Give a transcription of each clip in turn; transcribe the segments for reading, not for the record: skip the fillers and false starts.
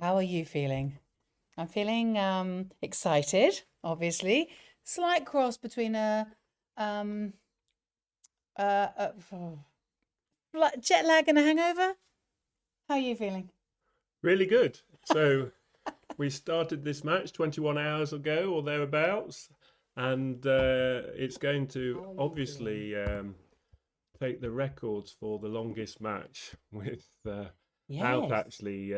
How are you feeling? I'm feeling excited, obviously. Slight cross between um a jet lag and a hangover. How are you feeling? Really good. So we started this match 21 hours ago or thereabouts, and it's going to How are you feeling? obviously take the records for the longest match without Yes. actually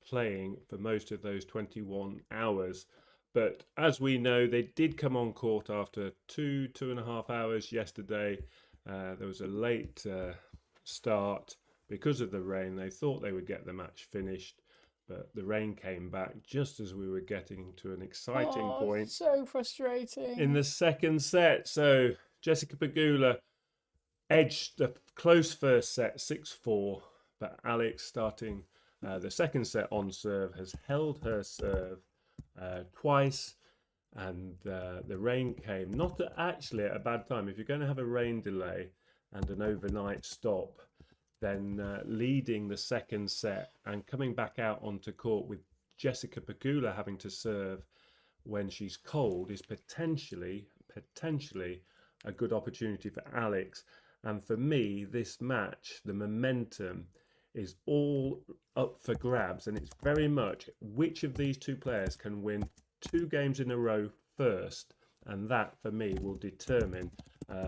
playing for most of those 21 hours. But as we know, they did come on court after 2.5 hours yesterday. There was a late start because of the rain. They thought they would get the match finished, but the rain came back just as we were getting to an exciting Oh, point so in frustrating. the second set. So Jessica Pegula edged the close first set 6-4, but Alex, starting the second set on serve, has held her serve twice. And the rain came not actually at a bad time. If you're going to have a rain delay and an overnight stop, then leading the second set and coming back out onto court with Jessica Pegula having to serve when she's cold is potentially a good opportunity for Alex. And for me, this match, the momentum is all up for grabs, and it's very much which of these two players can win two games in a row first, and that for me will determine,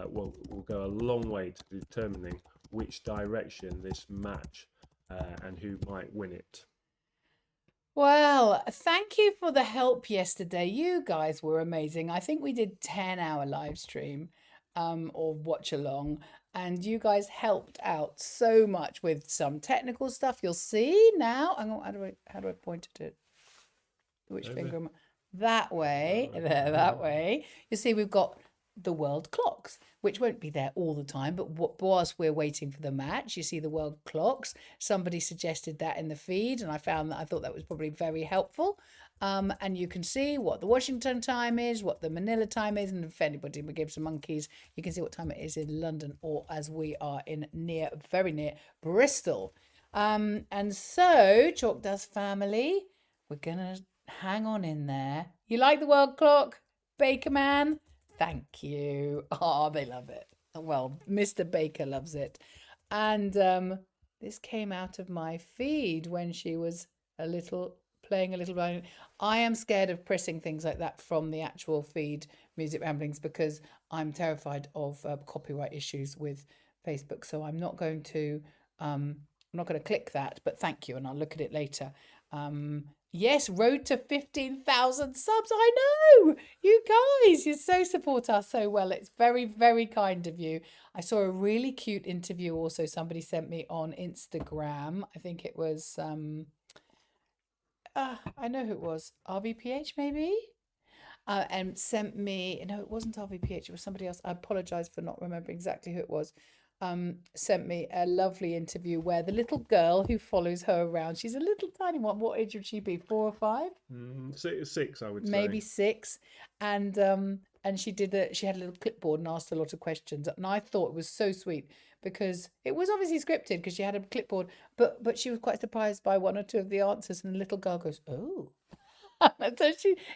will go a long way to determining which direction this match and who might win it. Well, thank you for the help yesterday. You guys were amazing. I think we did 10-hour live stream or watch along, and you guys helped out so much with some technical stuff. You'll see now. How do I point at it? Which Over. finger that way, there, that way. You see, we've got the world clocks, which won't be there all the time, but whilst we're waiting for the match, you see the world clocks. Somebody suggested that in the feed, and I thought that was probably very helpful. And you can see what the Washington time is, what the Manila time is, and if anybody gives some monkeys, you can see what time it is in London, or as we are in very near Bristol. And so, Chalk Dust family, we're gonna hang on in there. You like the world clock, Baker Man? Thank you. Oh, they love it. Well, Mr. Baker loves it. And this came out of my feed when she was a little playing a little. I am scared of pressing things like that from the actual feed, Music Ramblings, because I'm terrified of copyright issues with Facebook. So I'm not going to. I'm not going to click that, but thank you, and I'll look at it later. Yes, road to 15,000 subs. I know you guys, you so support us so well. It's very, very kind of you. I saw a really cute interview also somebody sent me on Instagram. I think it was, I know who it was, RVPH maybe? And sent me, no, it wasn't RVPH, it was somebody else. I apologize for not remembering exactly who it was. Sent me a lovely interview where the little girl who follows her around, she's a little tiny one. What age would she be? 4 or 5? Six, I would say. Maybe 6. And she had a little clipboard and asked a lot of questions. And I thought it was so sweet because it was obviously scripted because she had a clipboard, but she was quite surprised by one or two of the answers. And the little girl goes, "Oh." So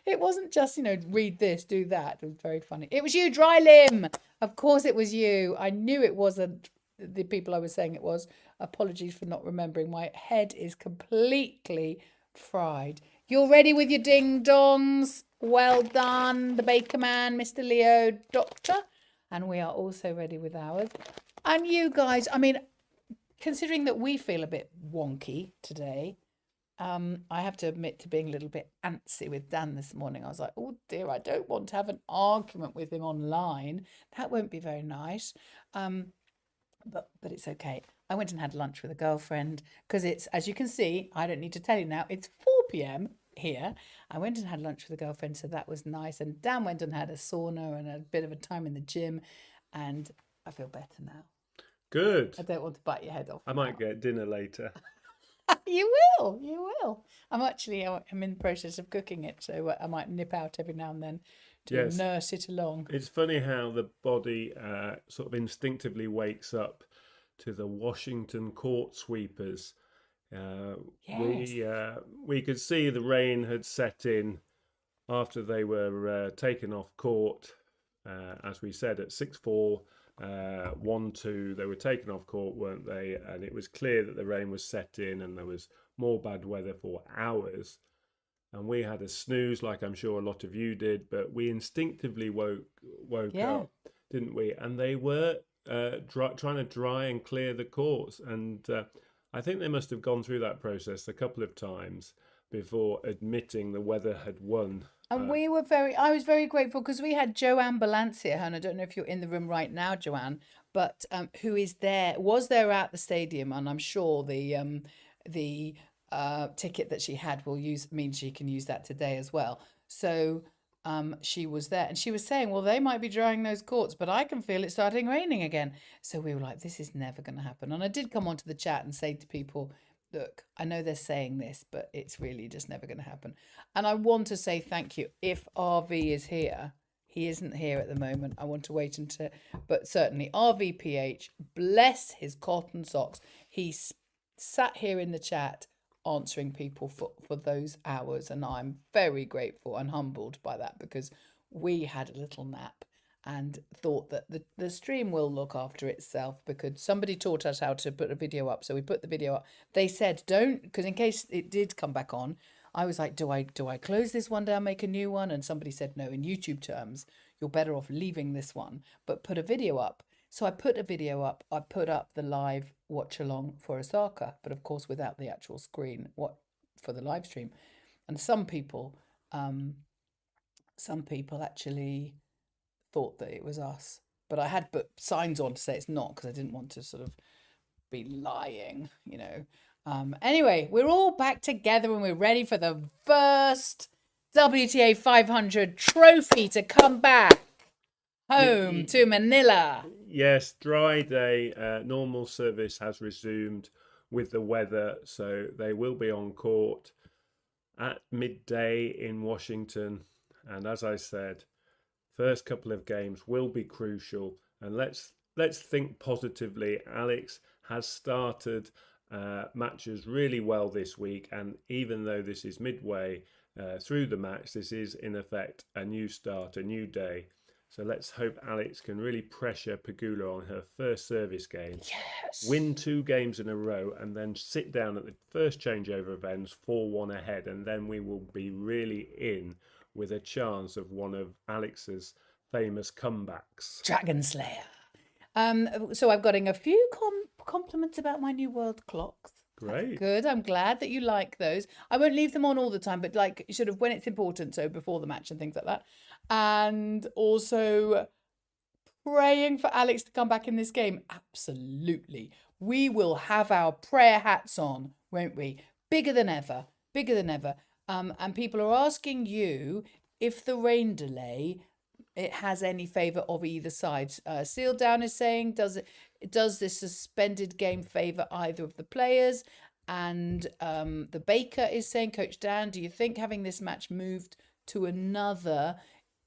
it wasn't just, read this, do that. It was very funny. It was you, Dry Limb. Of course it was you. I knew it wasn't the people I was saying it was. Apologies for not remembering. My head is completely fried. You're ready with your ding dongs. Well done, the Baker Man, Mr. Leo, Doctor. And we are also ready with ours. And you guys, I mean, considering that we feel a bit wonky today, I have to admit to being a little bit antsy with Dan this morning. I was like, oh dear, I don't want to have an argument with him online. That won't be very nice. Um, but it's okay. I went and had lunch with a girlfriend because it's, as you can see, I don't need to tell you now, it's 4 p.m. here. I went and had lunch with a girlfriend, so that was nice. And Dan went and had a sauna and a bit of a time in the gym, and I feel better now. Good. I don't want to bite your head off I might now. get dinner later. You will. I'm in the process of cooking it, so I might nip out every now and then to Yes, nurse it along. it's funny how the body sort of instinctively wakes up to the Washington court sweepers Yes. We could see the rain had set in after they were taken off court, as we said, at 6-4, 1-2. They were taken off court, weren't they? And it was clear that the rain was set in and there was more bad weather for hours. And we had a snooze, like I'm sure a lot of you did, but we instinctively woke Yeah. up, didn't we? And they were trying to dry and clear the courts. And I think they must have gone through that process a couple of times before admitting the weather had won. And I was very grateful because we had Joanne Balance here, and I don't know if you're in the room right now, Joanne, but who was there at the stadium, and I'm sure the ticket that she had mean she can use that today as well. So she was there, and she was saying, well, they might be drying those courts, but I can feel it starting raining again. So we were like, this is never going to happen. And I did come onto the chat and say to people, look, I know they're saying this, but it's really just never going to happen. And I want to say thank you. If RV is here, he isn't here at the moment. I want to wait until, but certainly RVPH, bless his cotton socks. He sat here in the chat answering people for those hours. And I'm very grateful and humbled by that because we had a little nap and thought that the stream will look after itself because somebody taught us how to put a video up. So we put the video up. They said, don't, because in case it did come back on, I was like, do I close this one down, make a new one? And somebody said, no, in YouTube terms, you're better off leaving this one, but put a video up. So I put a video up. I put up the live watch along for Osaka, but of course without the actual screen for the live stream. And some people actually thought that it was us, but I had put signs on to say it's not because I didn't want to sort of be lying, Anyway, we're all back together and we're ready for the first WTA 500 trophy to come back home to Manila. Yes, dry day. Normal service has resumed with the weather, so they will be on court at midday in Washington. And as I said, first couple of games will be crucial, and let's think positively. Alex has started matches really well this week, and even though this is midway through the match, this is in effect a new start, a new day. So let's hope Alex can really pressure Pegula on her first service game, win 2 games in a row, and then sit down at the first changeover events 4-1 ahead, and then we will be really in with a chance of one of Alex's famous comebacks. Dragon Slayer. So I've gotten a few compliments about my new world clocks. Great. That's good. I'm glad that you like those. I won't leave them on all the time, but like sort of when it's important, so before the match and things like that. And also praying for Alex to come back in this game. Absolutely. We will have our prayer hats on, won't we? Bigger than ever. Bigger than ever. And people are asking you if the rain delay, it has any favour of either side. Seal Down is saying, does this suspended game favour either of the players? And the Baker is saying, Coach Dan, do you think having this match moved to another,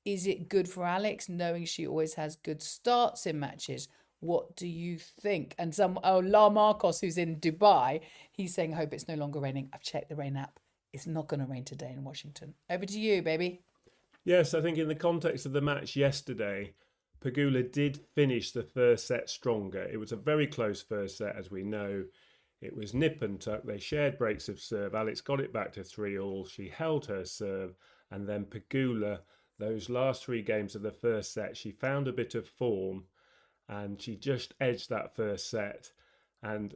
is it good for Alex, knowing she always has good starts in matches? What do you think? And La Marcos, who's in Dubai, he's saying, I hope it's no longer raining. I've checked the rain app. It's not going to rain today in Washington. Over to you, baby. Yes, I think in the context of the match yesterday, Pegula did finish the first set stronger. It was a very close first set, as we know. It was nip and tuck. They shared breaks of serve. Alex got it back to 3-all. She held her serve. And then Pegula, those last 3 games of the first set, she found a bit of form and she just edged that first set. And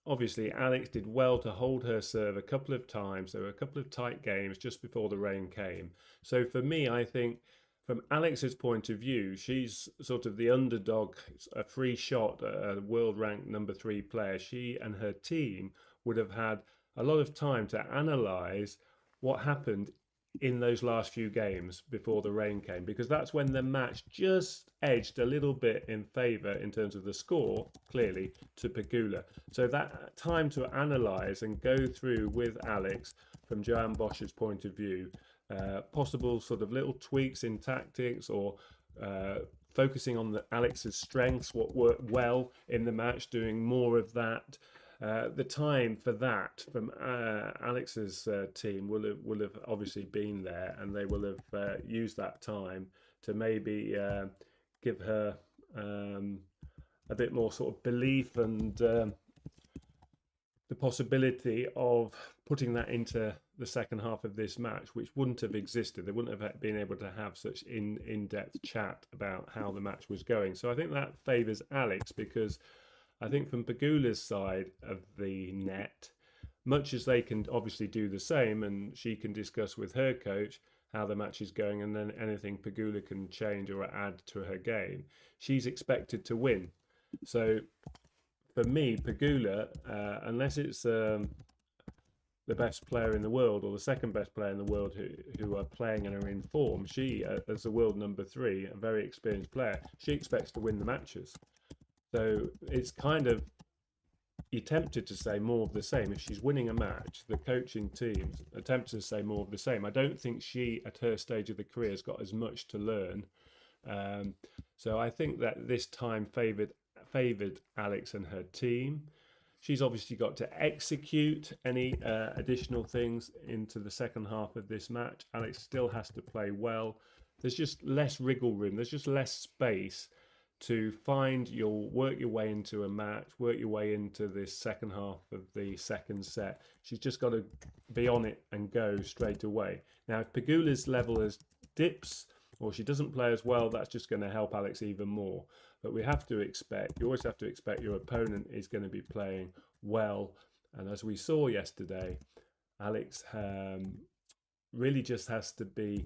obviously, Alex did well to hold her serve a couple of times. There were a couple of tight games just before the rain came. So for me, I think from Alex's point of view, she's sort of the underdog, a free shot, a world ranked number 3 player. She and her team would have had a lot of time to analyse what happened in those last few games before the rain came, because that's when the match just edged a little bit in favour in terms of the score, clearly, to Pegula. So that time to analyse and go through with Alex from Joanne Bosch's point of view, possible sort of little tweaks in tactics or focusing on Alex's strengths, what worked well in the match, doing more of that. the time for that from Alex's team will have obviously been there, and they will have used that time to maybe give her a bit more sort of belief and the possibility of putting that into the second half of this match, which wouldn't have existed. They wouldn't have been able to have such in-depth chat about how the match was going. So I think that favours Alex, because I think from Pegula's side of the net, much as they can obviously do the same, and she can discuss with her coach how the match is going, and then anything Pegula can change or add to her game, she's expected to win. So for me, Pegula, unless it's the best player in the world or the second best player in the world who are playing and are in form, she, as the world number 3, a very experienced player, she expects to win the matches. So it's kind of, you're tempted to say more of the same. If she's winning a match, the coaching teams are tempted to say more of the same. I don't think she, at her stage of the career, has got as much to learn. So I think that this time favoured Alex and her team. She's obviously got to execute any additional things into the second half of this match. Alex still has to play well. There's just less wriggle room. There's just less space to work your way into a match, work your way into this second half of the second set. She's just got to be on it and go straight away. Now, if Pegula's level is dips, or she doesn't play as well, that's just going to help Alex even more. But you always have to expect your opponent is going to be playing well. And as we saw yesterday, Alex really just has to be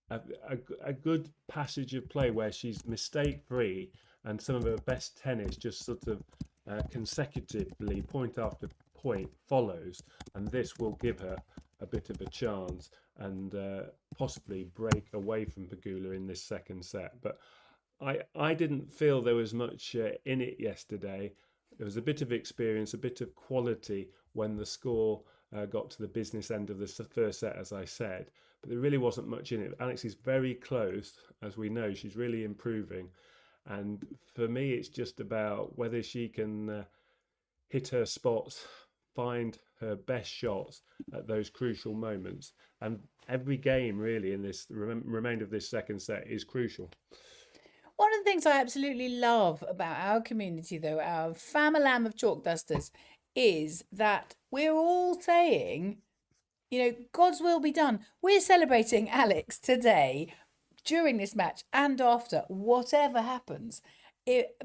a good passage of play where she's mistake-free, and some of her best tennis just sort of consecutively, point after point, follows. And this will give her a bit of a chance and possibly break away from Pegula in this second set. But I didn't feel there was much in it yesterday. There was a bit of experience, a bit of quality when the score got to the business end of the first set, as I said. But there really wasn't much in it. Alex is very close, as we know. She's really improving. And for me, it's just about whether she can hit her spots, find her best shots at those crucial moments. And every game, really, in this remainder of this second set is crucial. One of the things I absolutely love about our community, though, our famalam of chalk dusters, is that we're all saying, God's will be done. We're celebrating Alex today, during this match and after, whatever happens,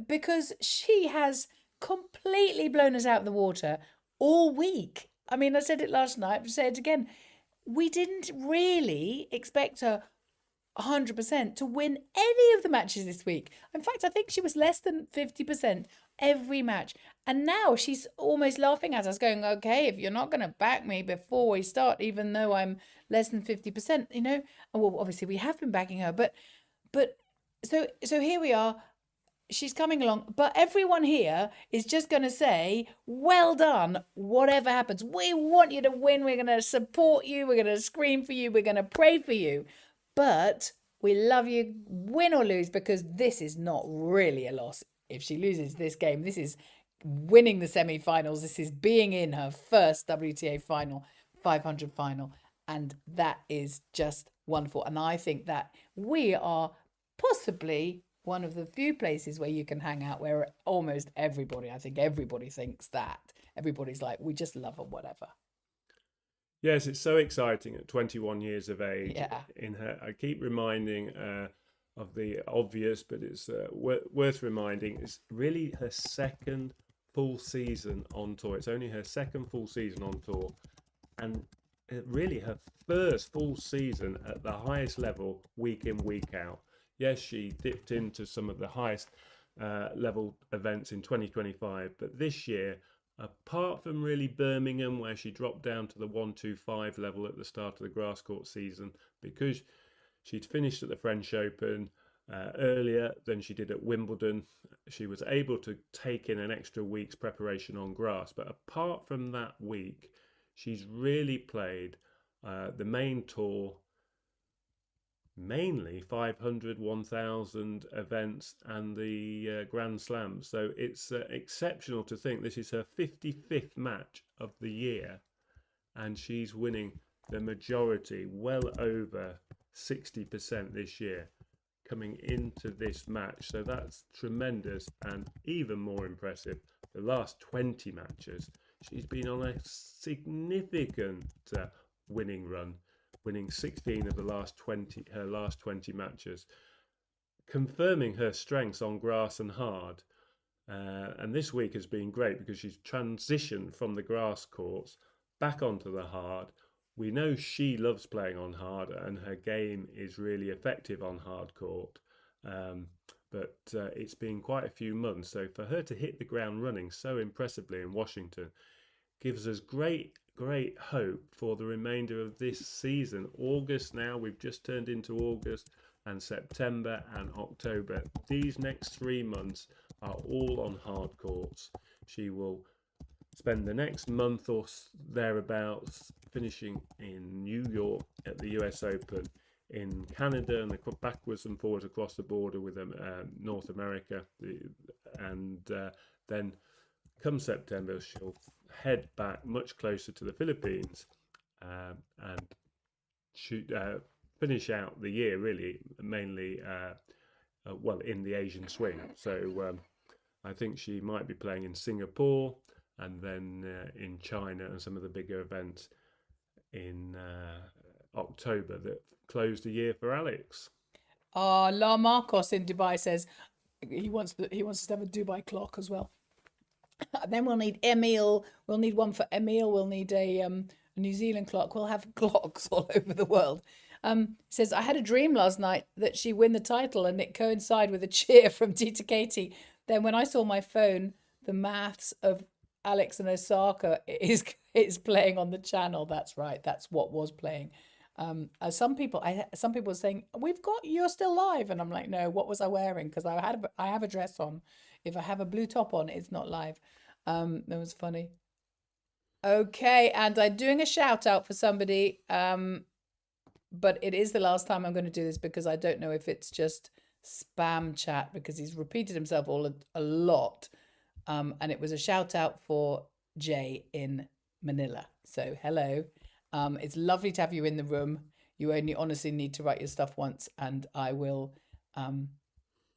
because she has completely blown us out of the water all week. I mean, I said it last night, I'll say it again. We didn't really expect her 100% to win any of the matches this week. In fact, I think she was less than 50% every match. And now she's almost laughing at us, going, okay, if you're not going to back me before we start, even though I'm less than 50%, and well, obviously we have been backing her, but so here we are. She's coming along, but everyone here is just going to say, well done, whatever happens. We want you to win. We're going to support you. We're going to scream for you. We're going to pray for you. But we love you, win or lose, because this is not really a loss. If she loses this game, this is winning the semi-finals. This is being in her first WTA final, 500 final. And that is just wonderful. And I think that we are possibly one of the few places where you can hang out where almost everybody, I think everybody thinks that. Everybody's like, we just love her, whatever. Yes, it's so exciting at 21 years of age. Yeah. In her, I keep reminding of the obvious, but it's worth reminding. It's really her second full season on tour. It's only her second full season on tour, and really her first full season at the highest level, week in, week out. Yes, she dipped into some of the highest level events in 2025, but this year, apart from really Birmingham, where she dropped down to the 125 level at the start of the grass court season, because she'd finished at the French Open earlier than she did at Wimbledon, she was able to take in an extra week's preparation on grass. But apart from that week, she's really played the main tour mainly 500, 1000 events and the Grand Slam. So it's exceptional to think this is her 55th match of the year, and she's winning the majority, well over 60% this year, coming into this match. So that's tremendous, and even more impressive, the last 20 matches, she's been on a significant winning run, winning 16 of the last 20, her last 20 matches, confirming her strengths on grass and hard. And this week has been great because she's transitioned from the grass courts back onto the hard. We know she loves playing on hard, and her game is really effective on hard court. But it's been quite a few months, so for her to hit the ground running so impressively in Washington gives us great hope for the remainder of this season. August now, we've just turned into August, and September and October. These next 3 months are all on hard courts. She will spend the next month or thereabouts finishing in New York at the US Open, in Canada, and backwards and forwards across the border with North America, and then come September she'll head back much closer to the Philippines and finish out the year really mainly well in the Asian swing. So I think she might be playing in Singapore, and then in China, and some of the bigger events in October that closed the year for Alex. La Marcos in Dubai says he wants us to have a Dubai clock as well. And then we'll need Emil. We'll need one for Emil. We'll need a New Zealand clock. We'll have clocks all over the world. Says, I had a dream last night that she win the title, and it coincided with a cheer from Tita Katie. Then when I saw my phone, the maths of Alex and Osaka is playing on the channel. That's right. That's what was playing. Some people were saying, you're still live, and I'm like, no, what was I wearing? Because I have a dress on. If I have a blue top on, it's not live. That was funny. Okay, and I'm doing a shout out for somebody, but it is the last time I'm going to do this, because I don't know if it's just spam chat, because he's repeated himself a lot. And it was a shout out for Jay in Manila. So hello. It's lovely to have you in the room. You only honestly need to write your stuff once, and I will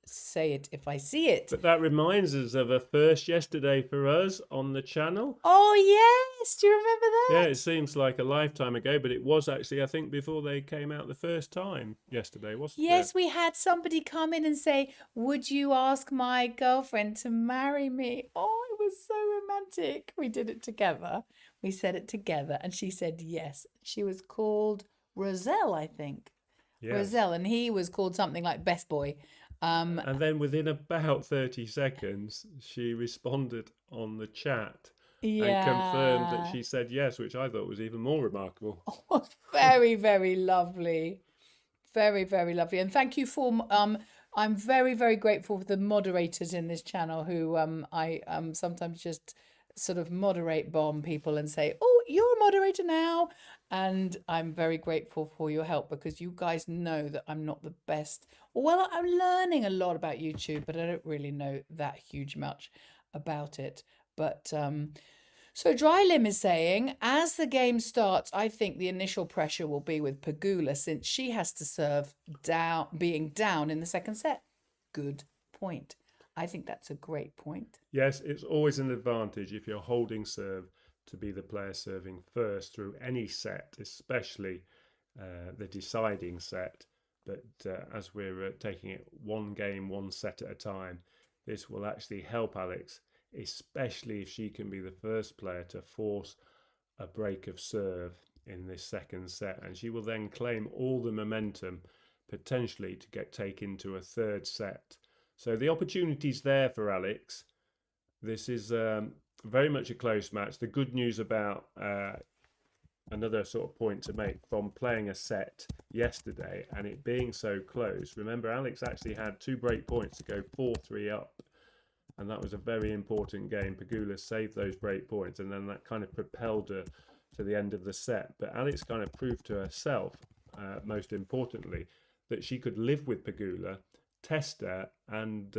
say it if I see it. But that reminds us of a first yesterday for us on the channel. Oh yes, do you remember that? Yeah, it seems like a lifetime ago, but it was actually, I think, before they came out the first time yesterday, wasn't it? Yes, we had somebody come in and say, would you ask my girlfriend to marry me? Oh, it was so romantic. We did it together. We said it together, and she said yes. She was called Roselle, I think. Yes. Roselle, and he was called something like Best Boy. And then within about 30 seconds, she responded on the chat and confirmed that she said yes, which I thought was even more remarkable. Oh, very, very lovely. Very, very lovely. And thank you for, I'm very, very grateful for the moderators in this channel who I sometimes just sort of moderate bomb people and say, oh, you're a moderator now. And I'm very grateful for your help, because you guys know that I'm not the best. Well, I'm learning a lot about YouTube, but I don't really know that huge much about it. But so Drylim is saying, as the game starts, I think the initial pressure will be with Pegula, since she has to serve down, being down in the second set. Good point. I think that's a great point. Yes, it's always an advantage if you're holding serve to be the player serving first through any set, especially the deciding set. But as we're taking it one game, one set at a time, this will actually help Alex, especially if she can be the first player to force a break of serve in this second set. And she will then claim all the momentum potentially to take into a third set. So the opportunity's there for Alex. This is very much a close match. The good news about another sort of point to make from playing a set yesterday and it being so close. Remember, Alex actually had 2 break points to go 4-3 up. And that was a very important game. Pegula saved those break points, and then that kind of propelled her to the end of the set. But Alex kind of proved to herself, most importantly, that she could live with Pegula, test her, and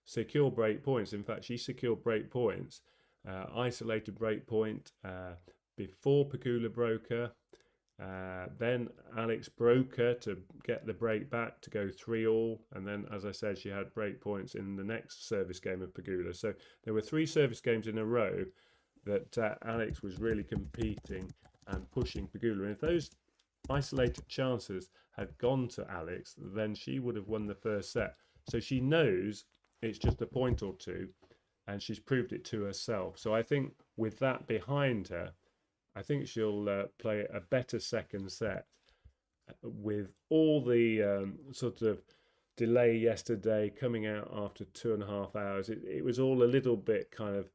secure break points. In fact, she secured break points, isolated break point before Pegula broke her. Then Alex broke her to get the break back to go 3-all, and then, as I said, she had break points in the next service game of Pegula. So there were 3 service games in a row that Alex was really competing and pushing Pegula. And if those isolated chances had gone to Alex, then she would have won the first set. So she knows it's just a point or two, and she's proved it to herself. So I think with that behind her, I think she'll play a better second set. With all the sort of delay yesterday, coming out after 2.5 hours, it was all a little bit kind of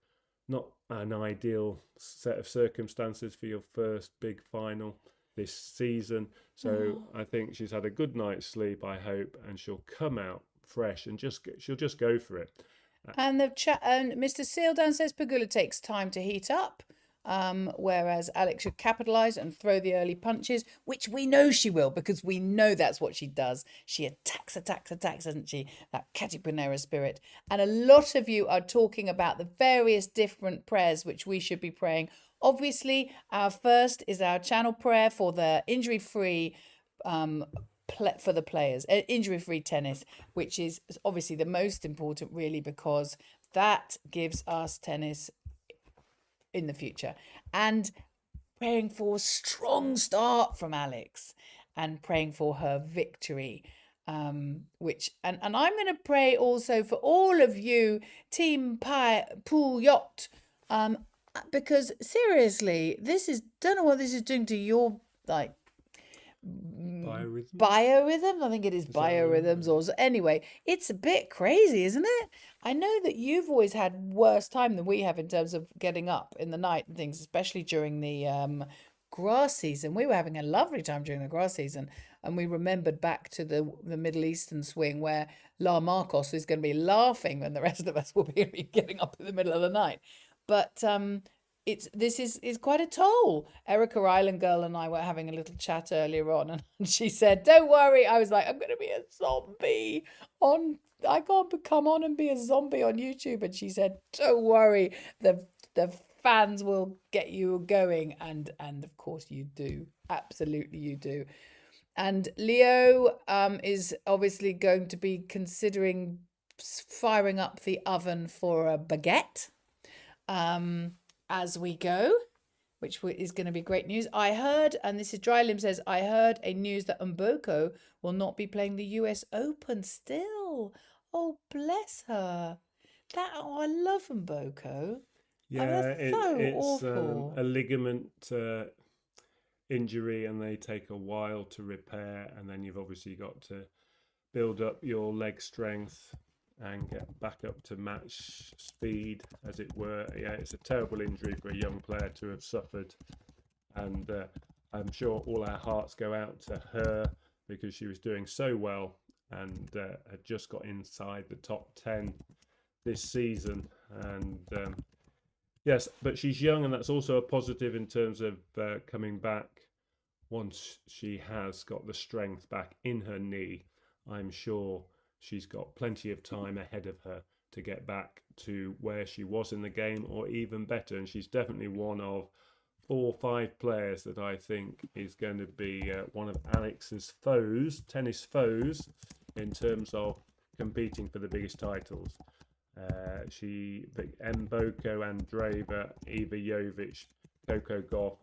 not an ideal set of circumstances for your first big final this season. So I think she's had a good night's sleep, I hope, and she'll come out fresh and she'll just go for it. And the chat and Mr. Sealdown says Pegula takes time to heat up, whereas Alex should capitalise and throw the early punches, which we know she will, because we know that's what she does. She attacks, doesn't she? That Catipunera spirit. And a lot of you are talking about the various different prayers which we should be praying. Obviously, our first is our channel prayer for the injury-free for the players, injury-free tennis, which is obviously the most important, really, because that gives us tennis in the future. And praying for a strong start from Alex, and praying for her victory. Which and I'm going to pray also for all of you, Team Pool Yacht, because seriously, don't know what this is doing to your biorhythms. I think it is biorhythms, or anyway, it's a bit crazy, isn't it? I know that you've always had worse time than we have in terms of getting up in the night and things, especially during the grass season. We were having a lovely time during the grass season, and we remembered back to the Middle Eastern swing where La Marcos is going to be laughing when the rest of us will be getting up in the middle of the night. But this is quite a toll. Erica Island Girl and I were having a little chat earlier on, and she said, "Don't worry." I was like, "I'm going to be a zombie on. I can't come on and be a zombie on YouTube." And she said, "Don't worry. The fans will get you going," and of course you do. Absolutely, you do. And Leo is obviously going to be considering firing up the oven for a baguette. As we go, which is going to be great news. I heard, and this is Drylim says, I heard a news that Mboko will not be playing the US Open still. Oh, bless her. I love Mboko. Yeah, it's awful. a ligament injury, and they take a while to repair, and then you've obviously got to build up your leg strength and get back up to match speed, as it were. Yeah, it's a terrible injury for a young player to have suffered, and I'm sure all our hearts go out to her, because she was doing so well and had just got inside the top 10 this season. And yes, but she's young, and that's also a positive in terms of coming back once she has got the strength back in her knee. I'm sure she's got plenty of time ahead of her to get back to where she was in the game, or even better. And she's definitely one of 4 or 5 players that I think is going to be one of Alex's tennis foes, in terms of competing for the biggest titles. Mboko, Andreeva, Iva Jovic, Coco Gauff,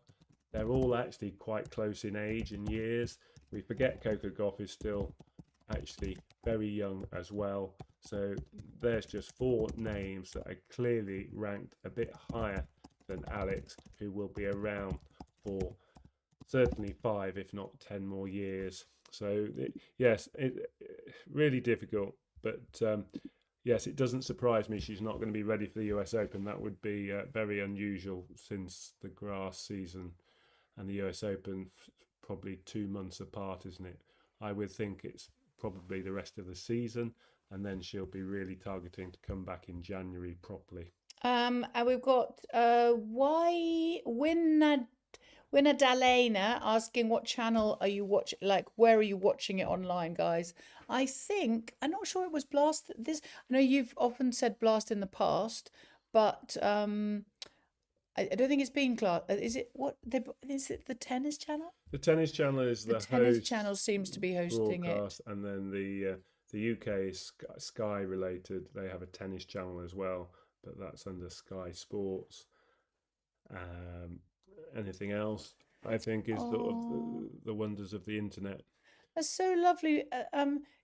they're all actually quite close in age and years. We forget Coco Gauff is still actually very young as well. So there's just 4 names that are clearly ranked a bit higher than Alex, who will be around for certainly 5, if not 10 more years. So yes, really difficult, but yes, it doesn't surprise me she's not going to be ready for the US Open. That would be very unusual, since the grass season and the US Open probably 2 months apart, isn't it? I would think it's probably the rest of the season, and then she'll be really targeting to come back in January properly. And we've got Winner Dalena asking what channel are you watching? Like, where are you watching it online, guys? I think I'm not sure it was Blast. This I know you've often said Blast in the past, but I don't think it's been class. Is it what? Is it the tennis channel? The tennis channel is The the tennis host channel seems to be hosting it. broadcast, and then the UK is Sky related. They have a tennis channel as well, but that's under Sky Sports. Anything else, I think, is sort of Oh, the wonders of the internet. that's so lovely.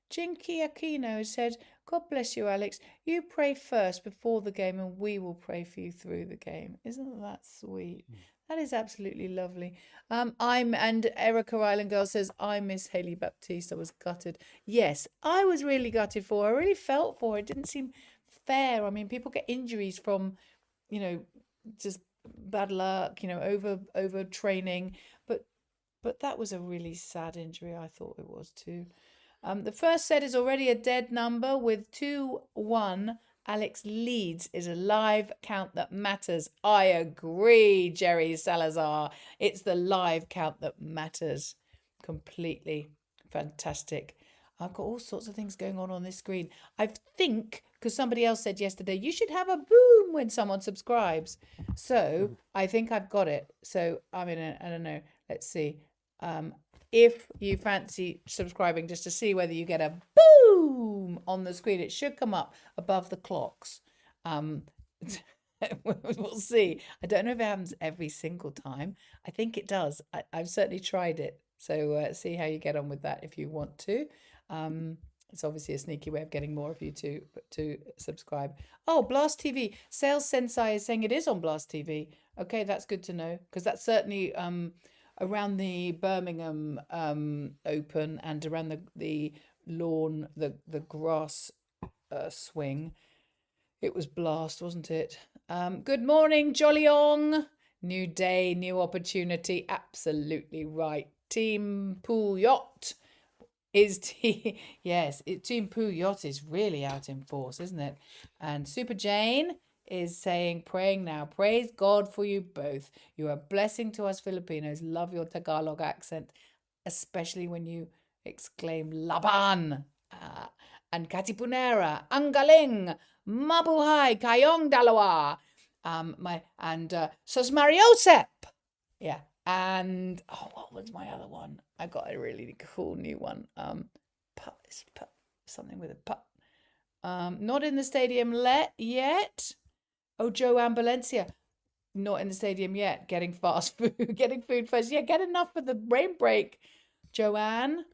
Jinky Aquino said, "God bless you, Alex. You pray first before the game, and we will pray for you through the game." Isn't that sweet? That is absolutely lovely. And Erica Island Girl says, "I miss Haley Baptiste. I was gutted." Yes, I was really gutted for her. I really felt for her. It didn't seem fair. I mean, people get injuries from, you know, just bad luck, over training. But that was a really sad injury. I thought it was too. The first set is already a dead number with 2-1. Alex leads is a live count that matters. I agree, Jerry Salazar. It's the live count that matters completely. Fantastic. I've got all sorts of things going on this screen. I think, because somebody else said yesterday, you should have a boom when someone subscribes. So I think I've got it. So I don't know. Let's see. If you fancy subscribing just to see whether you get a boom on the screen, it should come up above the clocks. We'll see. I don't know if it happens every single time. I think it does. I've certainly tried it. So see how you get on with that if you want to. It's obviously a sneaky way of getting more of you to subscribe. Oh, Blast TV. Sales Sensei is saying it is on Blast TV. Okay, that's good to know, because that's certainly around the Birmingham Open and around the lawn, the grass swing. It was Blast, wasn't it? Good morning, Jollibee. New day, new opportunity. Absolutely right. Team Pool Yacht is Team Poo Yacht is really out in force, isn't it? And Super Jane is saying, praying now. Praise God for you both. You are a blessing to us Filipinos. Love your Tagalog accent, especially when you exclaim Laban. And Katipunera, ang galing, mabuhay kayong dalawa. Sus Mariosep. Yeah. And what was my other one? I got a really cool new one. Something with a putt. Not in the stadium yet. Oh, Joanne Valencia, not in the stadium yet. Getting fast food, getting food first. Yeah, get enough for the rain break, Joanne.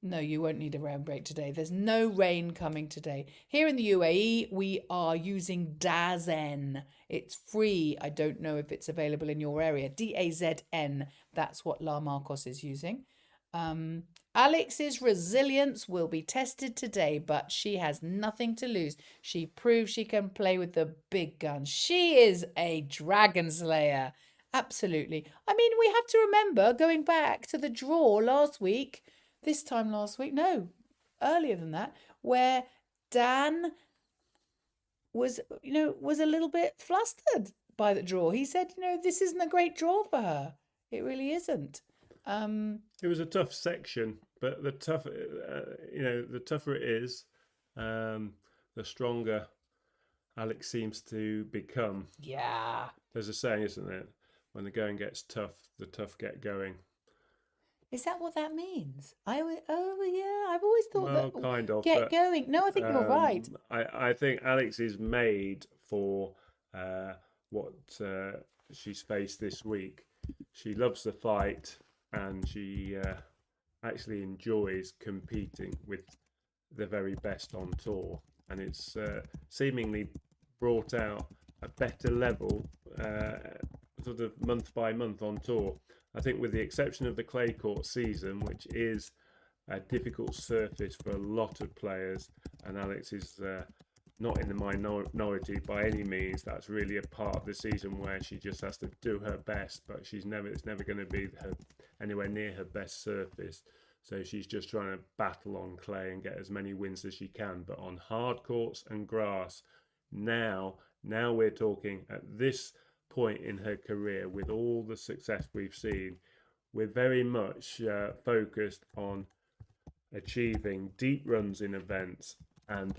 No, you won't need a rain break today. There's no rain coming today. Here in the UAE, we are using Dazen. It's free. I don't know if it's available in your area. DAZN. That's what La Marcos is using. Alex's resilience will be tested today, but she has nothing to lose. She proves she can play with the big guns. She is a dragon slayer. Absolutely. I mean, we have to remember, going back to the draw earlier than that, where Dan was a little bit flustered by the draw. He said, this isn't a great draw for her. It really isn't. It was a tough section, but the tougher it is, the stronger Alex seems to become. Yeah. There's a saying, isn't there? When the going gets tough, the tough get going. Is that what that means? I've always thought that. Kind of. Get going. No, I think you're right. I think Alex is made for what she's faced this week. She loves the fight, and she actually enjoys competing with the very best on tour, and it's seemingly brought out a better level sort of month by month on tour. I think with the exception of the clay court season, which is a difficult surface for a lot of players, and Alex is not in the minority by any means. That's really a part of the season where she just has to do her best, but it's never going to be anywhere near her best surface. So she's just trying to battle on clay and get as many wins as she can. But on hard courts and grass, now we're talking at this point in her career, with all the success we've seen, we're very much focused on achieving deep runs in events, and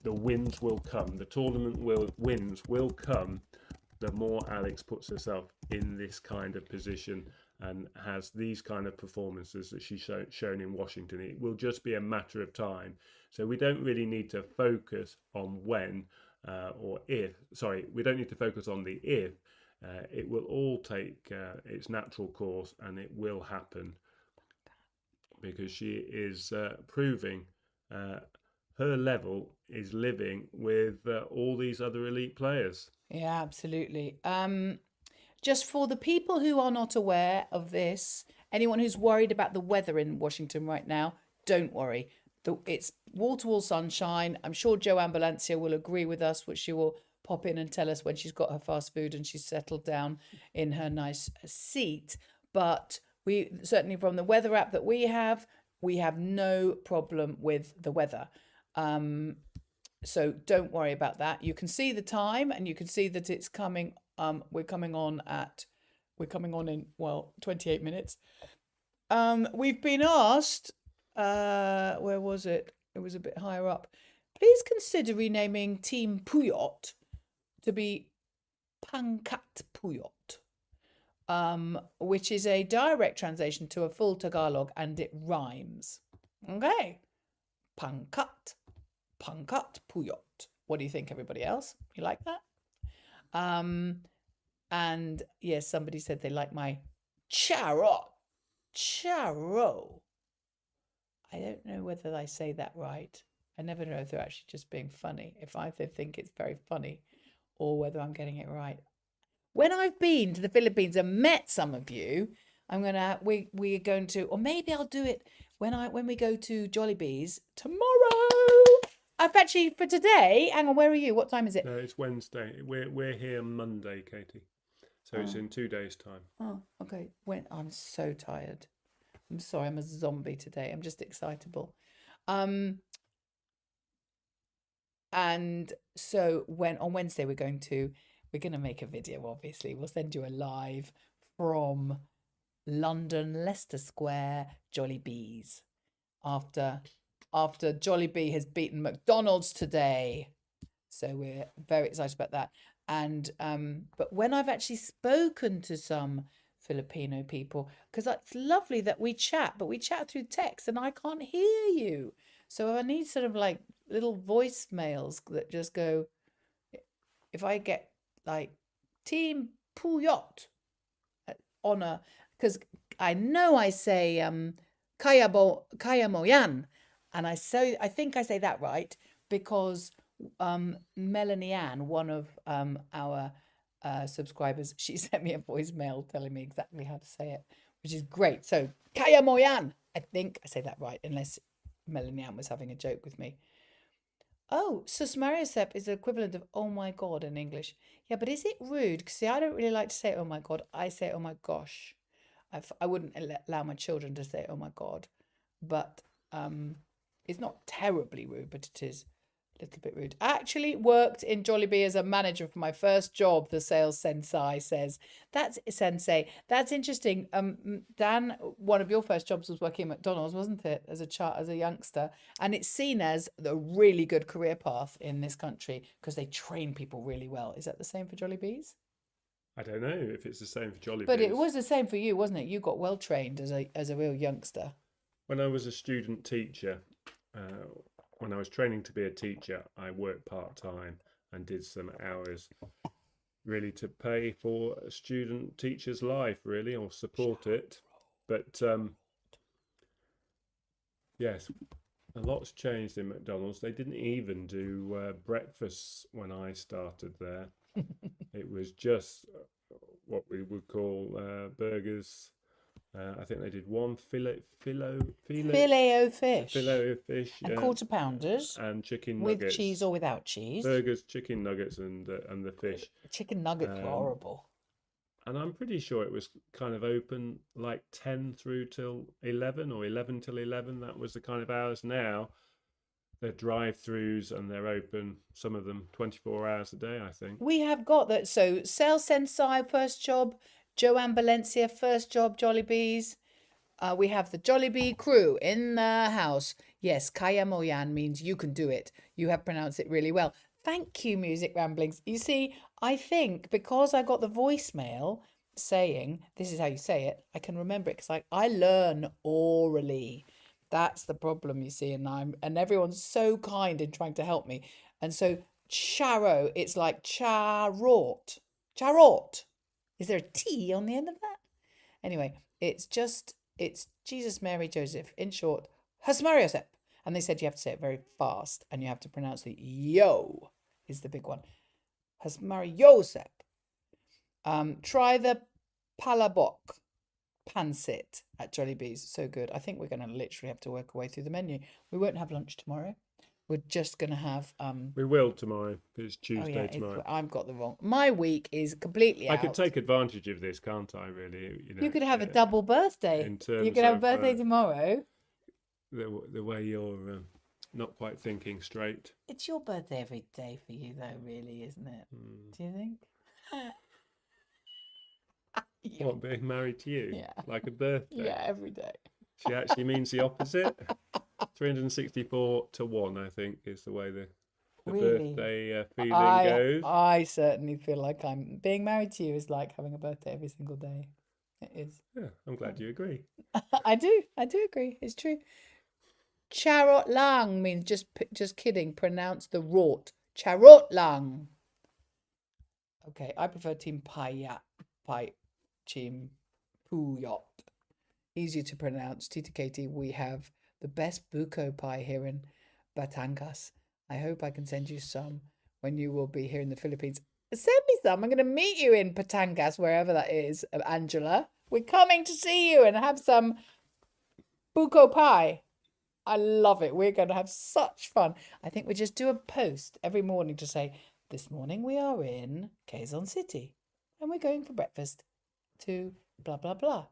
the wins will come. The wins will come the more Alex puts herself in this kind of position and has these kind of performances that she's shown in Washington. It will just be a matter of time. So we don't really need to focus on when or if. Sorry, we don't need to focus on the if. It will all take its natural course, and it will happen, because she is proving her level is living with all these other elite players. Yeah, absolutely. Just for the people who are not aware of this, anyone who's worried about the weather in Washington right now, don't worry. It's wall-to-wall sunshine. I'm sure Joe Ambulancia will agree with us, which she will pop in and tell us when she's got her fast food and she's settled down in her nice seat. But we certainly, from the weather app that we have no problem with the weather. So don't worry about that. You can see the time, and you can see that it's coming. We're coming on in 28 minutes. We've been asked, where was it? It was a bit higher up. Please consider renaming Team Puyot to be Pangkat Puyot, which is a direct translation to a full Tagalog, and it rhymes. Okay, Pangkat Puyot. What do you think, everybody else? You like that? And yes, somebody said they like my charo. I don't know whether I say that right. I never know if they're actually just being funny, if I think it's very funny, or whether I'm getting it right. When I've been to the Philippines and met some of you, we're going to, or maybe I'll do it when we go to Jollibee's tomorrow. I've actually, for today, hang on, where are you? What time is it? No, it's Wednesday. We're here Monday, Katie. So it's in 2 days' time. Oh, okay. I'm so tired. I'm sorry, I'm a zombie today. I'm just excitable. And so on Wednesday we're going to make a video, obviously. We'll send you a live from London, Leicester Square, Jollibee's. After Jollibee has beaten McDonald's today. So we're very excited about that. And but when I've actually spoken to some Filipino people, because it's lovely that we chat, but we chat through text and I can't hear you. So I need sort of like little voicemails that just go, if I get like Team Puyot honor, because I know I say kaya mo yan, and I think I say that right, because Melanie Ann, one of our subscribers, she sent me a voicemail telling me exactly how to say it, which is great. So kaya mo yan, I think I say that right, unless Melanie Ann was having a joke with me. Oh, sus Mariosep is the equivalent of oh my god in English. Yeah, but is it rude? Because see, I don't really like to say oh my god. I say oh my gosh. I wouldn't allow my children to say oh my god, but it's not terribly rude, but it is a little bit rude. I actually worked in Jollibee as a manager for my first job, the sales sensei says. That's interesting. Dan, one of your first jobs was working at McDonald's, wasn't it? As a youngster. And it's seen as the really good career path in this country because they train people really well. Is that the same for Jollibee's? I don't know if it's the same for Jollibee. But it was the same for you, wasn't it? You got well trained as a real youngster. When I was a student teacher, when I was training to be a teacher, I worked part-time and did some hours really to pay for a student teacher's life, really, or support it. But yes, a lot's changed in McDonald's. They didn't even do breakfast when I started there. It was just what we would call burgers. I think they did one filet o fish, and yeah, quarter pounders, and chicken nuggets with cheese or without cheese. Burgers, chicken nuggets, and the fish. Chicken nuggets were horrible. And I'm pretty sure it was kind of open like 10 through till 11 or 11 till 11. That was the kind of hours. Now they're drive-throughs and they're open, some of them 24 hours a day, I think. We have got that. So Sel Sensai, first job. Joanne Valencia, first job, Jollibees. We have the Jollibee crew in the house. Yes, Kaya Moyan means you can do it. You have pronounced it really well. Thank you, Music Ramblings. You see, I think because I got the voicemail saying this is how you say it, I can remember it because I learn orally. That's the problem, you see, and everyone's so kind in trying to help me. And so charo, it's like charot. Charot. Is there a T on the end of that? Anyway, it's Jesus, Mary, Joseph. In short, Hasmariosep. And they said you have to say it very fast and you have to pronounce the yo is the big one. Hasmariosep. Try the palabok pansit at Jollibee's. So good. I think we're going to literally have to work our way through the menu. We won't have lunch tomorrow. We're just going to have... We will tomorrow. It's Tuesday tomorrow. I've got the wrong... My week is completely out. I could take advantage of this, can't I, really? You could have a double birthday. You could have a birthday tomorrow. The way you're not quite thinking straight. It's your birthday every day for you, though, really, isn't it? Do you think? What, being married to you? Yeah. Like a birthday? Yeah, every day. She actually means the opposite. 364 to 1, I think, is the way the really? birthday feeling goes. I certainly feel like being married to you is like having a birthday every single day. It is. Yeah, I'm glad you agree. I do agree. It's true. Charot lang means just kidding. Pronounce the rort. Charot lang. Okay, I prefer Team Payat. Team Puyot. Easier to pronounce. Tita Katie, we have the best buko pie here in Batangas. I hope I can send you some when you will be here in the Philippines. Send me some. I'm going to meet you in Batangas, wherever that is, Angela. We're coming to see you and have some buko pie. I love it. We're going to have such fun. I think we just do a post every morning to say, this morning we are in Quezon City and we're going for breakfast to blah, blah, blah.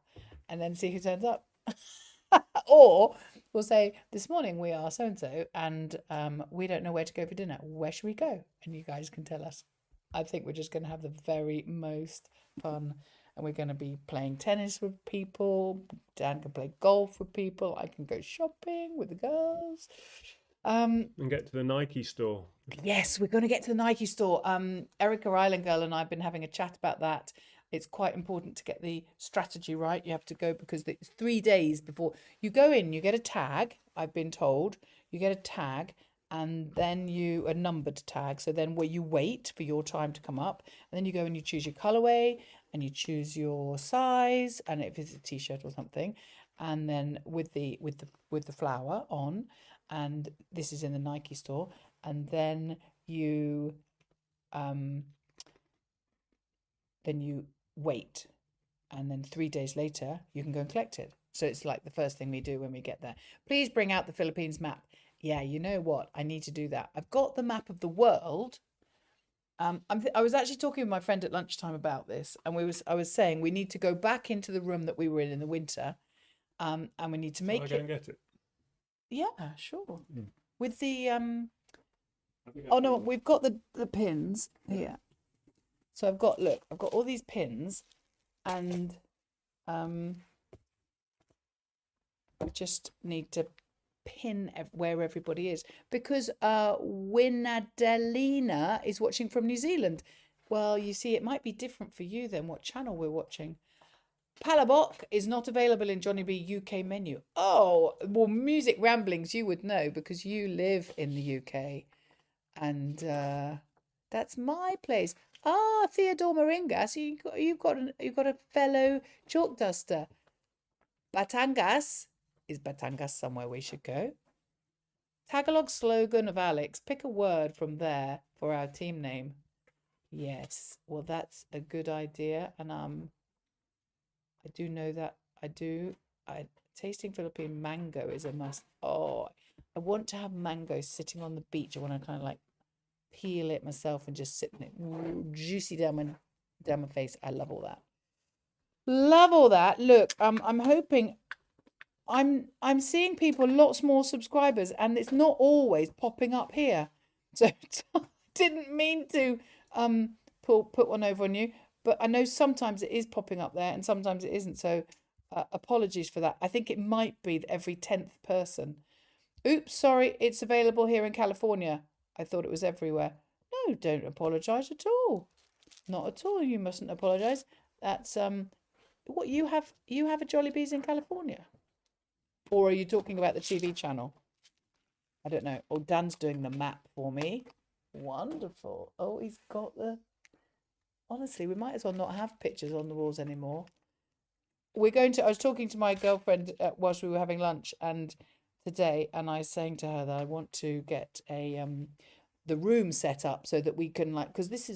And then see who turns up. Or we'll say, this morning we are so-and-so and we don't know where to go for dinner. Where should we go? And you guys can tell us. I think we're just going to have the very most fun. And we're going to be playing tennis with people. Dan can play golf with people. I can go shopping with the girls. And get to the Nike store. Yes, we're going to get to the Nike store. Erica Island Girl and I have been having a chat about that. It's quite important to get the strategy right. You have to go because it's 3 days before you go in. You get a tag, I've been told. You get a tag and then a numbered tag. So then where you wait for your time to come up. And then you go and you choose your colorway and you choose your size. And if it's a t-shirt or something. And then with the flower on. And this is in the Nike store. And then you wait, and then 3 days later you can go and collect it. So it's like the first thing we do when we get there. Please bring out the Philippines map. Yeah, you know what? I need to do that. I've got the map of the world. I was actually talking with my friend at lunchtime about this, and I was saying we need to go back into the room that we were in the winter, and we need to make it. Go and get it. Yeah, sure. With the oh no, we've got the pins here. So I've got all these pins, and I just need to pin where everybody is because Winadalina is watching from New Zealand. Well, you see, it might be different for you then what channel we're watching. Palabok is not available in Jollibee UK menu. Oh, well, Music Ramblings you would know because you live in the UK, and that's my place. Ah, Theodore Moringa. So you've got a fellow chalk duster. Batangas. Is Batangas somewhere we should go? Tagalog slogan of Alex. Pick a word from there for our team name. Yes. Well, that's a good idea. And I do know that tasting Philippine mango is a must. Oh, I want to have mango sitting on the beach. I want to kind of like peel it myself and just sit in it juicy down my face. I love all that. Look, I'm hoping I'm seeing people lots more subscribers, and it's not always popping up here. So I didn't mean to put one over on you, but I know sometimes it is popping up there and sometimes it isn't. So apologies for that. I think it might be every 10th person. Oops, sorry, it's available here in California. I thought it was everywhere. No, don't apologize at all. Not at all. You mustn't apologize. That's what you have a Jollibees in California. Or are you talking about the TV channel? I don't know. Oh, Dan's doing the map for me. Wonderful. Oh, he's got the... Honestly, we might as well not have pictures on the walls anymore. I was talking to my girlfriend whilst we were having lunch and today, and I was saying to her that I want to get the room set up so that we can, like, because this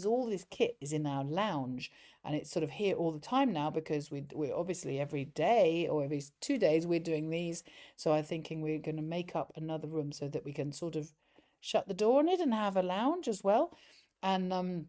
kit is in our lounge and it's sort of here all the time now because we're obviously every day or every 2 days we're doing these. So I'm thinking we're going to make up another room so that we can sort of shut the door on it and have a lounge as well. And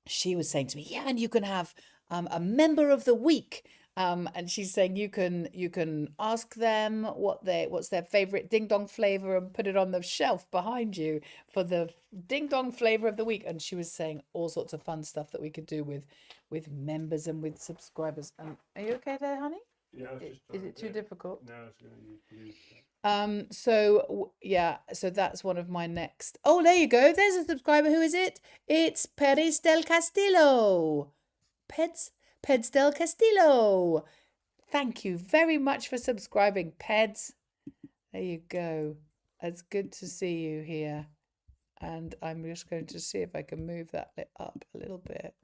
she was saying to me, yeah, and you can have a member of the week. And she's saying you can ask them what's their favorite ding dong flavor and put it on the shelf behind you for the ding dong flavor of the week. And she was saying all sorts of fun stuff that we could do with members and with subscribers. Are you okay there, honey? Yeah. Is it too difficult? No, it's going to use So that's one of my next. Oh, there you go. There's a subscriber. Who is it? It's Peris del Castillo. Peds del Castillo. Thank you very much for subscribing, Peds. There you go. It's good to see you here. And I'm just going to see if I can move that up a little bit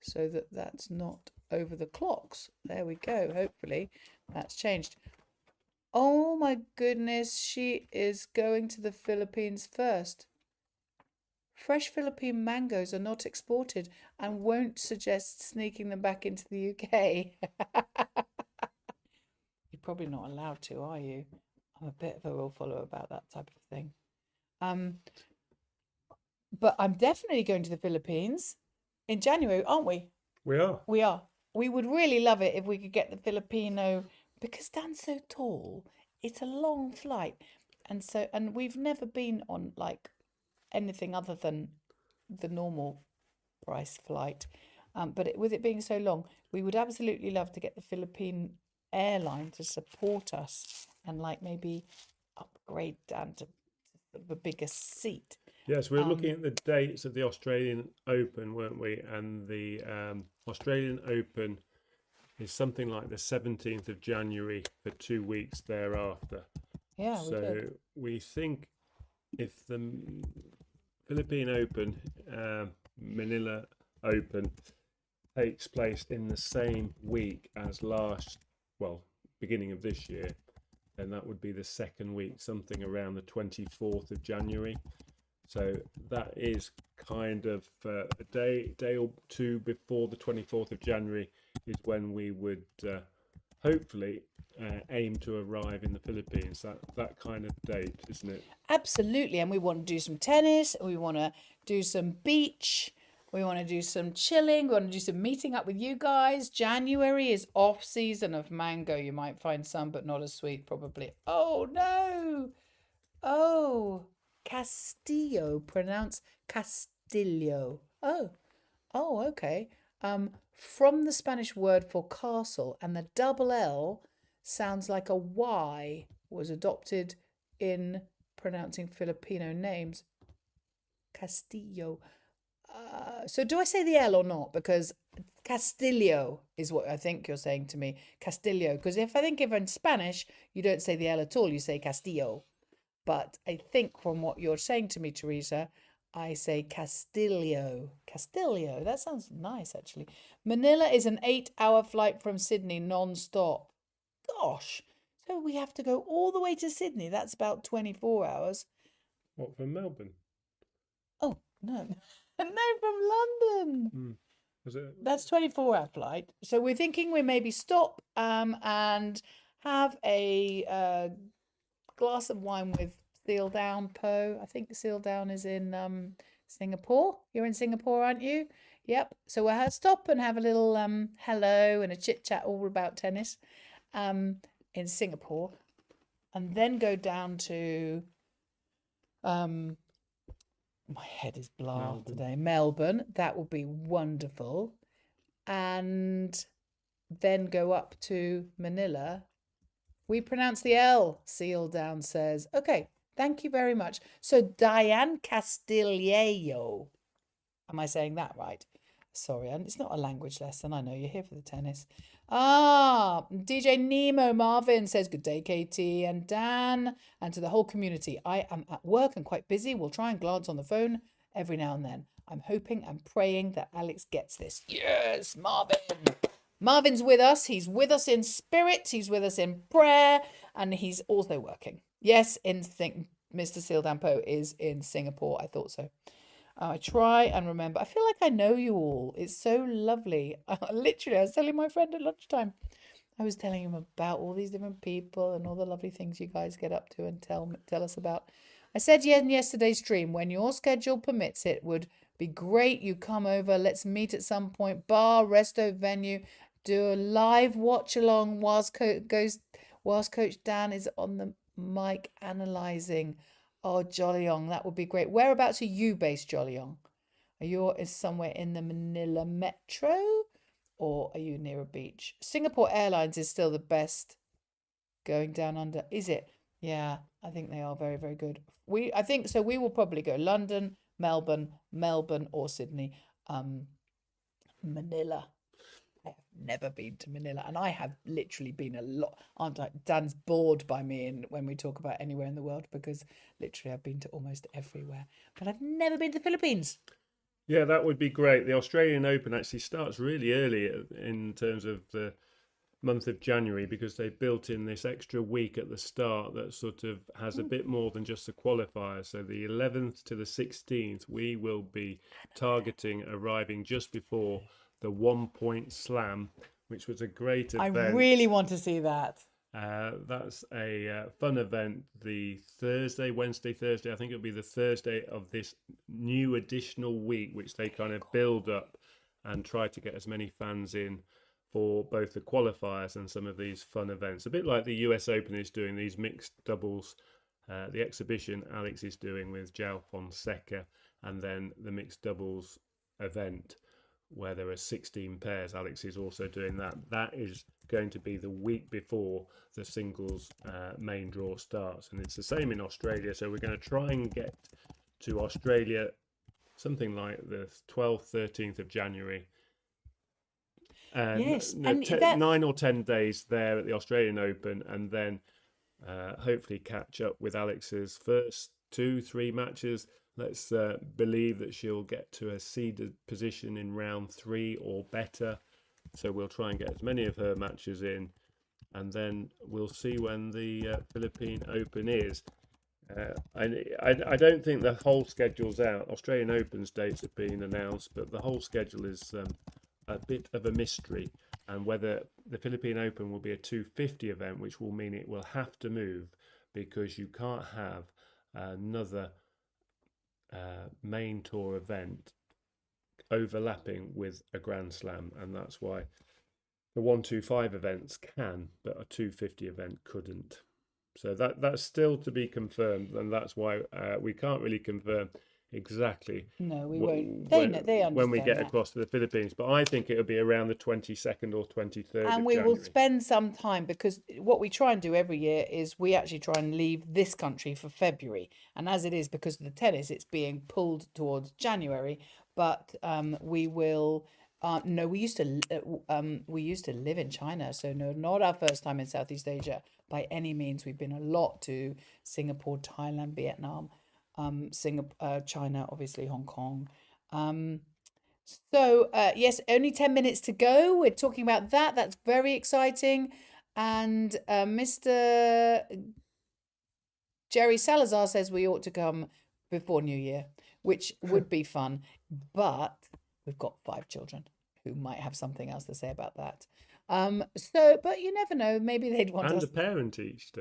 so that that's not over the clocks. There we go. Hopefully that's changed. Oh my goodness, she is going to the Philippines first. Fresh Philippine mangoes are not exported and won't suggest sneaking them back into the UK. You're probably not allowed to, are you? I'm a bit of a rule follower about that type of thing. But I'm definitely going to the Philippines in January, aren't we? We are. We are. We would really love it if we could get the Filipino, because Dan's so tall. It's a long flight. And we've never been on like anything other than the normal price flight. But with it being so long, we would absolutely love to get the Philippine airline to support us and like maybe upgrade Dan to the bigger seat. Yes, we were looking at the dates of the Australian Open, weren't we? And the Australian Open is something like the 17th of January for 2 weeks thereafter. Yeah, so we think if the Philippine Open, Manila Open, takes place in the same week as beginning of this year, then that would be the second week, something around the 24th of January. So that is kind of a day or two before the 24th of January is when we would hopefully aim to arrive in the Philippines. That kind of date, isn't it? Absolutely. And we want to do some tennis. We want to do some beach. We want to do some chilling. We want to do some meeting up with you guys. January is off season of mango. You might find some, but not as sweet probably. Oh, no. Oh. Castillo, pronounce Castillo. Oh, okay. From the Spanish word for castle, and the double L sounds like a Y, was adopted in pronouncing Filipino names. Castillo. So do I say the L or not? Because Castillo is what I think you're saying to me. Castillo. Because if in Spanish, you don't say the L at all, you say Castillo. But I think from what you're saying to me, Teresa, I say Castillo. Castillo. That sounds nice, actually. Manila is an 8-hour flight from Sydney non-stop. Gosh. So we have to go all the way to Sydney. That's about 24 hours. What, from Melbourne? Oh, no. No, from London. Was it? That's 24-hour flight. So we're thinking we maybe stop and have a glass of wine with Seal Down Po. I think Seal Down is in Singapore. You're in Singapore, aren't you? Yep. So we'll stop and have a little hello and a chit chat all about tennis. in Singapore, and then go down to my head is blah today. Melbourne. That would be wonderful. And then go up to Manila. We pronounce the L, Seal Down says. Okay, thank you very much. So Diane Castillejo. Am I saying that right? Sorry, and it's not a language lesson. I know you're here for the tennis. DJ Nemo Marvin says, good day, Katie and Dan, and to the whole community. I am at work and quite busy. We'll try and glance on the phone every now and then. I'm hoping and praying that Alex gets this. Yes, Marvin. Marvin's with us. He's with us in spirit. He's with us in prayer. And he's also working. Yes, Mr. Sildampo is in Singapore. I thought so. I try and remember. I feel like I know you all. It's so lovely. Literally, I was telling my friend at lunchtime. I was telling him about all these different people and all the lovely things you guys get up to and tell us about. I said in yesterday's stream, when your schedule permits, it would be great. You come over. Let's meet at some point. Bar, resto, venue. Do a live watch along whilst Coach Dan is on the mic analysing. Oh, Jollibee, that would be great. Whereabouts are you based, Jollibee? Are you somewhere in the Manila metro, or are you near a beach? Singapore Airlines is still the best going down under. Is it? Yeah, I think they are very, very good. I think so. We will probably go London, Melbourne, or Sydney. Manila. I have never been to Manila, and I have literally been a lot. Dan's bored by me when we talk about anywhere in the world, because literally I've been to almost everywhere, but I've never been to the Philippines. Yeah, that would be great. The Australian Open actually starts really early in terms of the month of January, because they built in this extra week at the start that sort of has a bit more than just the qualifiers. So the 11th to the 16th, we will be targeting arriving just before the 1 Point Slam, which was a great event. I really want to see that. That's a fun event. The Wednesday, Thursday, I think it'll be the Thursday of this new additional week, which they kind of build up and try to get as many fans in for both the qualifiers and some of these fun events. A bit like the US Open is doing, these mixed doubles, the exhibition Alex is doing with João Fonseca, and then the mixed doubles event where there are 16 pairs. Alex is also doing that. That is going to be the week before the singles main draw starts, and it's the same in Australia. So we're going to try and get to Australia something like the 12th, 13th of January. And yes, 9 or 10 days there at the Australian Open, and then hopefully catch up with Alex's first 2-3 matches. Let's believe that she'll get to a seeded position in round 3 or better. So we'll try and get as many of her matches in, and then we'll see when the Philippine Open is. I don't think the whole schedule's out. Australian Open's dates have been announced, but the whole schedule is a bit of a mystery. And whether the Philippine Open will be a 250 event, which will mean it will have to move, because you can't have another main tour event overlapping with a Grand Slam, and that's why the 125 events can, but a 250 event couldn't. So that's still to be confirmed, and that's why we can't really confirm exactly. No, we won't. They understand when we get that. across to the Philippines, but I think it'll be around the 22nd or 23rd. And we will spend some time, because what we try and do every year is we actually try and leave this country for February. And as it is, because of the tennis, it's being pulled towards January. But we will. No, we used to live in China, so no, not our first time in Southeast Asia by any means. We've been a lot to Singapore, Thailand, Vietnam, China, obviously Hong Kong. So yes, only 10 minutes to go. We're talking about that. That's very exciting. And Mr. Jerry Salazar says we ought to come before New Year, which would be fun. But we've got 5 children who might have something else to say about that. But you never know. Maybe they'd want and us. a parent each.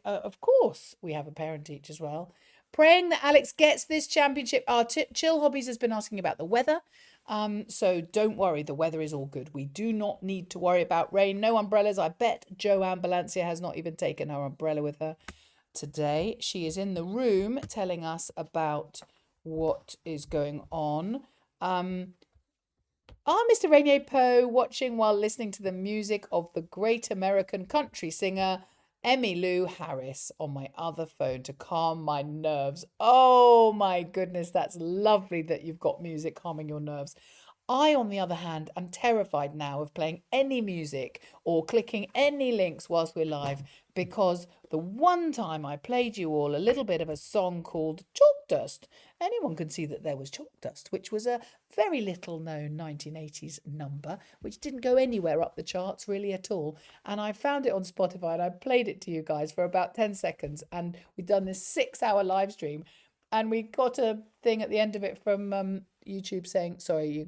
Of course, we have a parent each as well. Praying that Alex gets this championship. Our Chill Hobbies has been asking about the weather. So don't worry, the weather is all good. We do not need to worry about rain. No umbrellas. I bet Joanne Balancia has not even taken her umbrella with her today. She is in the room telling us about what is going on. Mr. Rainier Poe watching while listening to the music of the great American country singer Emmylou Harris on my other phone to calm my nerves. Oh my goodness, that's lovely that you've got music calming your nerves. I, on the other hand, am terrified now of playing any music or clicking any links whilst we're live, because the one time I played you all a little bit of a song called Chalk Dust, anyone can see that there was Chalk Dust, which was a very little known 1980s number, which didn't go anywhere up the charts really at all. And I found it on Spotify and I played it to you guys for about 10 seconds. And we've done this 6-hour live stream. And we got a thing at the end of it from YouTube saying, sorry,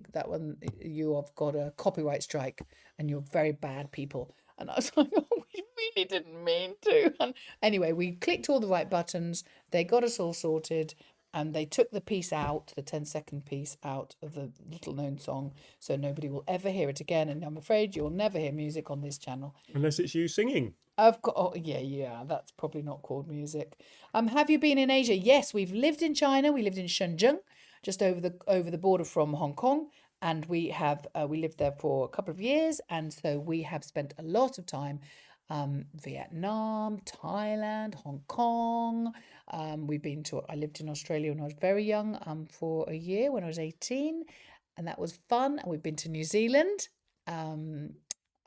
you have got a copyright strike and you're very bad people. And I was like, oh, we really didn't mean to. And anyway, we clicked all the right buttons. They got us all sorted. And they took the piece out, the 10-second piece out of the little known song. So nobody will ever hear it again. And I'm afraid you'll never hear music on this channel. Unless it's you singing. Of course, oh, yeah, that's probably not called music. Have you been in Asia? Yes, we've lived in China. We lived in Shenzhen, just over the border from Hong Kong, and we lived there for a couple of years, and so we have spent a lot of time, Vietnam, Thailand, Hong Kong. I lived in Australia when I was very young, for a year when I was 18, and that was fun. And we've been to New Zealand.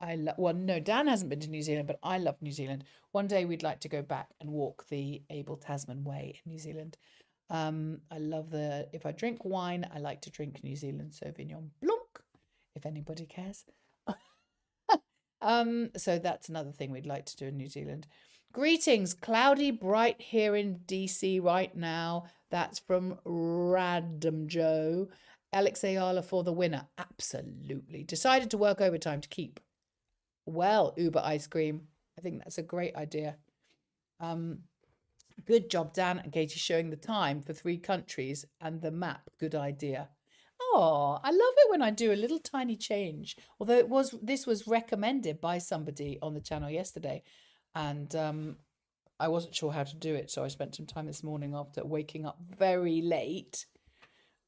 No, Dan hasn't been to New Zealand, but I love New Zealand. One day we'd like to go back and walk the Abel Tasman Way in New Zealand. If I drink wine, I like to drink New Zealand Sauvignon Blanc, if anybody cares. So that's another thing we'd like to do in New Zealand. Greetings, cloudy, bright here in DC right now. That's from Random Joe. Alex Eala for the winner. Absolutely. Decided to work overtime to keep Uber ice cream. I think that's a great idea. Good job, Dan and Katie, showing the time for 3 countries and the map. Good idea. Oh, I love it when I do a little tiny change. Although this was recommended by somebody on the channel yesterday, and I wasn't sure how to do it, so I spent some time this morning after waking up very late.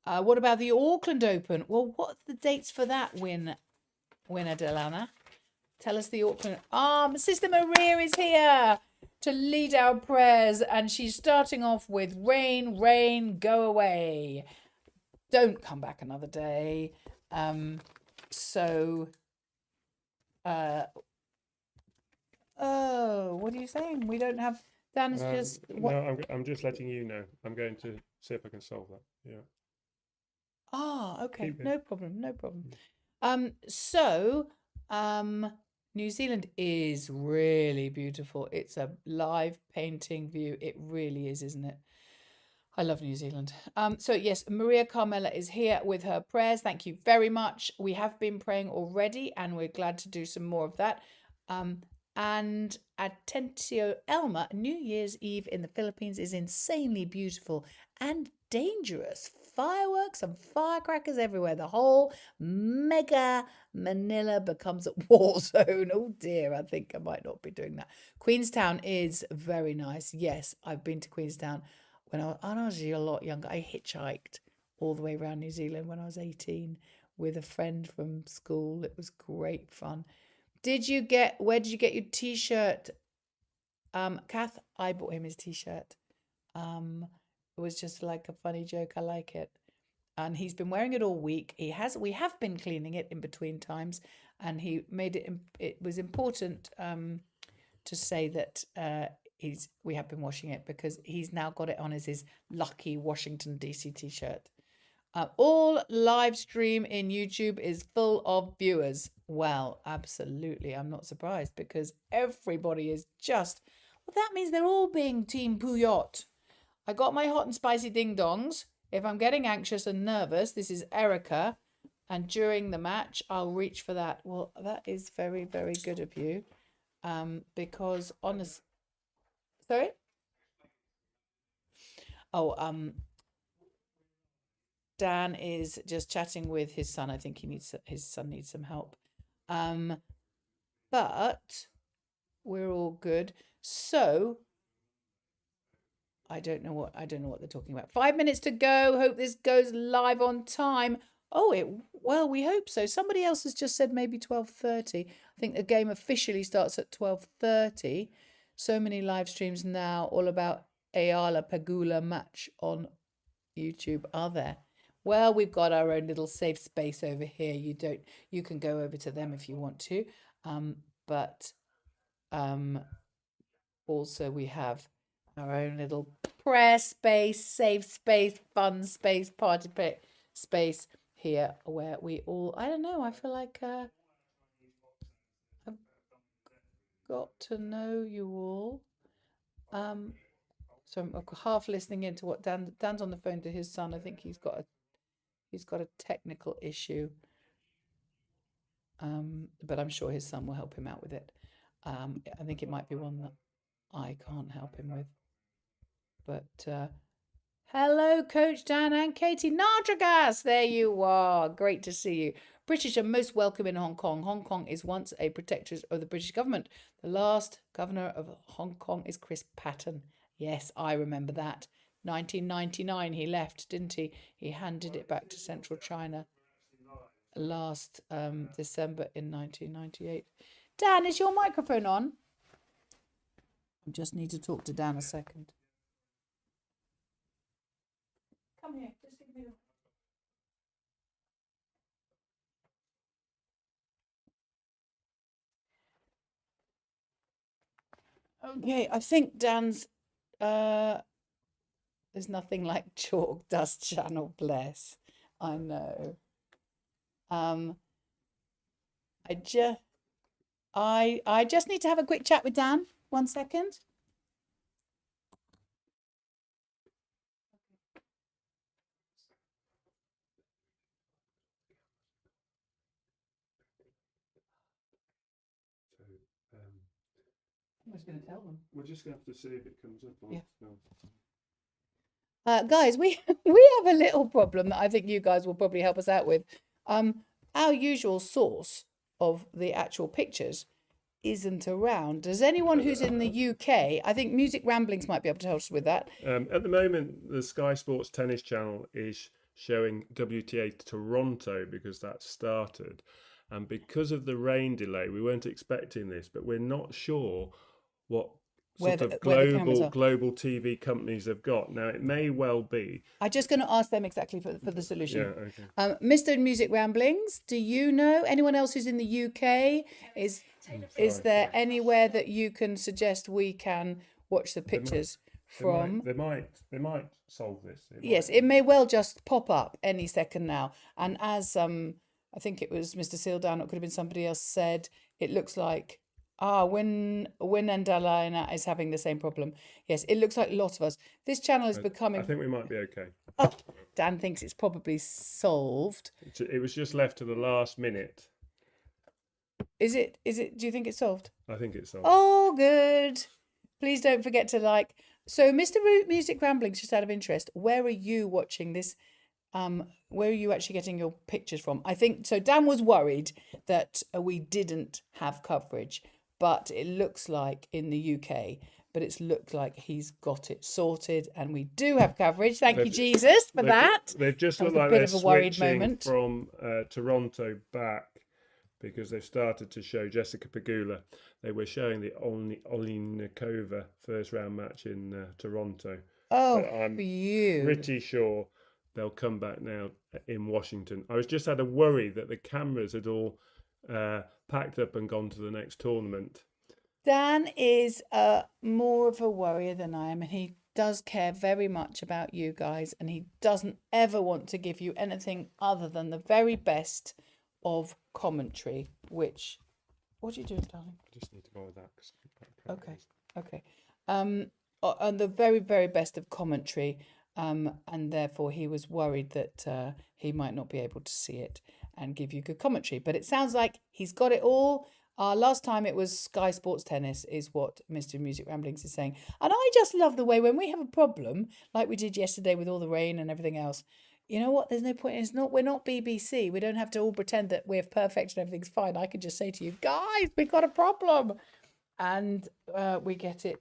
What about the Auckland Open? Well, what's the dates for that, winner Delana? Tell us the Auckland. Sister Maria is here to lead our prayers, and she's starting off with rain, rain, go away. Don't come back another day. What are you saying? We don't have. Dan's just. What? No, I'm just letting you know. I'm going to see if I can solve that. Yeah. Okay. No problem. New Zealand is really beautiful. It's a live painting view. It really is, isn't it? I love New Zealand. Yes, Maria Carmela is here with her prayers. Thank you very much. We have been praying already, and we're glad to do some more of that. And Atencio Elma, New Year's Eve in the Philippines is insanely beautiful and dangerous. Fireworks and firecrackers everywhere. The whole mega Manila becomes a war zone. Oh dear, I think I might not be doing that. Queenstown is very nice. Yes, I've been to Queenstown when I was a lot younger. I hitchhiked all the way around New Zealand when I was 18 with a friend from school. It was great fun. Where did you get your t-shirt? Kath, I bought him his t-shirt. It was just like a funny joke. I like it. And he's been wearing it all week. We have been cleaning it in between times, and he made it. It was important to say that we have been washing it, because he's now got it on as his lucky Washington DC t-shirt. All live stream in YouTube is full of viewers. Well, absolutely. I'm not surprised, because everybody is just. Well, that means they're all being Team Puyot. I got my hot and spicy ding dongs. If I'm getting anxious and nervous, this is Erica. And during the match, I'll reach for that. Well, that is very, very good of you. Because honest. Sorry? Oh, Dan is just chatting with his son. I think his son needs some help. But we're all good. So I don't know what they're talking about. 5 minutes to go. Hope this goes live on time. Well, we hope so. Somebody else has just said maybe 12:30. I think the game officially starts at 12:30. So many live streams now, all about Eala Pegula match on YouTube. Are there? Well, we've got our own little safe space over here. You can go over to them if you want to. But also we have our own little prayer space, safe space, fun space, party space here where we all, I don't know, I feel like I've got to know you all. So I'm half listening into what Dan's on the phone to his son. I think he's got a technical issue. But I'm sure his son will help him out with it. I think it might be one that I can't help him with. But hello, Coach Dan and Katie Nadragas. There you are. Great to see you. British are most welcome in Hong Kong. Hong Kong is once a protectorate of the British government. The last governor of Hong Kong is Chris Patten. Yes, I remember that. 1999 he left, didn't he? He handed it back to Central China last December in 1998. Dan, is your microphone on? I just need to talk to Dan a second. Come here, just give me the... Okay, I think Dan's there's nothing like chalk dust channel, bless. I know. I just need to have a quick chat with Dan. 1 second. I was going to tell them. We're just going to have to see if it comes up. Yeah. Guys, we have a little problem that I think you guys will probably help us out with. Our usual source of the actual pictures isn't around. Does anyone who's in the UK, I think Music Ramblings might be able to help us with that. At the moment, the Sky Sports tennis channel is showing WTA Toronto because that started. And because of the rain delay, we weren't expecting this, but we're not sure what sort of global TV companies have got. Now, it may well be. I'm just going to ask them exactly for the solution. Yeah, okay. Mr. Music Ramblings, do you know anyone else who's in the UK? Is there anywhere that you can suggest we can watch the pictures from? They might solve this. It may well just pop up any second now. And as I think it was Mr. Sealdown, it could have been somebody else said, it looks like when Andalina is having the same problem. Yes, it looks like a lot of us. This channel is becoming... I think we might be okay. Oh, Dan thinks it's probably solved. It was just left to the last minute. Is it? Do you think it's solved? I think it's solved. Oh, good. Please don't forget to like. So, Mr. Music Ramblings, just out of interest, where are you watching this? Where are you actually getting your pictures from? I think so. Dan was worried that we didn't have coverage, but it looks like in the UK. But it's looked like he's got it sorted, and we do have coverage. Thank you, Jesus, for that. They've just looked like they're switching moment from Toronto back because they've started to show Jessica Pegula. They were showing the Olinikova first round match in Toronto. Oh, but I'm you. pretty sure they'll come back now in Washington. I was just had a worry that the cameras had all packed up and gone to the next tournament. Dan is more of a worrier than I am, and he does care very much about you guys, and he doesn't ever want to give you anything other than the very best of commentary, which... What are you doing, darling? I just need to go with that. Okay. And the very, very best of commentary, and therefore he was worried that he might not be able to see it and give you good commentary. But it sounds like he's got it all. Last time it was Sky Sports Tennis is what Mr. Music Ramblings is saying. And I just love the way when we have a problem, like we did yesterday with all the rain and everything else, You know what? There's no point. We're not BBC. We don't have to all pretend that we're perfect and everything's fine. I could just say to you, guys, we got a problem. And we get it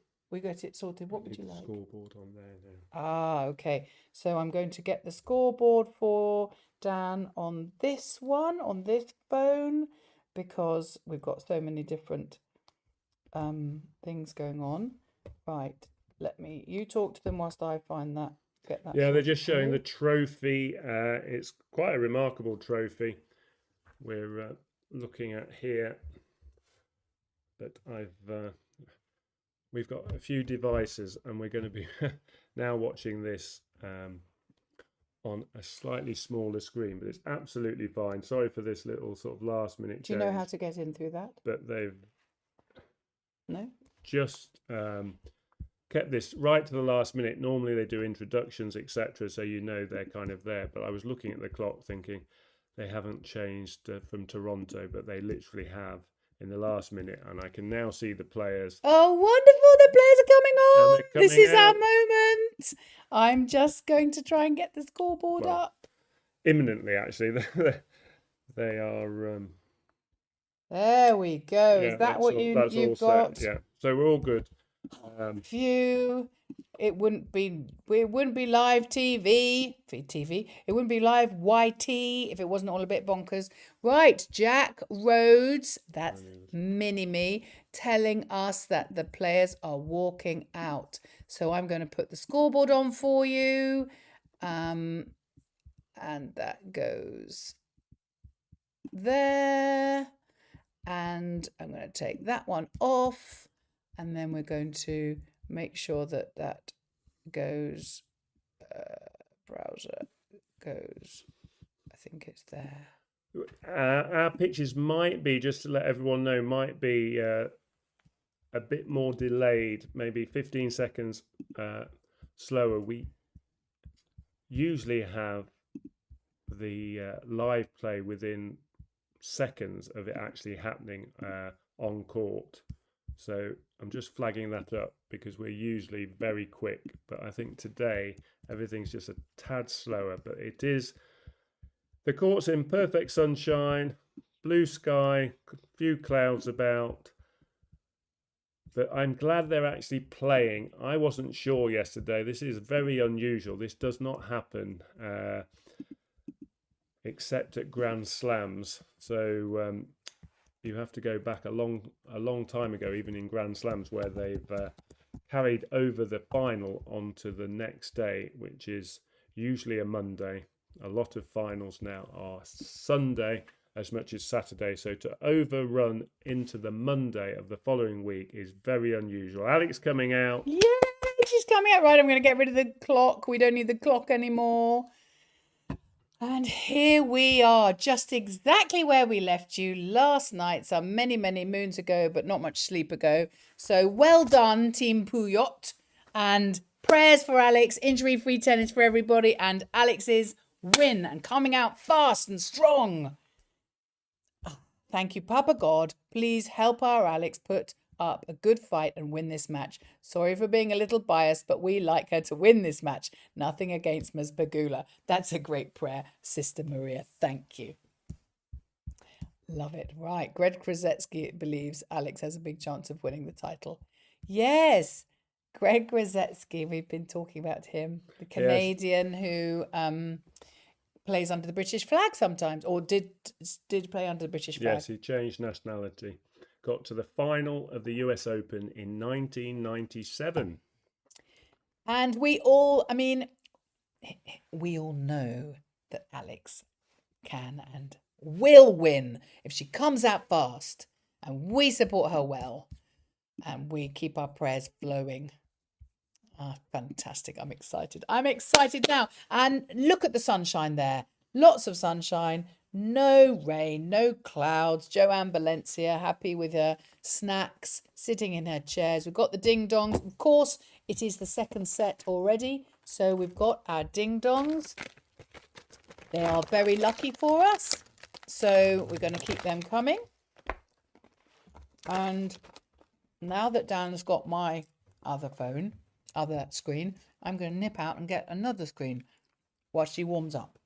sorted. What would you like? Scoreboard on there now. Ah, okay. So I'm going to get the scoreboard for Dan on this one, on this phone, because we've got so many different things going on. Right. You talk to them whilst I find that, get that. Yeah, they're just sorted showing the through. trophy. It's quite a remarkable trophy we're looking at here. But we've got a few devices, and we're going to be now watching this on a slightly smaller screen, but it's absolutely fine. Sorry for this little sort of last minute Do you know how to get in through that? But they've No? just kept this right to the last minute. Normally they do introductions, etc., so you know they're kind of there. But I was looking at the clock thinking they haven't changed from Toronto, but they literally have in the last minute, and I can now see the players. Oh, wonderful! The players are coming on. This is our out. moment. I'm just going to try and get the scoreboard up. Imminently, actually. They are. There we go. Is that what you've got? Set. Yeah. So we're all good. Phew. It wouldn't be live TV. It wouldn't be live YT if it wasn't all a bit bonkers. Right, Jack Rhodes, that's Mini-Me, telling us that the players are walking out. So I'm going to put the scoreboard on for you. And that goes there. And I'm going to take that one off. And then we're going to make sure that that goes, browser goes, I think it's there. Our pictures might be, just to let everyone know, might be a bit more delayed, maybe 15 seconds slower. We usually have the live play within seconds of it actually happening on court. So I'm just flagging that up because we're usually very quick, but I think today everything's just a tad slower. But it is, the court's in perfect sunshine, blue sky, few clouds about, but I'm glad they're actually playing. I wasn't sure yesterday. This is very unusual. This does not happen except at Grand Slams. So you have to go back a long time ago, even in Grand Slams, where they've carried over the final onto the next day, which is usually a Monday. A lot of finals now are Sunday as much as Saturday. So to overrun into the Monday of the following week is very unusual. Alex coming out. Yay, she's coming out. Right, I'm going to get rid of the clock. We don't need the clock anymore. And here we are, just exactly where we left you last night, some many, many moons ago, but not much sleep ago. So well done, Team Puyot. And prayers for Alex, injury-free tennis for everybody, and Alex's win and coming out fast and strong. Oh, thank you, Papa God. Please help our Alex put up a good fight and win this match. Sorry for being a little biased, but we like her to win this match. Nothing against Ms. Pegula. That's a great prayer, Sister Maria. Thank you. Love it. Right. Greg Krasetsky believes Alex has a big chance of winning the title. Yes. Greg Krasetsky. We've been talking about him. The Canadian who plays under the British flag sometimes, or did play under the British flag. Yes, he changed nationality. Got to the final of the US Open in 1997. And we all know that Alex can and will win if she comes out fast, and we support her well, and we keep our prayers flowing. Ah, fantastic. I'm excited. I'm excited now. And look at the sunshine there. Lots of sunshine. No rain, no clouds. Joanne Valencia happy with her snacks, sitting in her chairs. We've got the ding-dongs. Of course, it is the second set already. So we've got our ding-dongs. They are very lucky for us. So we're going to keep them coming. And now that Dan's got my other screen, I'm going to nip out and get another screen. while she warms up.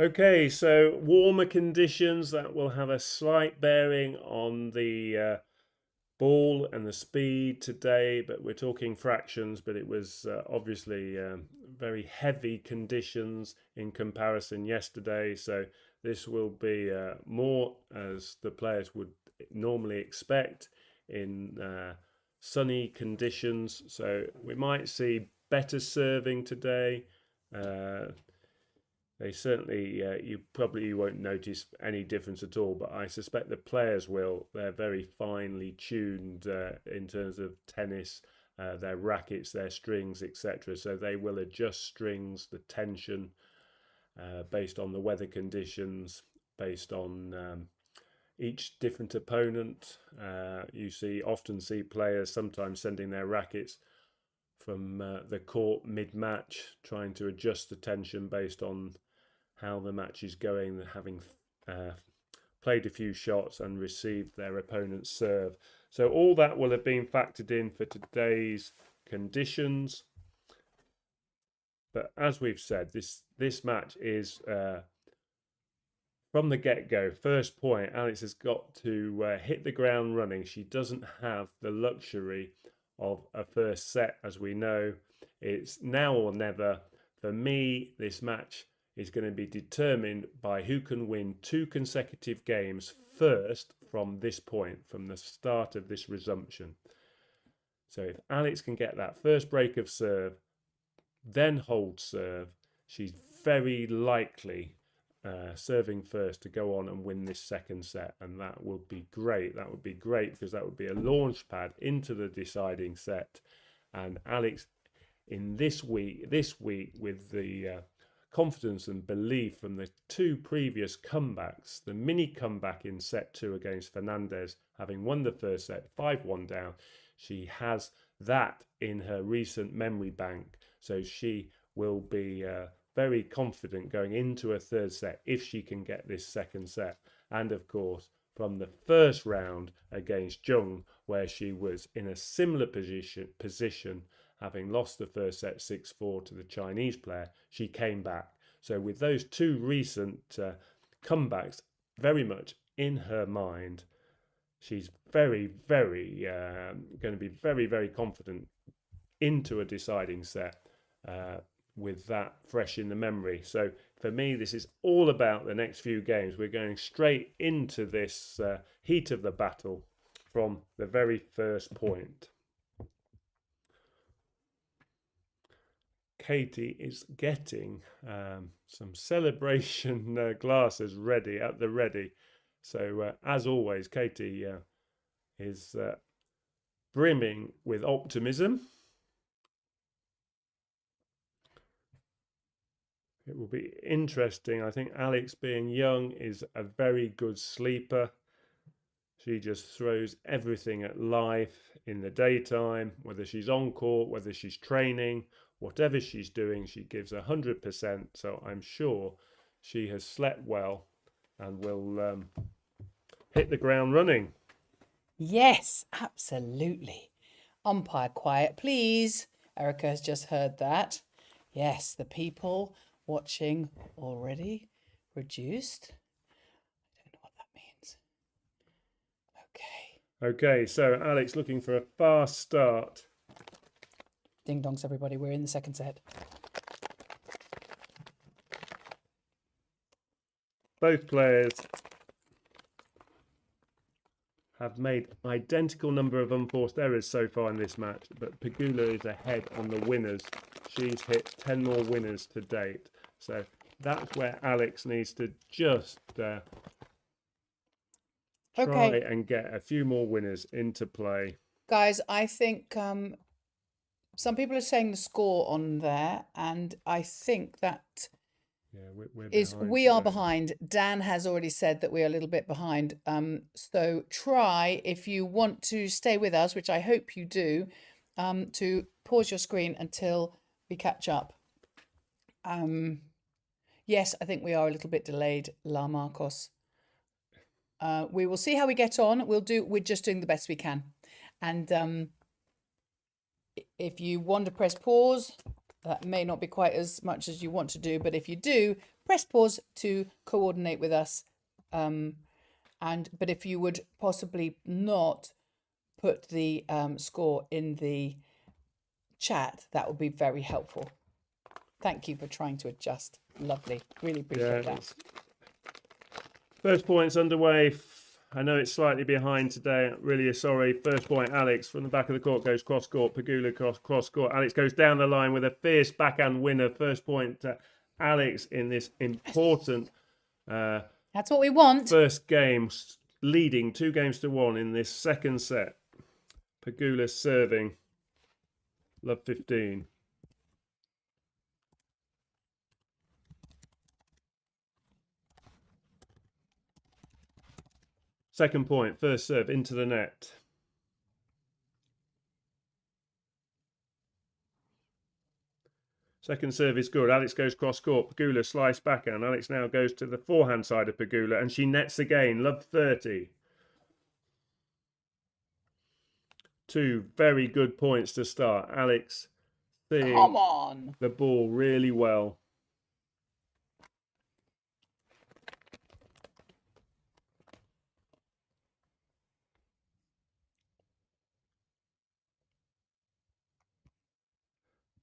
Okay, so warmer conditions, that will have a slight bearing on the ball and the speed today, but we're talking fractions, but it was obviously very heavy conditions in comparison yesterday, so this will be more as the players would normally expect in sunny conditions, so we might see better serving today. They certainly, you probably won't notice any difference at all, but I suspect the players will. They're very finely tuned in terms of tennis, their rackets, their strings, etc. So they will adjust strings, the tension, based on the weather conditions, based on each different opponent. You often see players sometimes sending their rackets from the court mid-match, trying to adjust the tension based on how the match is going, having played a few shots and received their opponent's serve. So all that will have been factored in for today's conditions. But as we've said, this match is from the get-go, first point, Alex has got to hit the ground running. She doesn't have the luxury of a first set, as we know. It's now or never. For me, this match is going to be determined by who can win 2 consecutive games first from this point, from the start of this resumption. So if Alex can get that first break of serve, then hold serve, she's very likely serving first to go on and win this second set, and that would be great. That would be great because that would be a launch pad into the deciding set. And Alex, in this week with the confidence and belief from the 2 previous comebacks, the mini comeback in set 2 against Fernandez, having won the first set 5-1 down, she has that in her recent memory bank, so she will be very confident going into a third set if she can get this second set. And of course, from the first round against Jung, where she was in a similar position, having lost the first set 6-4 to the Chinese player, she came back. So with those 2 recent comebacks very much in her mind, she's very, very going to be very, very confident into a deciding set with that fresh in the memory. So for me, this is all about the next few games. We're going straight into this heat of the battle from the very first point. Katie is getting some celebration glasses ready at the ready. So as always, Katie is brimming with optimism. It will be interesting. I think Alex, being young, is a very good sleeper. She just throws everything at life in the daytime, whether she's on court, whether she's training, whatever she's doing, she gives 100%. So I'm sure she has slept well and will hit the ground running. Yes, absolutely. Umpire quiet, please. Erica has just heard that. Yes, the people watching already reduced. I don't know what that means. Okay, so Alex looking for a fast start. Ding dongs, everybody. We're in the second set. Both players have made identical number of unforced errors so far in this match, but Pegula is ahead on the winners. She's hit 10 more winners to date. So that's where Alex needs to just try and get a few more winners into play. Guys, I think some people are saying the score on there, and I think that we are behind. Dan has already said that we're a little bit behind. So try, if you want to stay with us, which I hope you do, to pause your screen until we catch up. Yes, I think we are a little bit delayed, La Marcos. We will see how we get on. We're just doing the best we can. And if you want to press pause, that may not be quite as much as you want to do, but if you do, press pause to coordinate with us. But if you would possibly not put the score in the chat, that would be very helpful. Thank you for trying to adjust. Lovely. Really appreciate that. First point's underway. I know it's slightly behind today. Really sorry. First point, Alex from the back of the court goes cross court. Pegula cross court. Alex goes down the line with a fierce backhand winner. First point to Alex in this important. That's what we want. First game, leading 2-1 in this second set. Pegula serving. Love 15. Second point, first serve into the net. Second serve is good. Alex goes cross court. Pegula slice backhand. Alex now goes to the forehand side of Pegula and she nets again. Love 30. 2 very good points to start. Alex seeing Come on. the ball really well.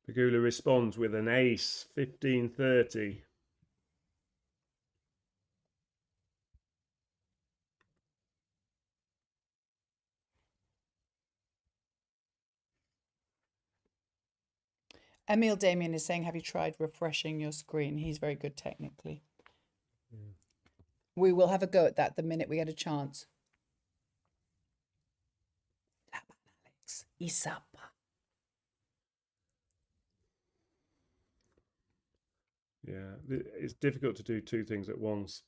Pegula responds with an ace, 15-30. Emil Damien is saying, have you tried refreshing your screen? He's very good technically. We will have a go at that the minute we get a chance. Alex, Isapa. Yeah, it's difficult to do 2 things at once.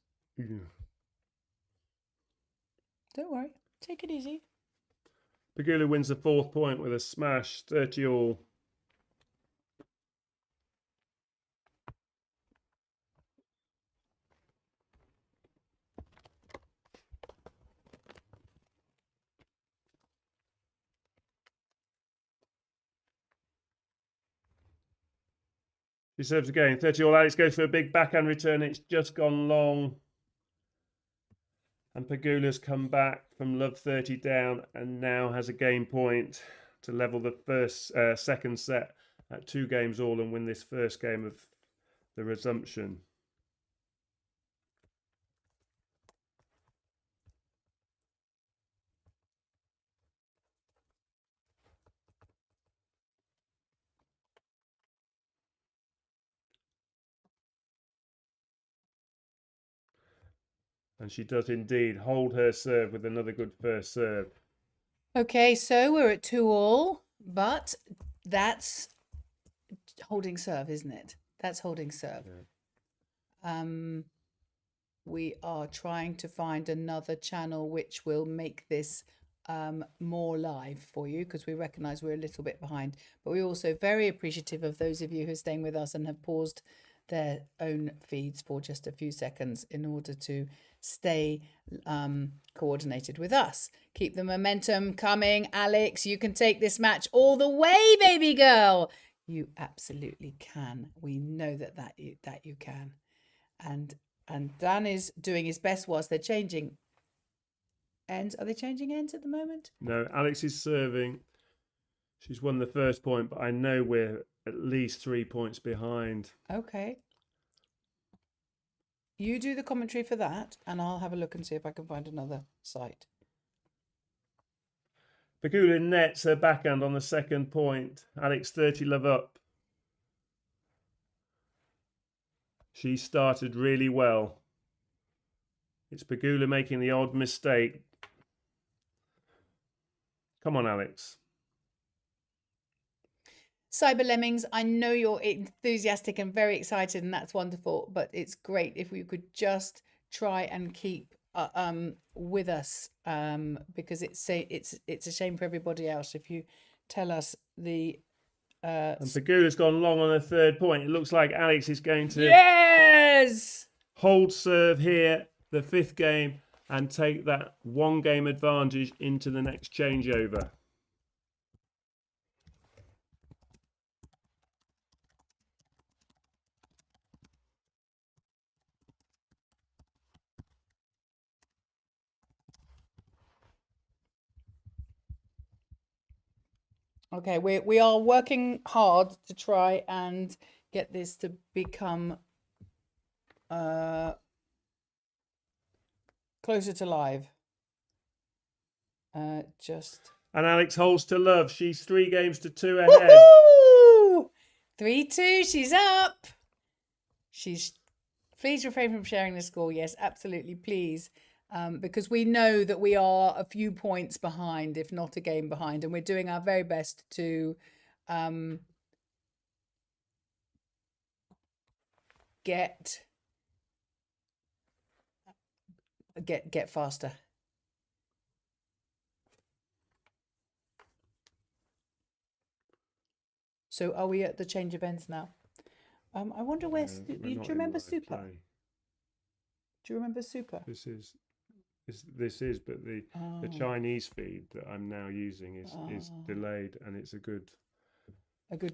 Don't worry, take it easy. Pegula wins the 4th point with a smash, 30 all. She serves again, 30 all. Alex goes for a big backhand return. It's just gone long. And Pegula's come back from love 30 down and now has a game point to level the second set at 2-all and win this first game of the resumption. And she does indeed hold her serve with another good first serve. Okay, so we're at 2-all, but that's holding serve, isn't it? That's holding serve. Yeah. We are trying to find another channel which will make this more live for you, because we recognise we're a little bit behind. But we're also very appreciative of those of you who are staying with us and have paused their own feeds for just a few seconds in order to stay coordinated with us. Keep the momentum coming. Alex, you can take this match all the way, baby girl. You absolutely can. We know that you can. And Dan is doing his best whilst they're changing ends. Are they changing ends at the moment? No, Alex is serving. She's won the first point, but I know we're at least 3 points behind. Okay. You do the commentary for that, and I'll have a look and see if I can find another site. Pegula nets her backhand on the second point. Alex 30 love up. She started really well. It's Pegula making the odd mistake. Come on, Alex. Cyber Lemmings, I know you're enthusiastic and very excited, and that's wonderful, but it's great if we could just try and keep with us, because it's a shame for everybody else if you tell us the and Pegula's gone long on the third point. It looks like Alex is going to hold serve here, the 5th game, and take that 1-game advantage into the next changeover. Okay, we are working hard to try and get this to become closer to live. Just And Alex holds to love. She's 3 games to 2 ahead. woohoo! 3-2. She's up. Please refrain from sharing the score. Yes, absolutely, please. Because we know that we are a few points behind, if not a game behind, and we're doing our very best to get faster. So are we at the change of ends now? I wonder where do you remember Super? Play. Do you remember Super? This is, but the Chinese feed that I'm now using is delayed, and it's a good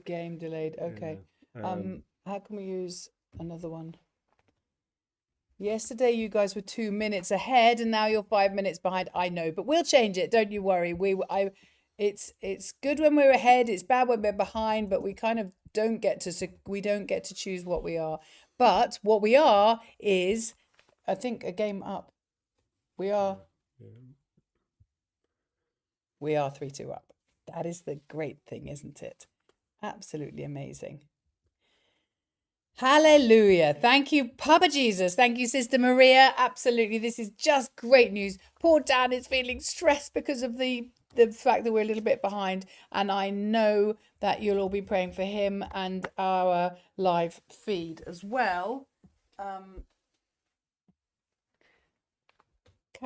game delayed. Okay. Yeah. How can we use another one? Yesterday you guys were 2 minutes ahead, and now you're 5 minutes behind. I know, but we'll change it. Don't you worry. It's good when we're ahead. It's bad when we're behind, but we kind of don't get to choose what we are. But what we are is, I think, a game up. We are 3-2 up. That is the great thing, isn't it? Absolutely amazing. Hallelujah. Thank you, Papa Jesus. Thank you, Sister Maria. Absolutely. This is just great news. Poor Dan is feeling stressed because of the fact that we're a little bit behind. And I know that you'll all be praying for him and our live feed as well. Can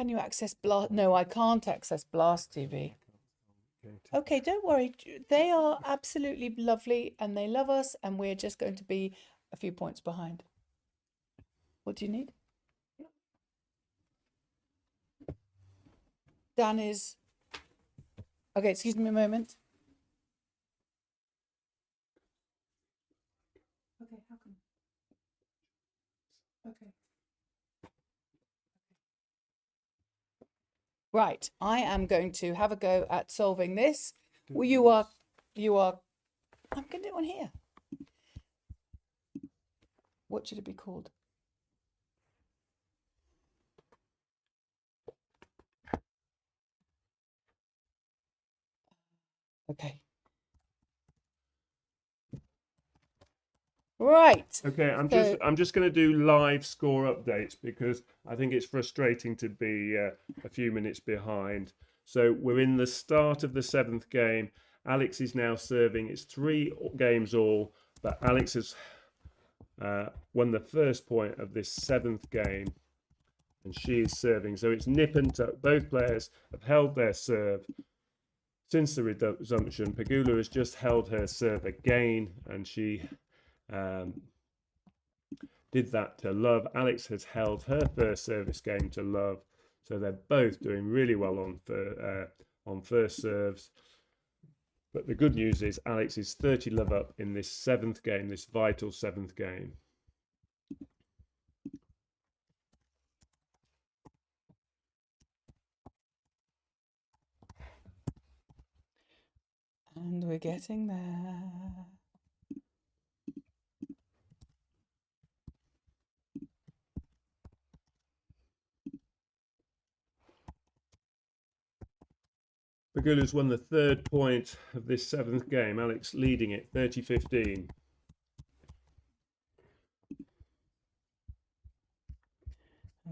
you access Blast? No, I can't access Blast TV. Okay, don't worry. They are absolutely lovely and they love us, and we're just going to be a few points behind. What do you need? Dan is... Okay, excuse me a moment. Okay, how come? Okay. Right, I am going to have a go at solving this. Well, you are, I'm going to do it on here. What should it be called? Okay. Right. Okay, I'm just going to do live score updates because I think it's frustrating to be a few minutes behind. So we're in the start of the 7th game. Alex is now serving. It's 3 games all, but Alex has won the first point of this 7th game, and she is serving. So it's nip and tuck. Both players have held their serve since the resumption. Pegula has just held her serve again, and she did that to love. Alex has held her first service game to love, so they're both doing really well on first serves. But the good news is Alex is 30 love up in this 7th game, this vital 7th game. And we're getting there. Pegula's won the 3rd point of this 7th game. Alex leading it 30-15.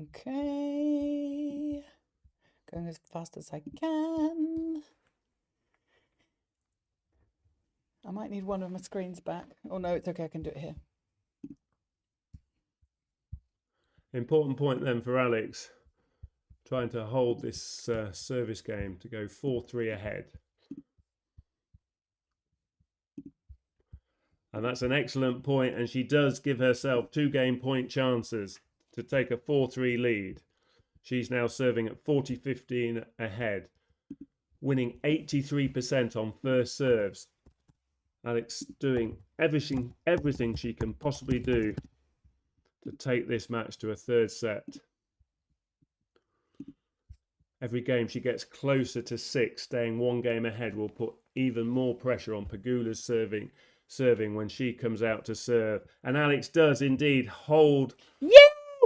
Okay. Going as fast as I can. I might need one of my screens back. Oh no, it's okay, I can do it here. Important point then for Alex, trying to hold this service game to go 4-3 ahead. And that's an excellent point, and she does give herself 2 game point chances to take a 4-3 lead. She's now serving at 40-15 ahead, winning 83% on first serves. Alex doing everything she can possibly do to take this match to a 3rd set. every game she gets closer to 6, staying 1 game ahead, will put even more pressure on Pegula's serving when she comes out to serve. And Alex does indeed hold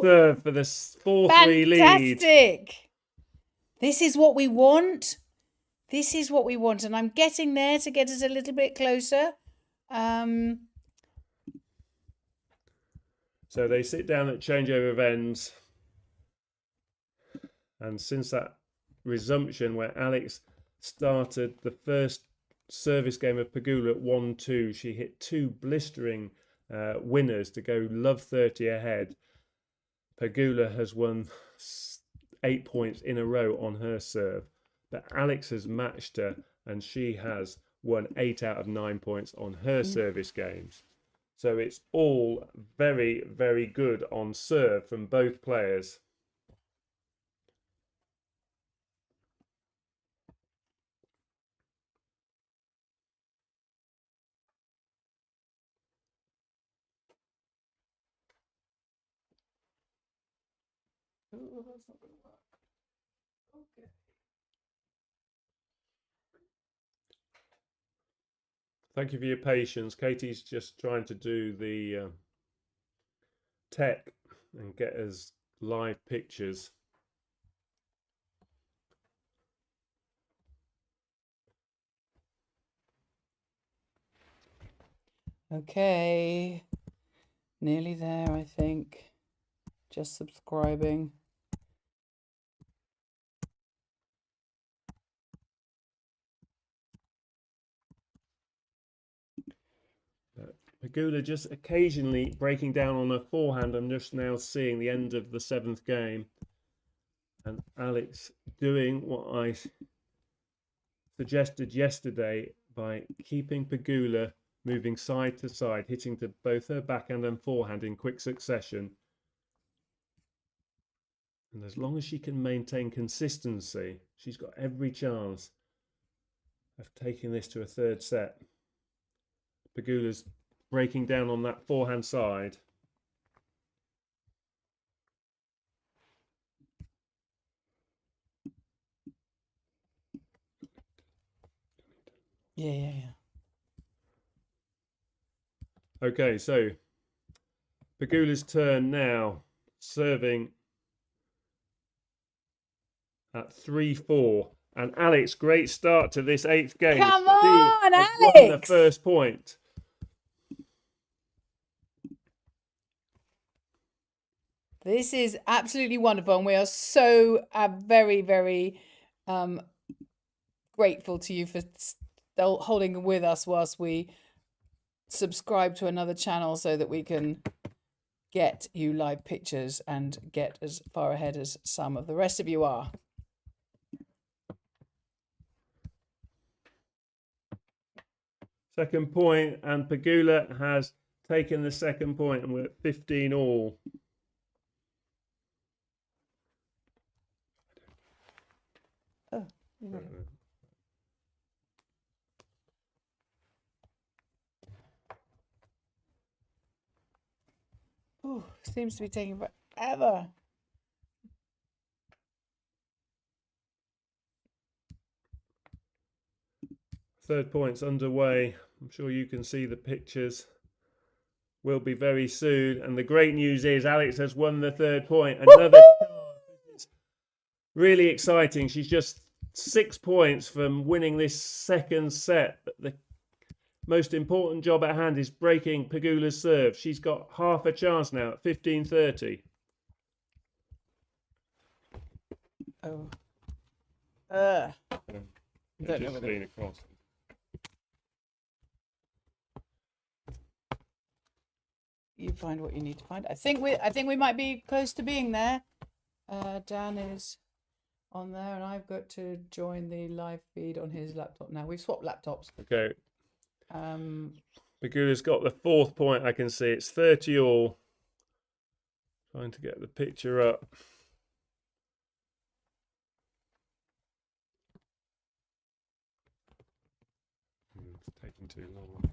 serve for the 4-3 lead. Fantastic! This is what we want. This is what we want. And I'm getting there to get us a little bit closer. So they sit down at changeover of ends. And since that resumption where Alex started the first service game of Pegula at 1-2, she hit 2 blistering winners to go love 30 ahead. Pegula has won 8 points in a row on her serve, but Alex has matched her and she has won 8 out of 9 points on her service games. So it's all very, very good on serve from both players. Oh, that's not going to work. Okay. Thank you for your patience. Katie's just trying to do the tech and get us live pictures. Okay. Nearly there, I think. Just subscribing. Pegula just occasionally breaking down on her forehand. I'm just now seeing the end of the 7th game. And Alex doing what I suggested yesterday by keeping Pegula moving side to side, hitting to both her backhand and forehand in quick succession. And as long as she can maintain consistency, she's got every chance of taking this to a 3rd set. Pegula's breaking down on that forehand side. Yeah. Okay, so Pegula's turn now, serving at 3-4. And Alex, great start to this 8th game. Come on, Alex! Won the first point. This is absolutely wonderful, and we are so very, very grateful to you for holding with us whilst we subscribe to another channel so that we can get you live pictures and get as far ahead as some of the rest of you are. Second point, and Pegula has taken the second point, and we're at 15 all. Oh, oh, seems to be taking forever. Third point's underway. I'm sure you can see the pictures. Will be very soon. And the great news is Alex has won the 3rd point. Another chance. Really exciting. She's just 6 points from winning this 2nd set. But the most important job at hand is breaking Pegula's serve. She's got half a chance now at 15-30. Oh. Just lean across. You find what you need to find. I think we might be close to being there. Dan is on there, and I've got to join the live feed on his laptop now. We've swapped laptops. Okay. Pegula's got the 4th point. I can see it's 30 all. Trying to get the picture up. It's taking too long.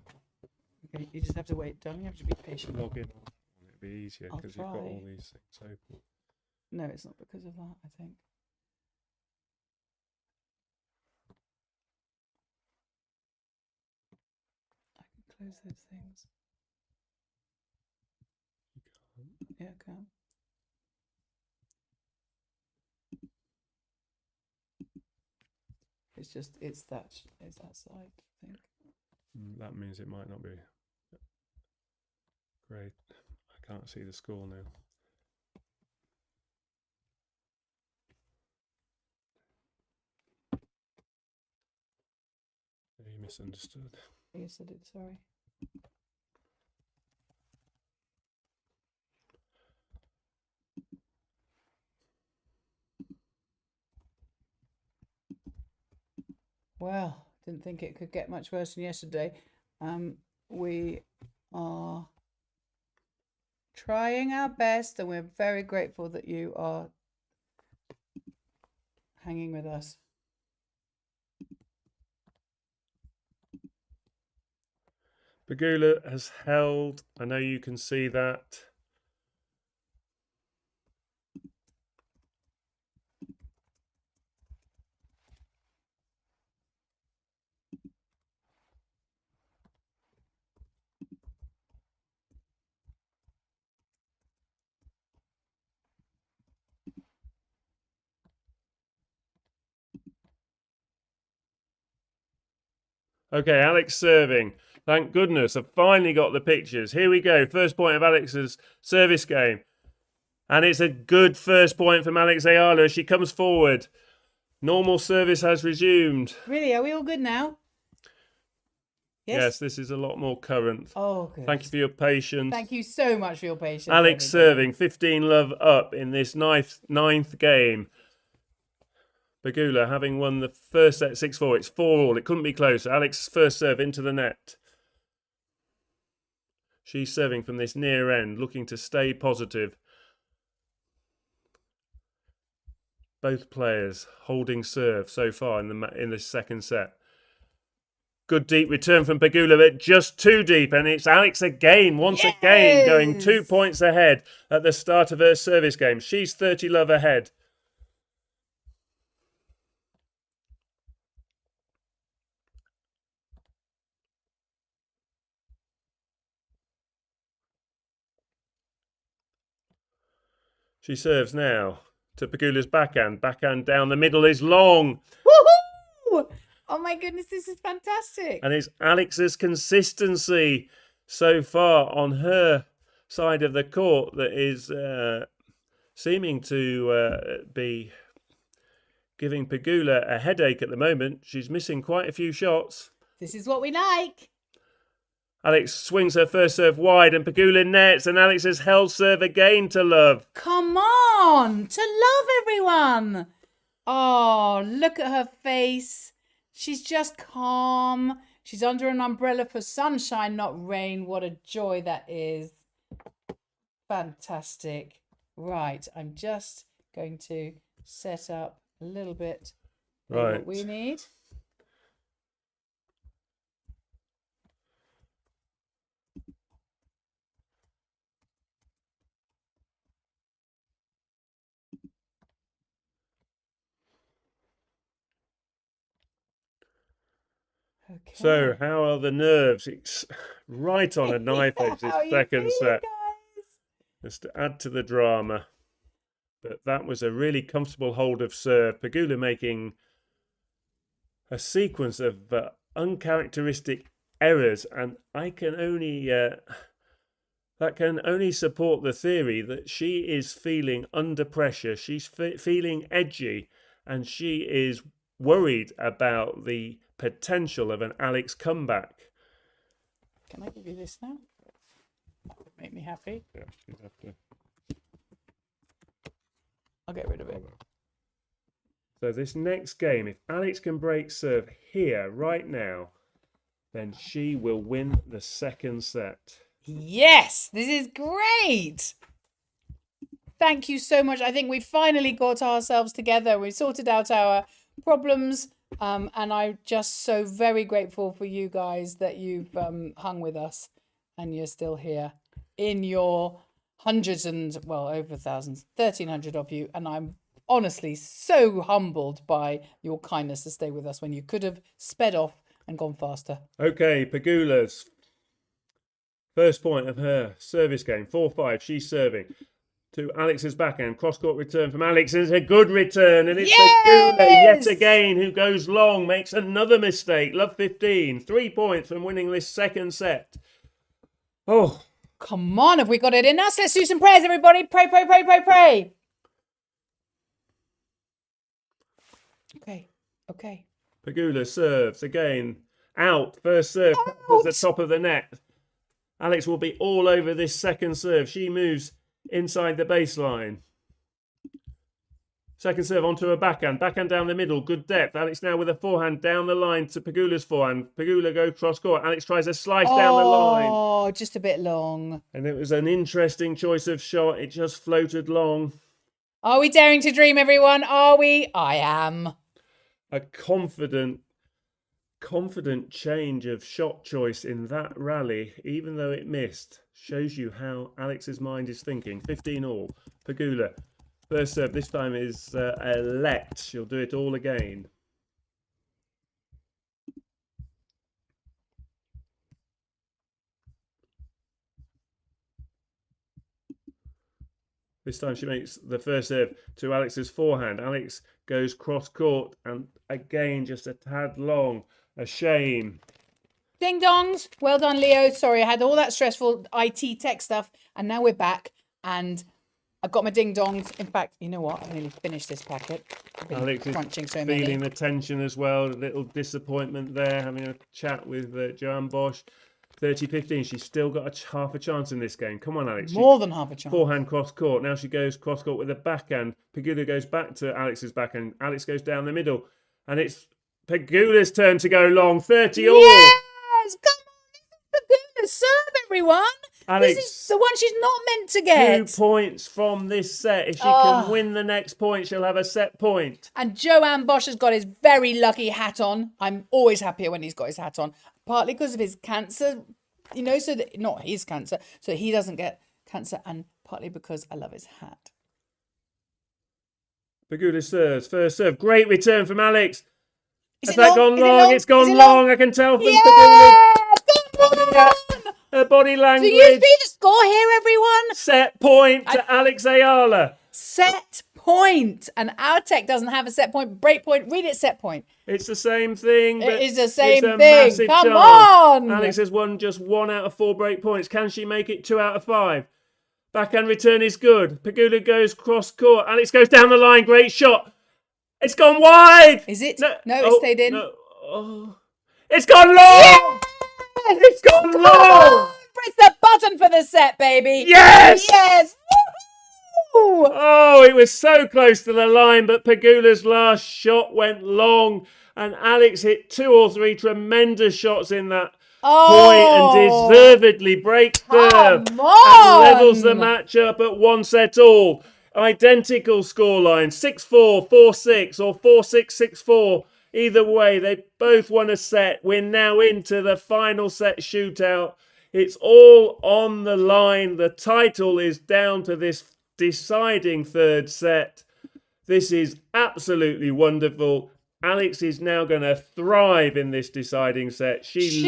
Okay, you just have to wait, darling. You have to be patient. Log in. It'd be easier because you've got all these things open. No, it's not because of that, I think. close those things. Yeah, I can. It's that side, I think. That means it might not be great. I can't see the score now. You misunderstood. Yes, I did. Sorry. Well, didn't think it could get much worse than yesterday. We are trying our best, and we're very grateful that you are hanging with us. Pegula has held. I know you can see that. Okay, Alex serving. Thank goodness, I've finally got the pictures. Here we go. First point of Alex's service game. And it's a good first point from Alex Eala. She comes forward. Normal service has resumed. Really? Are we all good now? Yes, this is a lot more current. Oh, good. Thank you for your patience. Thank you so much for your patience. Alex serving, 15 love up in this ninth game. Pegula having won the first set 6-4. It's 4-all. It couldn't be closer. Alex first serve into the net. She's serving from this near end, looking to stay positive. Both players holding serve so far in the second set. Good deep return from Pegula, but just too deep. And it's Alex again, once again, going 2 points ahead at the start of her service game. She's 30 love ahead. She serves now to Pegula's backhand. Backhand down the middle is long. Woohoo! Oh my goodness, this is fantastic. And it's Alex's consistency so far on her side of the court that is seeming to be giving Pegula a headache at the moment. She's missing quite a few shots. This is what we like. Alex swings her first serve wide and Pegula nets, and Alex has held serve again to love. Come on, to love everyone. Oh, look at her face. She's just calm. She's under an umbrella for sunshine, not rain. What a joy that is. Fantastic. Right, I'm just going to set up a little bit of what we need. Okay. So, how are the nerves? It's right on a knife edge this second set. Just to add to the drama. But that was a really comfortable hold of serve. Pegula making a sequence of uncharacteristic errors, and I can only that can only support the theory that she is feeling under pressure. She's feeling edgy, and she is worried about the potential of an Alex comeback. Can I give you this now? That would make me happy. Yeah, you have to. I'll get rid of it. So this next game, if Alex can break serve here, right now, then she will win the second set. Yes, this is great. Thank you so much. I think we finally got ourselves together. We sorted out our problems. And I'm just so very grateful for you guys that you've hung with us and you're still here in your hundreds and, well, over thousands, 1,300 of you. And I'm honestly so humbled by your kindness to stay with us when you could have sped off and gone faster. Okay, Pegula's First point of her service game, 4-5. She's serving to Alex's backhand. Cross-court return from Alex. It's a good return. And it's Pegula yet again who goes long, makes another mistake. Love 15. 3 points from winning this second set. Oh. Come on, have we got it in us? Let's do some prayers, everybody. Pray, pray, pray, pray, pray. Okay. Pegula serves again. Out. First serve. At the top of the net. Alex will be all over this second serve. She moves inside the baseline. Second serve onto her backhand. Backhand down the middle. Good depth. Alex now with a forehand down the line to Pegula's forehand. Pegula goes cross court. Alex tries a slice down the line. Oh, just a bit long. And it was an interesting choice of shot. It just floated long. Are we daring to dream, everyone? Are we? I am. A confident change of shot choice in that rally, even though it missed, shows you how Alex's mind is thinking. 15 all. Pegula. First serve this time is a let. She'll do it all again. This time she makes the first serve to Alex's forehand. Alex goes cross court and again just a tad long. A shame. Ding dongs. Well done, Leo. Sorry, I had all that stressful IT tech stuff and now we're back and I've got my ding dongs. In fact, you know what? I've nearly finished this packet. I've been Alex crunching so is many. feeling the tension as well. A little disappointment there, having a chat with Joanne Bosch. 30-15. She's still got half a chance in this game. Come on, Alex. More than half a chance. Forehand cross court. Now she goes cross court with a backhand. Pegula goes back to Alex's backhand. Alex goes down the middle. And it's Pegula's turn to go long. 30 all. Yes! Come on, Pegula, serve everyone. Alex, this is the one she's not meant to get. 2 points from this set. If she can win the next point, she'll have a set point. And Joanne Bosch has got his very lucky hat on. I'm always happier when he's got his hat on. Partly because of his cancer, you know, so that, not his cancer, so he doesn't get cancer. And partly because I love his hat. Pegula serves. First serve. Great return from Alex. Has that gone long? It's gone long. I can tell from Yeah! Pegula. Her body language. So you see the score here, everyone? Set point to Alex Eala. Set point. And our tech doesn't have a set point. Break point. Read it set point. It's the same thing. It is the same it's a thing. massive Come chance. on. Alex has won just 1 out of 4 break points. Can she make it 2 out of 5? Backhand return is good. Pegula goes cross court. Alex goes down the line. Great shot. It's gone wide. Is it? No, it stayed in. No. Oh. It's gone long. Yes! It's gone long. Press the button for the set, baby. Yes. Yes. Woo-hoo! Oh, it was so close to the line, but Pegula's last shot went long, and Alex hit 2 or 3 tremendous shots in that point and deservedly breaks serve and levels the match up at 1 set all. Identical scoreline, 6-4, 4-6 or 4-6, 6-4. Either way, they both won a set. We're now into the final set shootout. It's all on the line. The title is down to this deciding third set. This is absolutely wonderful. Alex is now going to thrive in this deciding set. She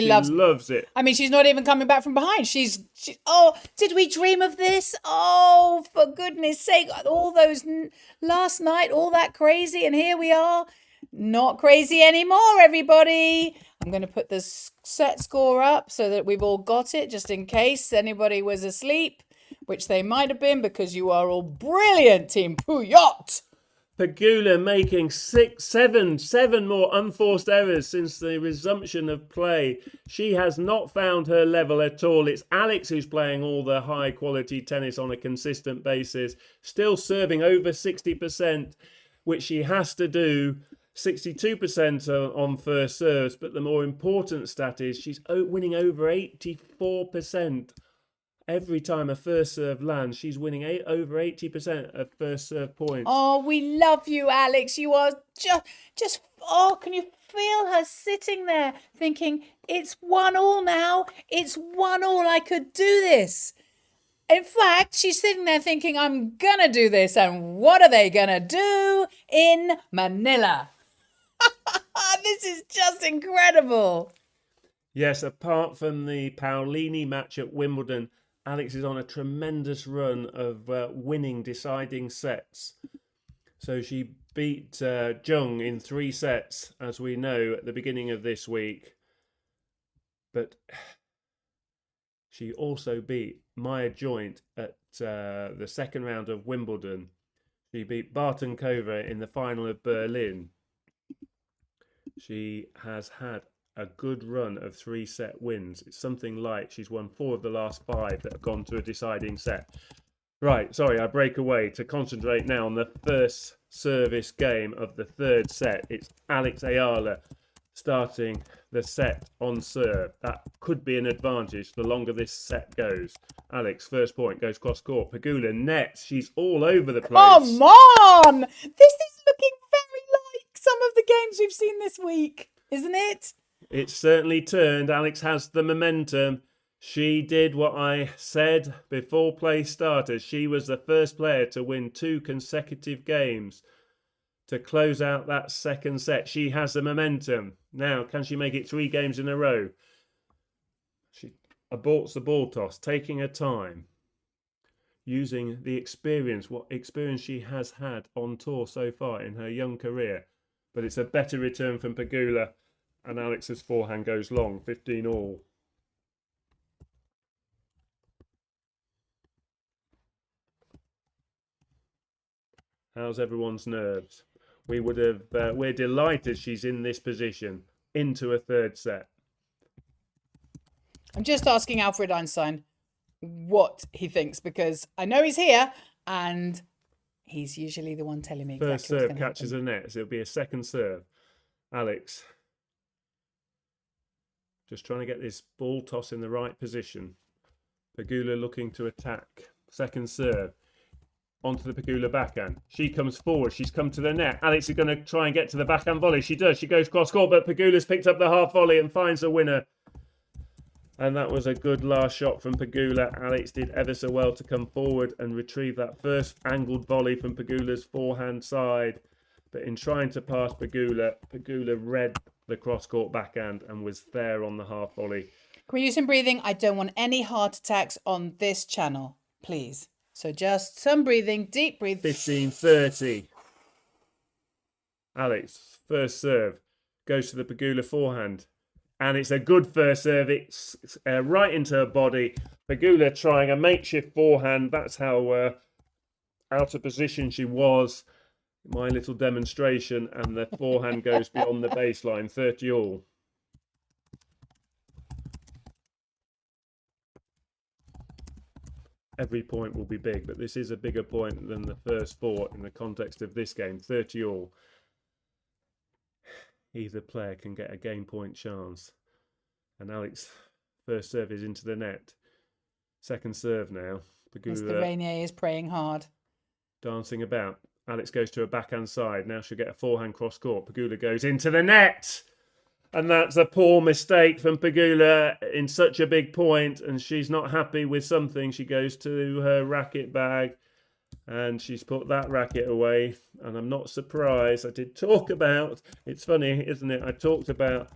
loves it. I mean, she's not even coming back from behind. Oh, did we dream of this? Oh, for goodness sake. All those last night, all that crazy. And here we are. Not crazy anymore, everybody. I'm going to put the set score up so that we've all got it, just in case anybody was asleep, which they might have been because you are all brilliant, Team Puyot. Pegula making 7 more unforced errors since the resumption of play. She has not found her level at all. It's Alex who's playing all the high quality tennis on a consistent basis, still serving over 60%, which she has to do. 62% on first serves, but the more important stat is she's winning over 84%. Every time a first serve lands, she's winning over 80% of first serve points. Oh, we love you, Alex. You are just, can you feel her sitting there thinking, it's 1-1 now. It's 1-1. I could do this. In fact, she's sitting there thinking, I'm going to do this. And what are they going to do in Manila? This is just incredible. Yes, apart from the Paolini match at Wimbledon, Alex is on a tremendous run of winning deciding sets. So she beat Jung in 3 sets, as we know, at the beginning of this week. But she also beat Maya Joint at the second round of Wimbledon. She beat Bartonkova in the final of Berlin. She has had a good run of 3-set wins. It's something like she's won 4 of the last 5 that have gone to a deciding set. Right, sorry, I break away to concentrate now on the first service game of the 3rd set. It's Alex Eala starting the set on serve. That could be an advantage the longer this set goes. Alex, first point, goes cross court. Pegula nets. She's all over the place. Come on! This is looking very like some of the games we've seen this week, isn't it? It's certainly turned. Alex has the momentum. She did what I said before play started. She was the first player to win 2 consecutive games to close out that second set. She has the momentum. Now, can she make it 3 games in a row? She aborts the ball toss, taking her time, using the experience, what experience she has had on tour so far in her young career. But it's a better return from Pegula, and Alex's forehand goes long, 15 all. How's everyone's nerves? We're delighted she's in this position into a 3rd set. I'm just asking Alfred Einstein what he thinks, because I know he's here and he's usually the one telling me exactly First serve what's catches a net, so it'll be a second serve. Alex, just trying to get this ball toss in the right position. Pegula looking to attack. Second serve. Onto the Pegula backhand. She comes forward. She's come to the net. Alex is going to try and get to the backhand volley. She does. She goes cross court, but Pegula's picked up the half volley and finds a winner. And that was a good last shot from Pegula. Alex did ever so well to come forward and retrieve that first angled volley from Pegula's forehand side. But in trying to pass Pegula, Pegula read the cross court backhand and was there on the half volley. Can we use some breathing? I don't want any heart attacks on this channel, please. So just some breathing, deep breathe. 15-30. Alex, first serve, goes to the Pegula forehand. And it's a good first serve. It's right into her body. Pegula trying a makeshift forehand. That's how out of position she was. My little demonstration. And the forehand goes beyond the baseline. 30 all. Every point will be big, but this is a bigger point than the first 4 in the context of this game. 30 all. Either player can get a game point chance. And Alex, first serve is into the net. Second serve now. Mr. Rainier is praying hard. Dancing about. Alex goes to a backhand side. Now she'll get a forehand cross court. Pegula goes into the net. And that's a poor mistake from Pegula in such a big point. And she's not happy with something. She goes to her racket bag. And she's put that racket away. And I'm not surprised. I did talk about, it's funny, isn't it? I talked about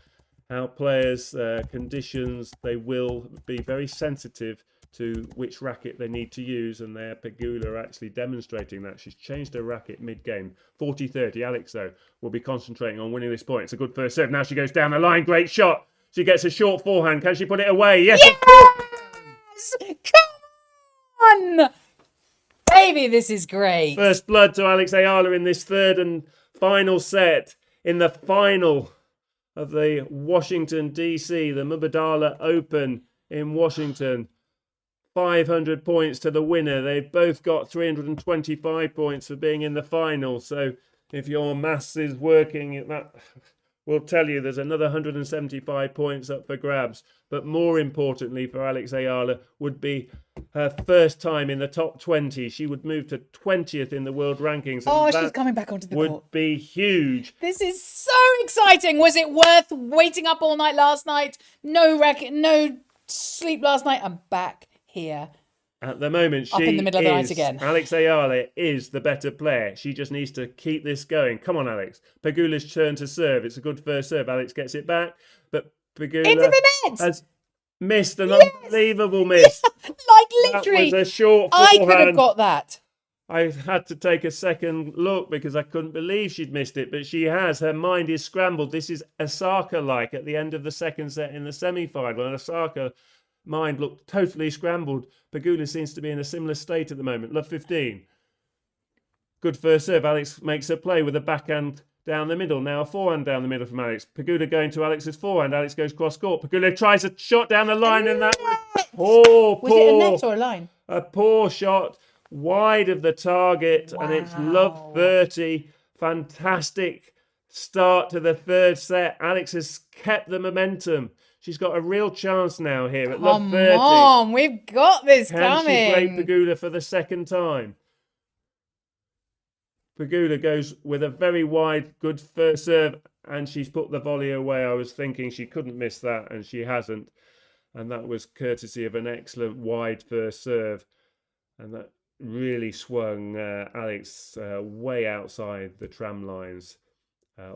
how players' conditions, they will be very sensitive to which racket they need to use. And there, Pegula actually demonstrating that. She's changed her racket mid-game. 40-30. Alex, though, will be concentrating on winning this point. It's a good first serve. Now she goes down the line. Great shot. She gets a short forehand. Can she put it away? Yes, yes! Of course! Come on! Baby, this is great. First blood to Alex Eala in this 3rd and final set. In the final of the Washington, D.C., the Mubadala Open in Washington. 500 points to the winner. They've both got 325 points for being in the final. So if your maths is working, that will tell you there's another 175 points up for grabs. But more importantly for Alex Eala would be her first time in the top 20. She would move to 20th in the world rankings. Oh, she's coming back onto the court. Would be huge. This is so exciting. Was it worth waiting up all night last night? No racket, no sleep last night. I'm back here. At the moment, up in the middle of the night again. Alex Eala is the better player. She just needs to keep this going. Come on, Alex. Pegula's turn to serve. It's a good first serve. Alex gets it back. But Pegula Into the net. has missed an unbelievable miss. Like That literally. was a short I could have forehand. got that. I had to take a second look because I couldn't believe she'd missed it, but she has. Her mind is scrambled. This is Osaka-like at the end of the second set in the semi-final. And Osaka mind looked totally scrambled. Pegula seems to be in a similar state at the moment. Love 15. Good first serve. Alex makes her play with a backhand down the middle. Now a forehand down the middle from Alex. Pegula going to Alex's forehand. Alex goes cross court. Pegula tries a shot down the line, and that was Was it a net or a line? a poor shot wide of the target. And it's love 30. Fantastic start to the third set. Alex has kept the momentum. She's got a real chance now here at love 30. Come on, we've got this Can she break coming. Pegula for the second time? Pegula goes with a very wide, good first serve, and she's put the volley away. I was thinking she couldn't miss that, and she hasn't. And that was courtesy of an excellent wide first serve. And that really swung Alex way outside the tram lines,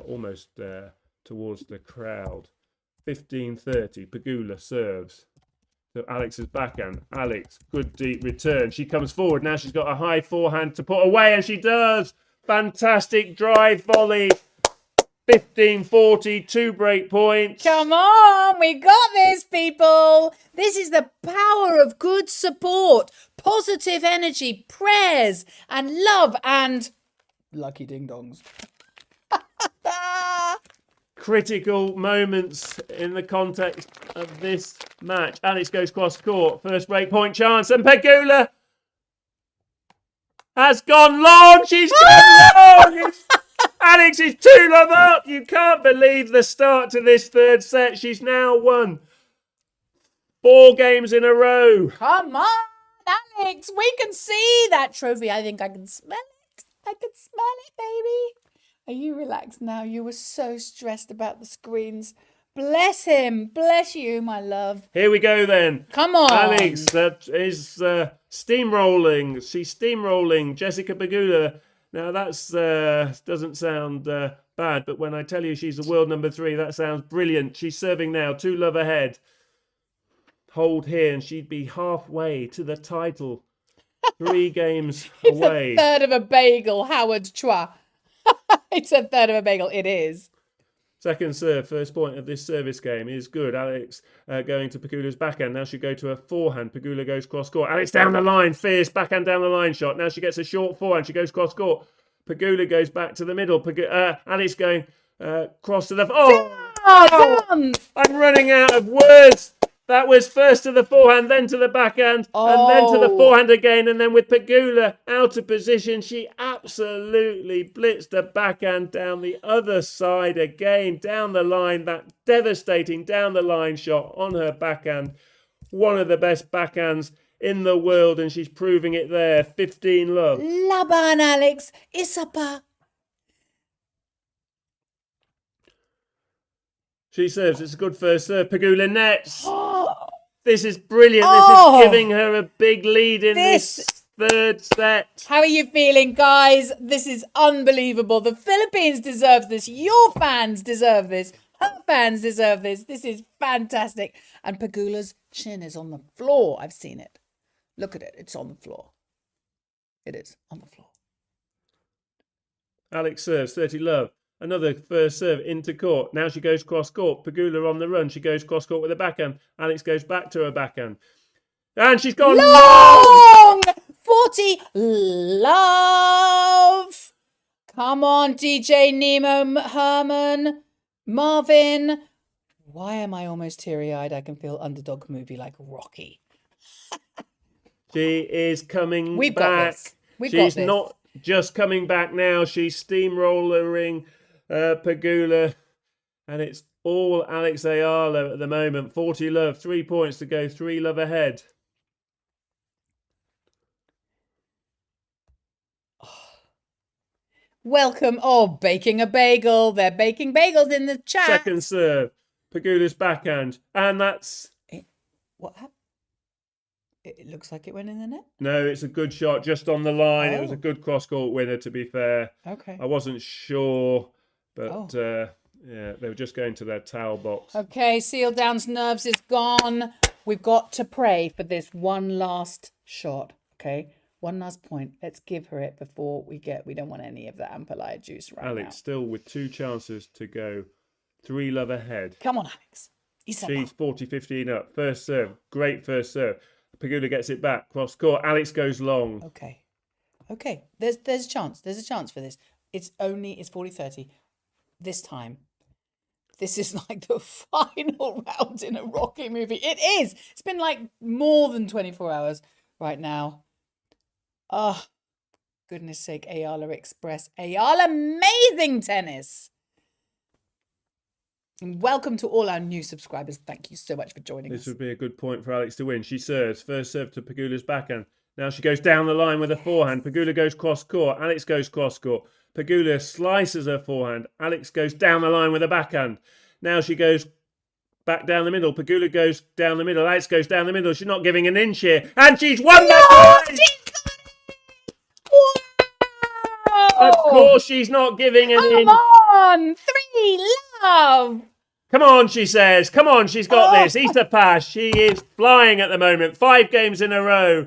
almost towards the crowd. 15-30, Pegula serves. So Alex's backhand. Alex, good deep return. She comes forward. Now she's got a high forehand to put away, and she does. Fantastic drive volley. 15-40, 2 break points. Come on, we got this, people. This is the power of good support, positive energy, prayers, and love, and lucky ding-dongs. Critical moments in the context of this match. Alex goes cross court. First break point chance, and Pegula has gone long. She's gone long. Alex is 2-love up. You can't believe the start to this third set. She's now won 4 games in a row. Come on, Alex. We can see that trophy. I think I can smell it. I can smell it, baby. Are you relaxed now? You were so stressed about the screens. Bless him. Bless you, my love. Here we go then. Come on. Alex is steamrolling. She's steamrolling Jessica Pegula. Now that's doesn't sound bad, but when I tell you she's a world number 3, that sounds brilliant. She's serving now, 2-love ahead. Hold here, and she'd be halfway to the title. 3 games away. It's a third of a bagel, Howard Chua. It's a third of a bagel. It is. Second serve, first point of this service game is good. Alex going to Pegula's backhand. Now she go to a forehand. Pegula goes cross court. Alex down the line, fierce backhand down the line shot. Now she gets a short forehand. She goes cross court. Pegula goes back to the middle. Alex going cross to the... Done. I'm running out of words. That was first to the forehand, then to the backhand, and then to the forehand again. And then with Pegula out of position, she absolutely blitzed the backhand down the other side again, down the line. That devastating down the line shot on her backhand. One of the best backhands in the world, and she's proving it there. 15-love. Laban, Alex. Isapa. She serves. It's a good first serve. Pegula nets. This is brilliant. This is giving her a big lead in this third set. How are you feeling, guys? This is unbelievable. The Philippines deserves this. Your fans deserve this. Her fans deserve this. This is fantastic. And Pegula's chin is on the floor. I've seen it. Look at it. It's on the floor. It is on the floor. Alex serves. 30-love. Another first serve into court. Now she goes cross court. Pegula on the run. She goes cross court with a backhand. Alex goes back to her backhand. And she's gone long! 40 love. Come on, DJ Nemo Herman. Marvin. Why am I almost teary-eyed? I can feel underdog movie like Rocky. She is coming We've back. got this. She's not just coming back now. She's steamrollering Pegula. And it's all Alex Eala at the moment. 40-love. 3 points to go. 3-love ahead. Welcome. Oh, baking a bagel. They're baking bagels in the chat. Second serve. Pegula's backhand. And that's... What happened? It looks like it went in the net. No, it's a good shot just on the line. It was a Oh. good cross-court winner, to be fair. Okay. I wasn't sure, but Yeah, they were just going to their towel box. Okay, Seal Down's nerves is gone. We've got to pray for this one last shot. Okay, one last point. Let's give her it before we don't want any of that Ampalaya juice right Alex now. still with 2 chances to go. 3 love ahead. Come on, Alex. She's 40-15 up. First serve. Great first serve. Pegula gets it back. Cross court. Alex goes long. Okay. There's a chance. There's a chance for this. It's 40-30. This time. This is like the final round in a Rocky movie. It is. It's been like more than 24 hours right now. Oh, goodness sake. Eala Express. Eala, amazing tennis. And welcome to all our new subscribers. Thank you so much for joining us. This would be a good point for Alex to win. She serves. First serve to Pegula's backhand. Now she goes down the line with a forehand. Pegula goes cross court. Alex goes cross court. Pegula slices her forehand. Alex goes down the line with a backhand. Now she goes back down the middle. Pegula goes down the middle. Alex goes down the middle. She's not giving an inch here. And she's won the point! Of course she's not giving an inch. Come on! 3 love! Come on, she says. Come on, she's got this. Easter pass. She is flying at the moment. 5 games in a row.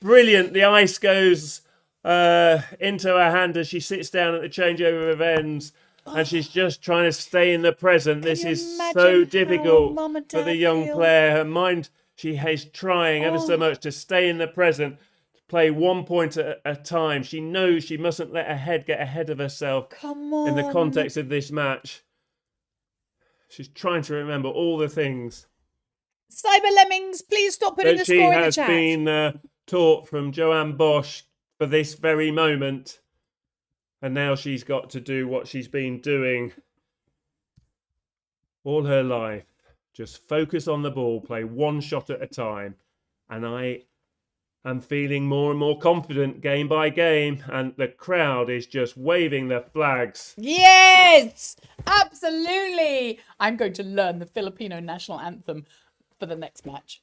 Brilliant. The ice goes into her hand as she sits down at the changeover of ends. And she's just trying to stay in the present. This is so difficult for the young player. Her mind, she is trying ever so much to stay in the present, to play 1 point at a time. She knows she mustn't let her head get ahead of herself in the context of this match. She's trying to remember all the things. Cyber Lemmings, please stop putting the score in the chat. She has been taught from Joanne Bosch for this very moment. And now she's got to do what she's been doing all her life. Just focus on the ball, play 1 shot at a time. And I am feeling more and more confident game by game. And the crowd is just waving their flags. Yes, absolutely. I'm going to learn the Filipino national anthem for the next match.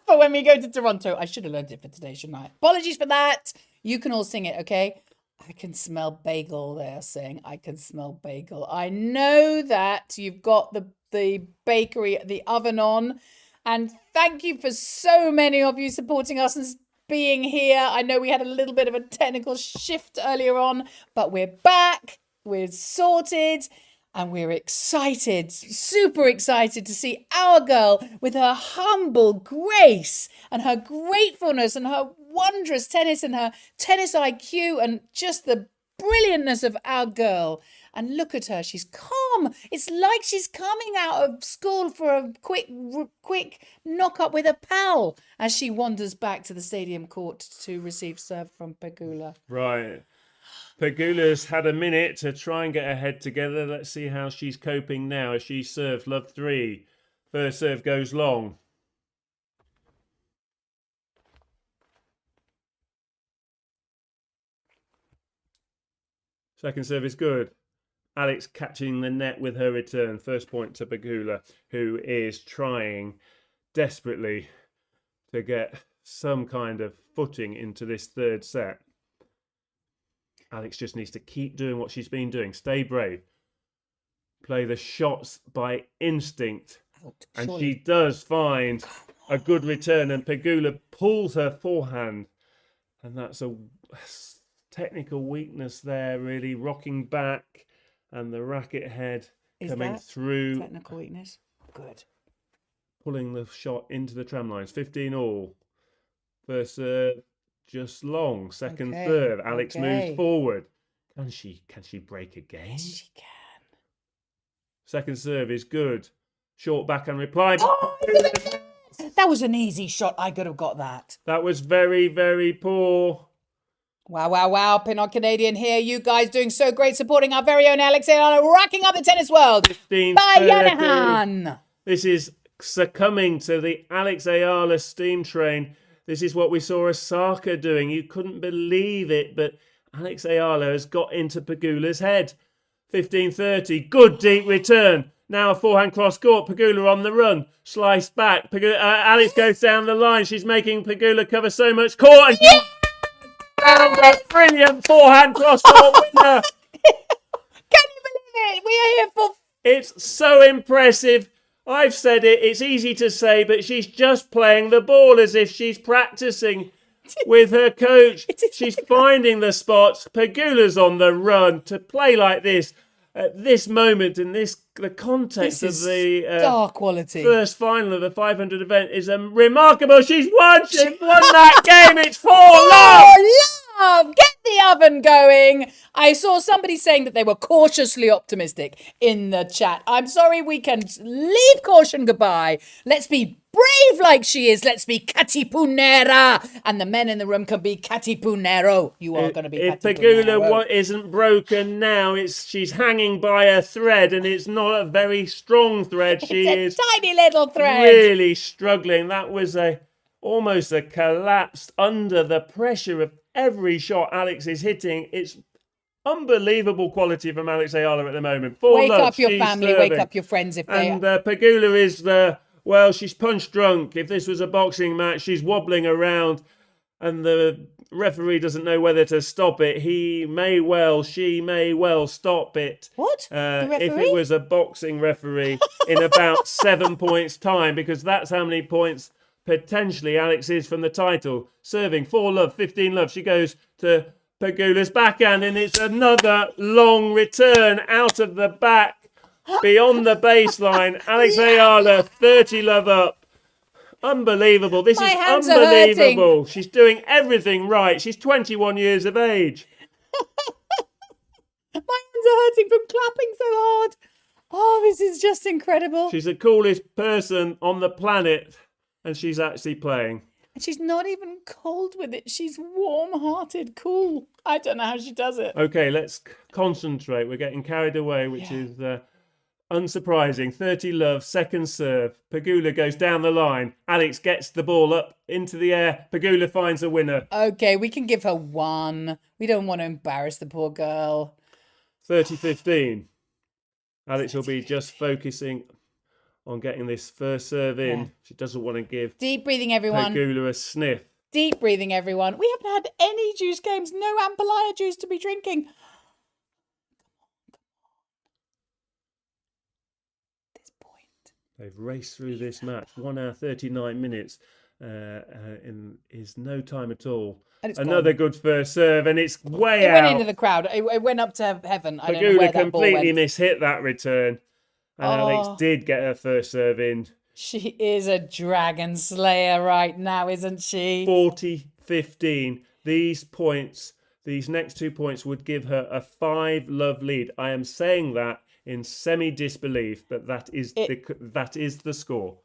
For when we go to Toronto. I should have learned it for today, shouldn't I? Apologies for that. You can all sing it, okay? I can smell bagel, they're saying. I can smell bagel. I know that you've got the bakery, the oven on. And thank you for so many of you supporting us and being here. I know we had a little bit of a technical shift earlier on, but we're back. We're sorted. And we're excited, super excited to see our girl with her humble grace and her gratefulness and her wondrous tennis and her tennis IQ and just the brilliantness of our girl. And look at her, she's calm. It's like she's coming out of school for a quick knock up with a pal as she wanders back to the stadium court to receive serve from Pegula. Right. Pegula's had a minute to try and get her head together. Let's see how she's coping now as she serves love 3. First serve goes long. Second serve is good. Alex catching the net with her return. First point to Pegula, who is trying desperately to get some kind of footing into this third set. Alex just needs to keep doing what she's been doing. Stay brave. Play the shots by instinct. And she does find a good return. And Pegula pulls her forehand. And that's a technical weakness there, really. Rocking back. And the racket head coming through. Technical weakness? Good. Pulling the shot into the tram lines. 15 all. First serve. Just long. Second serve. Alex moves forward. Can she break again? Yes, she can. Second serve is good. Short backhand reply. Oh, that was an easy shot. I could have got that. That was very, very poor. Wow. Pin on Canadian here. You guys doing so great supporting our very own Alex Eala, racking up the tennis world. 15, by Yanahan. This is succumbing to the Alex Eala steam train. This is what we saw Osaka doing. You couldn't believe it, but Alex Eala has got into Pegula's head. 15-30. Good deep return. Now a forehand cross court. Pegula on the run. Slice back. Alex goes down the line. She's making Pegula cover so much court. And found a brilliant forehand cross court winner. Can you believe it? We are here for It's so impressive. I've said it. It's easy to say, but she's just playing the ball as if she's practicing with her coach. She's finding the spots. Pegula's on the run to play like this at this moment in the context of the star quality. First final of the 500 event is remarkable. She's won that game. It's 4-love. Love! Get the oven going. I saw somebody saying that they were cautiously optimistic in the chat. I'm sorry, we can leave caution goodbye. Let's be brave like she is. Let's be Katipunera. And the men in the room can be Katipunero. You are going to be If Katipunero. Pegula isn't broken now, she's hanging by a thread, and it's not a very strong thread. She is a tiny little thread. Really struggling. That was almost a collapse under the pressure of every shot Alex is hitting. It's unbelievable quality from Alex Eala at the moment. Wake up your family, wake up your friends if they... And Pegula is, she's punch drunk. If this was a boxing match, she's wobbling around and the referee doesn't know whether to stop it. She may well stop it. What? The referee? If it was a boxing referee in about 7 points' time, because that's how many points potentially Alex is from the title. Serving 4-love, 15-love. She goes to Pegula's backhand, and it's another long return out of the back beyond the baseline. Alex Eala, 30-love up. Unbelievable. This is unbelievable. She's doing everything right. She's 21 years of age. My hands are hurting from clapping so hard. Oh, this is just incredible. She's the coolest person on the planet, and she's actually playing. And she's not even cold with it. She's warm-hearted, cool. I don't know how she does it. Okay, let's concentrate. We're getting carried away, which is unsurprising. 30-love, second serve. Pegula goes down the line. Alex gets the ball up into the air. Pegula finds a winner. Okay, we can give her one. We don't want to embarrass the poor girl. 30-15. Alex will be just focusing on getting this first serve in. Yeah. She doesn't want to give deep breathing, everyone. Pegula a sniff. Deep breathing, everyone. We haven't had any juice games. No Ampalaya juice to be drinking. This point. They've raced through this match. 1 hour 39 minutes is no time at all. Another good first serve, and it's way out. It went into the crowd. It went up to heaven. I don't know where that ball went. Pegula completely mishit that return. And Alex did get her first serve in. She is a dragon slayer right now, isn't she? 40-15. These points, these next 2 points would give her a 5-love lead. I am saying that in semi-disbelief, but that is the score.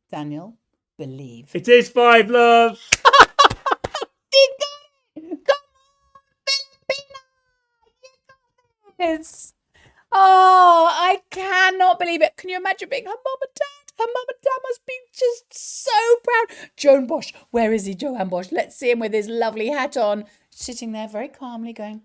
Daniel, believe. It is 5-love. Yes. Oh, I cannot believe it. Can you imagine being her mum and dad? Her mum and dad must be just so proud. Joan Bosch, where is he, Joanne Bosch? Let's see him with his lovely hat on, sitting there very calmly going,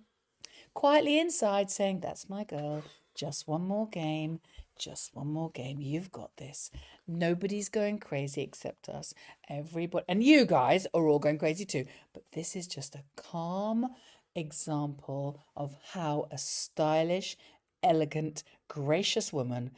quietly inside saying, that's my girl. Just one more game. Just one more game. You've got this. Nobody's going crazy except us. Everybody, and you guys are all going crazy too. But this is just a calm example of how a stylish, elegant, gracious woman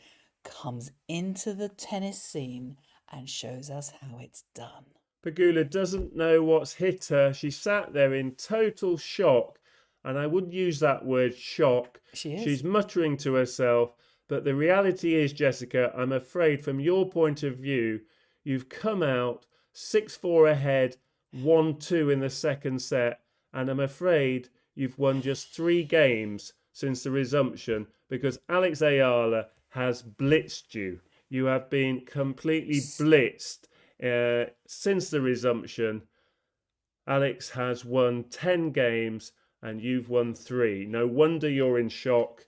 comes into the tennis scene and shows us how it's done. Pegula doesn't know what's hit her. She sat there in total shock, and I wouldn't use that word shock. She is. She's muttering to herself, but the reality is, Jessica, I'm afraid from your point of view, you've come out 6-4 ahead, 1-2 in the second set, and I'm afraid you've won just 3 games since the resumption, because Alex Eala has blitzed you. You have been completely blitzed since the resumption. Alex has won 10 games and you've won 3. No wonder you're in shock.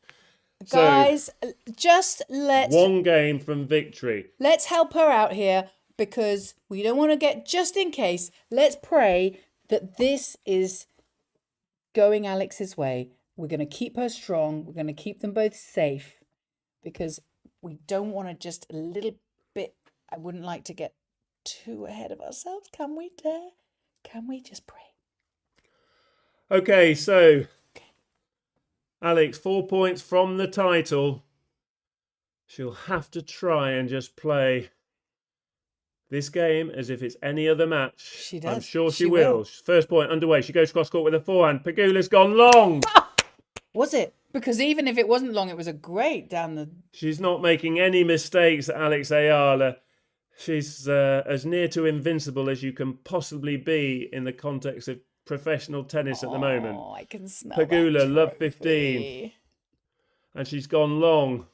Guys, just let's... 1 game from victory. Let's help her out here, because we don't want to get... Just in case, let's pray that this is going Alex's way. We're going to keep her strong. We're going to keep them both safe, because we don't want to just a little bit... I wouldn't like to get too ahead of ourselves. Can we dare? Can we just pray? Okay, so Alex, 4 points from the title. She'll have to try and just play this game as if it's any other match. She does. I'm sure she will. First point underway. She goes cross court with a forehand. Pegula's gone long. Was it? Because even if it wasn't long, it was a great down the... She's not making any mistakes, Alex Eala. She's as near to invincible as you can possibly be in the context of professional tennis at the moment. Oh, I can smell Pegula, that love trophy. 15. And she's gone long.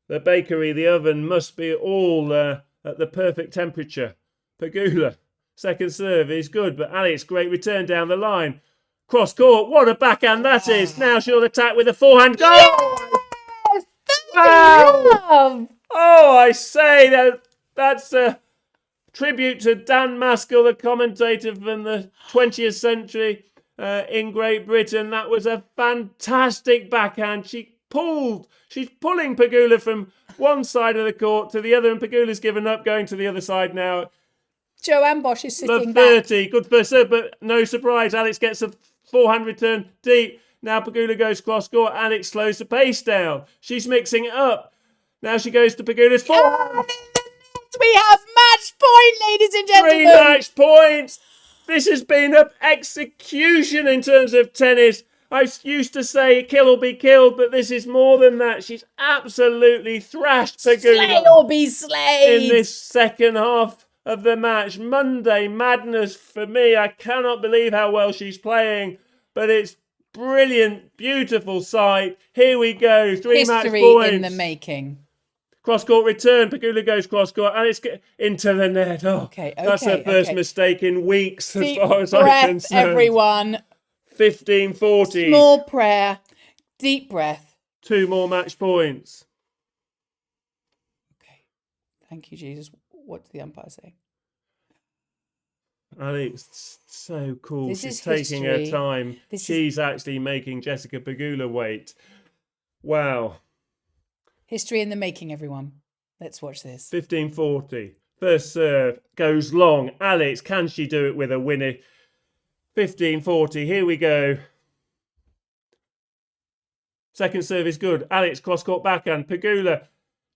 The bakery, the oven must be all at the perfect temperature. Pegula, second serve is good, but Alex, great return down the line. Cross court, what a backhand that is. Now she'll attack with a forehand. Goal! Yes! Wow! Oh, I say that's a tribute to Dan Maskell, the commentator from the 20th century in Great Britain. That was a fantastic backhand. She's pulling Pegula from one side of the court to the other, and Pegula's given up, going to the other side now. Joanne Bosch is sitting Love back. 30, good first serve, but no surprise. Alex gets a forehand return deep. Now Pegula goes cross court. Alex slows the pace down. She's mixing it up. Now she goes to Pegula's forehand. We have match point, ladies and gentlemen. 3 match points. This has been an execution in terms of tennis. I used to say kill or be killed, but this is more than that. She's absolutely thrashed Pegula. Slay or be slayed. In this second half of the match. Monday madness for me. I cannot believe how well she's playing, but it's brilliant, beautiful sight. Here we go. 3 match points. History in the making. Cross-court return. Pegula goes cross-court, and it's into the net. Oh, okay, that's her first mistake in weeks, Deep as far as breath, I'm concerned. everyone. 15-40. Small prayer. Deep breath. 2 more match points. Okay. Thank you, Jesus. What did the umpire say? Alex, so cool. This She's is taking her history. time. She's actually making Jessica Pegula wait. Wow. History in the making, everyone. Let's watch this. 15-40. First serve goes long. Alex, can she do it with a winner? 15-40. Here we go. Second serve is good. Alex, cross-court backhand. Pegula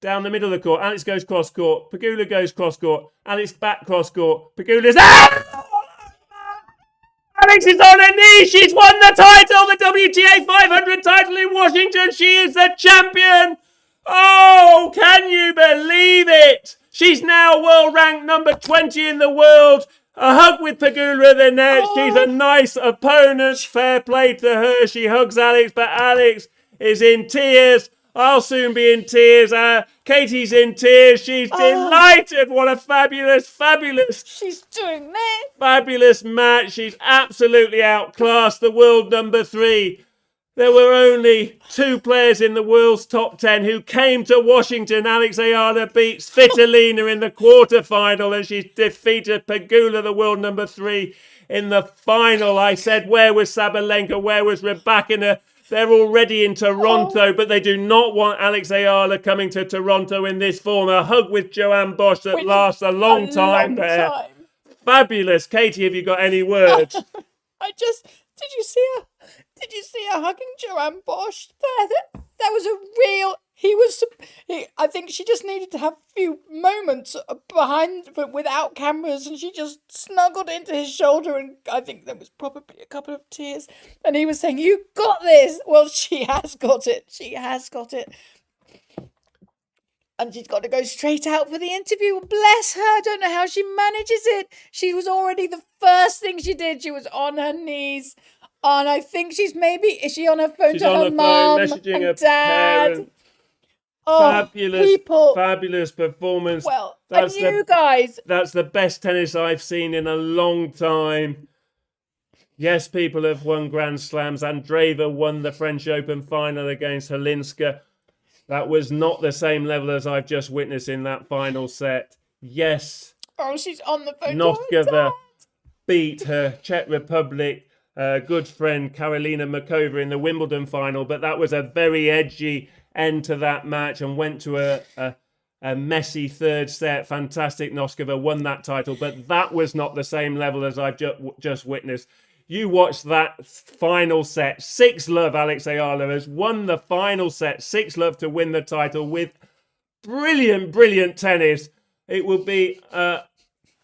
down the middle of the court. Alex goes cross-court. Pegula goes cross-court. Alex back cross-court. Pegula's... Alex is on her knees. She's won the title. The WTA 500 title in Washington. She is the champion. Oh, can you believe it? She's now world ranked number 20 in the world. A hug with Pegula at the net. She's a nice opponent. Fair play to her. She hugs Alex, but Alex is in tears. I'll soon be in tears. Katie's in tears. She's delighted. What a fabulous She's doing this. fabulous match. She's absolutely outclassed the world number 3. There were only 2 players in the world's top 10 who came to Washington. Alex Eala beats Svitolina in the quarterfinal, and she's defeated Pegula, the world number 3, in the final. I said, where was Sabalenka? Where was Rybakina? They're already in Toronto, but they do not want Alex Eala coming to Toronto in this form. A hug with Joanne Bosch that lasts a long time there. Fabulous. Katie, have you got any words? Did you see her? Did you see her hugging Joanne Bosch? That was a real... I think she just needed to have a few moments without cameras, and she just snuggled into his shoulder, and I think there was probably a couple of tears. And he was saying, "You got this." Well, she has got it. She has got it. And she's got to go straight out for the interview. Bless her. I don't know how she manages it. She was already the first thing she did. She was on her knees. And I think is she on her phone She's to on her the phone, mum messaging and her dad? parent. Oh, Fabulous performance. Well, guys. That's the best tennis I've seen in a long time. Yes, people have won Grand Slams. Andreeva won the French Open final against Helinska. That was not the same level as I've just witnessed in that final set. Yes. Oh, she's on the phone. Noskova beat her Czech Republic good friend Karolina Makova in the Wimbledon final, but that was a very edgy end to that match and went to a messy third set. Fantastic. Noskova won that title, but that was not the same level as I've just witnessed. You watch that final set. 6-love. Alex Eala has won the final set. 6-love to win the title with brilliant tennis. It will be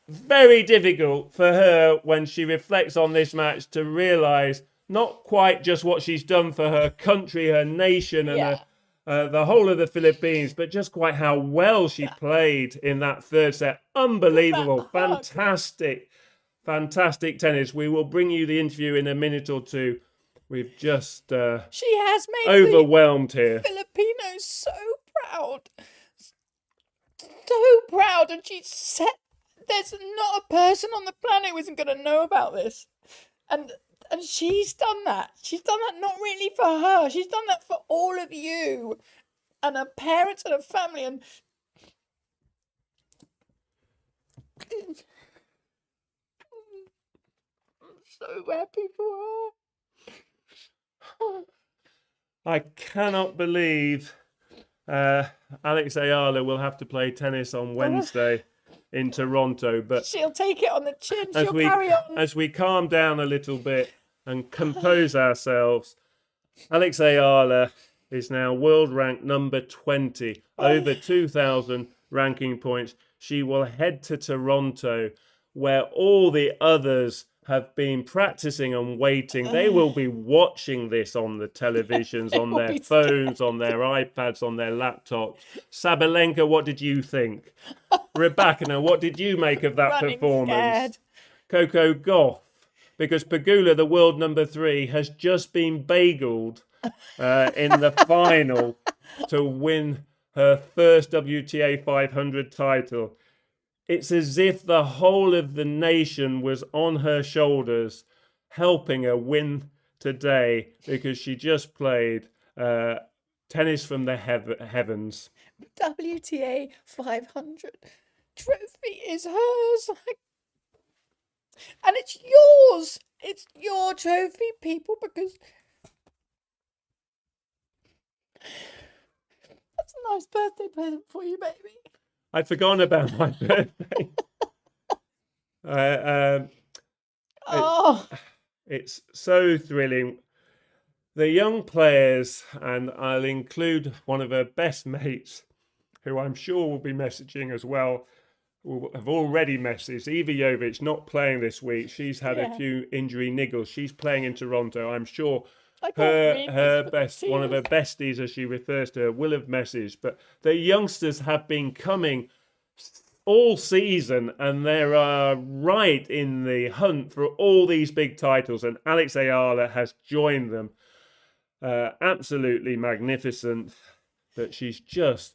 very difficult for her when she reflects on this match to realise not quite just what she's done for her country, her nation, and the whole of the Philippines, but just quite how well she played in that third set. Unbelievable. Fantastic tennis. We will bring you the interview in a minute or two. We've just she has made overwhelmed here. Filipinos so proud. So proud. And she said there's not a person on the planet who isn't going to know about this. And she's done that. She's done that not really for her. She's done that for all of you. And her parents and her family. And I'm so happy for her. I cannot believe Alex Eala will have to play tennis on Wednesday in Toronto, but she'll take it on the chin. She'll carry on. As we calm down a little bit and compose ourselves, Alex Eala is now world ranked number 20, over 2,000 ranking points. She will head to Toronto, where all the others have been practicing and waiting. They will be watching this on the televisions, on their phones, on their iPads, on their laptops. Sabalenka, what did you think? Rebecca, what did you make of that performance? Coco Gauff, because Pegula, the world number 3, has just been bageled in the final to win her first WTA 500 title. It's as if the whole of the nation was on her shoulders, helping her win today because she just played tennis from the heavens. WTA 500 trophy is hers. And it's yours. It's your trophy, people, because that's a nice birthday present for you, baby. I'd forgotten about my birthday. It's so thrilling. The young players, and I'll include one of her best mates, who I'm sure will be messaging as well, have already messaged. Eva Jovic not playing this week. She's had a few injury niggles. She's playing in Toronto. I'm sure her best, one of her besties, as she refers to her, will have messaged. But the youngsters have been coming all season, and they are right in the hunt for all these big titles. And Alex Eala has joined them. Absolutely magnificent. But she's just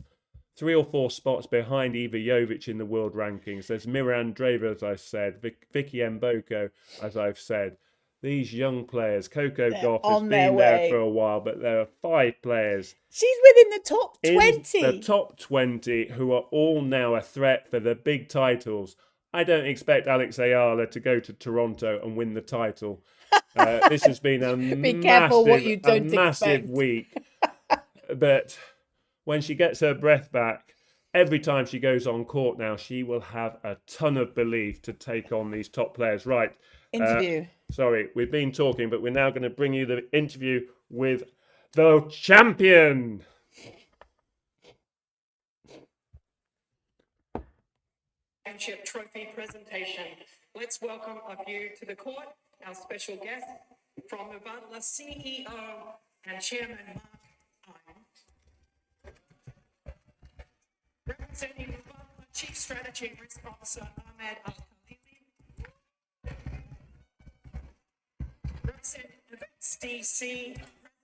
3 or 4 spots behind Eva Jovic in the world rankings. There's Mira Andreeva, as I said, Vicky Mboko, as I've said. These young players, Coco Gauff has been there for a while, but there are 5 players. She's within the top 20. In the top 20 who are all now a threat for the big titles. I don't expect Alex Eala to go to Toronto and win the title. This has been a massive week. But when she gets her breath back, every time she goes on court now, she will have a ton of belief to take on these top players. Right. Interview. Sorry, we've been talking, but we're now going to bring you the interview with the champion. Championship trophy presentation. Let's welcome a few to the court, our special guest from Mubadala CEO and Chairman Mark Iron. Representing Mubadala Chief Strategy and Risk Officer Ahmed Al-Khalili. Representing Events DC,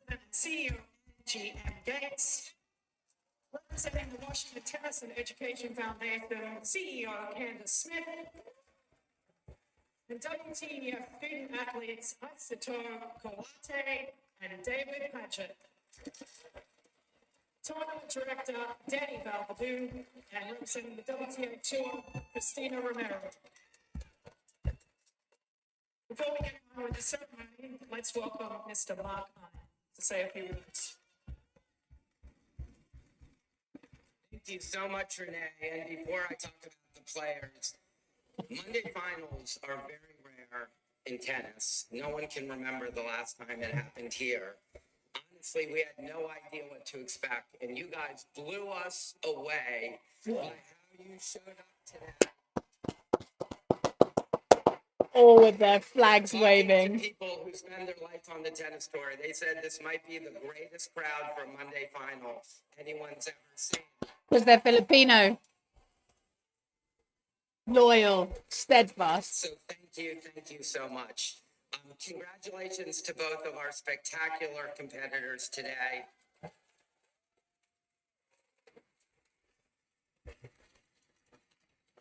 President and CEO GM Gates. Representing the Washington Tennis and Education Foundation, CEO Candace Smith. And WTF student athletes Isato Kawate and David Patchett. Tournament Director Danny Valvadoon, and representing the WTA Tour, Christina Romero. Before we get on with the ceremony, let's welcome Mr. Mark Iron to say a few words. Thank you so much, Renee. And before I talk about the players, Monday finals are very rare. in tennis. No one can remember the last time it happened here. Honestly, we had no idea what to expect, and you guys blew us away by how you showed up today. All with their flags Talking to waving. people who spend their life on the tennis tour, they said this might be the greatest crowd for a Monday final anyone's ever seen. Because they're Filipino. Loyal, steadfast. So thank you so much. Congratulations to both of our spectacular competitors today.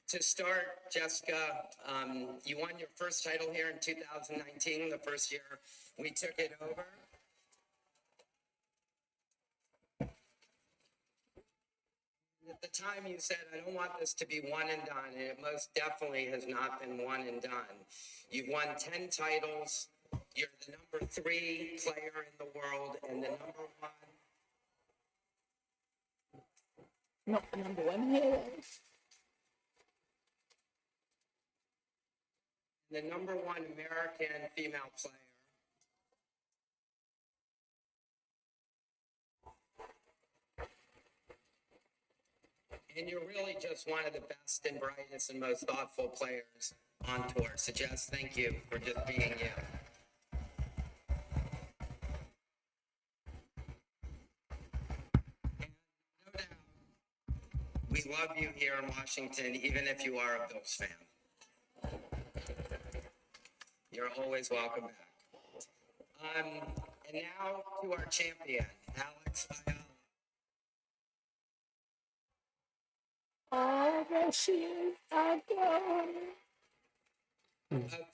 To start, Jessica, you won your first title here in 2019, the first year we took it over. At the time you said, I don't want this to be one and done, and it most definitely has not been one and done. You've won 10 titles. You're the number 3 player in the world and the number 1. Not the number 1 hero. The number 1 American female player. And you're really just one of the best and brightest and most thoughtful players on tour. So Jess, thank you for just being you. And no doubt, we love you here in Washington, even if you are a Bills fan. You're always welcome back. And now to our champion, Alex Eala. Oh, there she is. A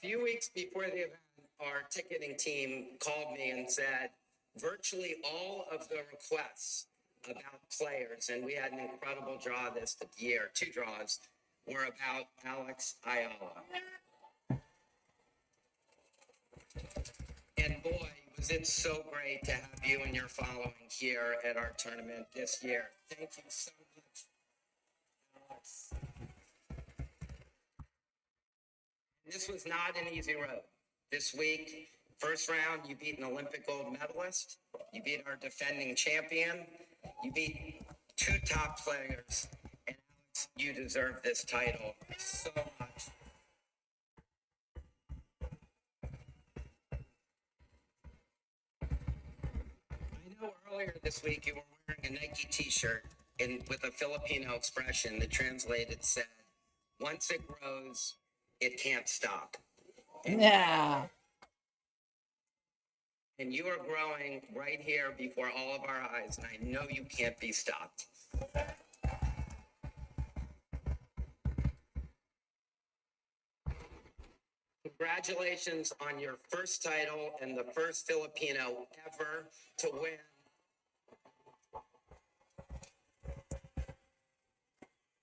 few weeks before the event, our ticketing team called me and said virtually all of the requests about players, and we had an incredible draw this year, 2 draws, were about Alex Eala. And boy, was it so great to have you and your following here at our tournament this year. Thank you so much, Alex. This was not an easy road. This week, first round, you beat an Olympic gold medalist. You beat our defending champion. You beat 2 top players. And Alex, you deserve this title so much. I know earlier this week you were wearing a Nike t-shirt with a Filipino expression that translated said, once it grows, it can't stop. Yeah. And you are growing right here before all of our eyes, and I know you can't be stopped. Congratulations on your first title and the first Filipino ever to win.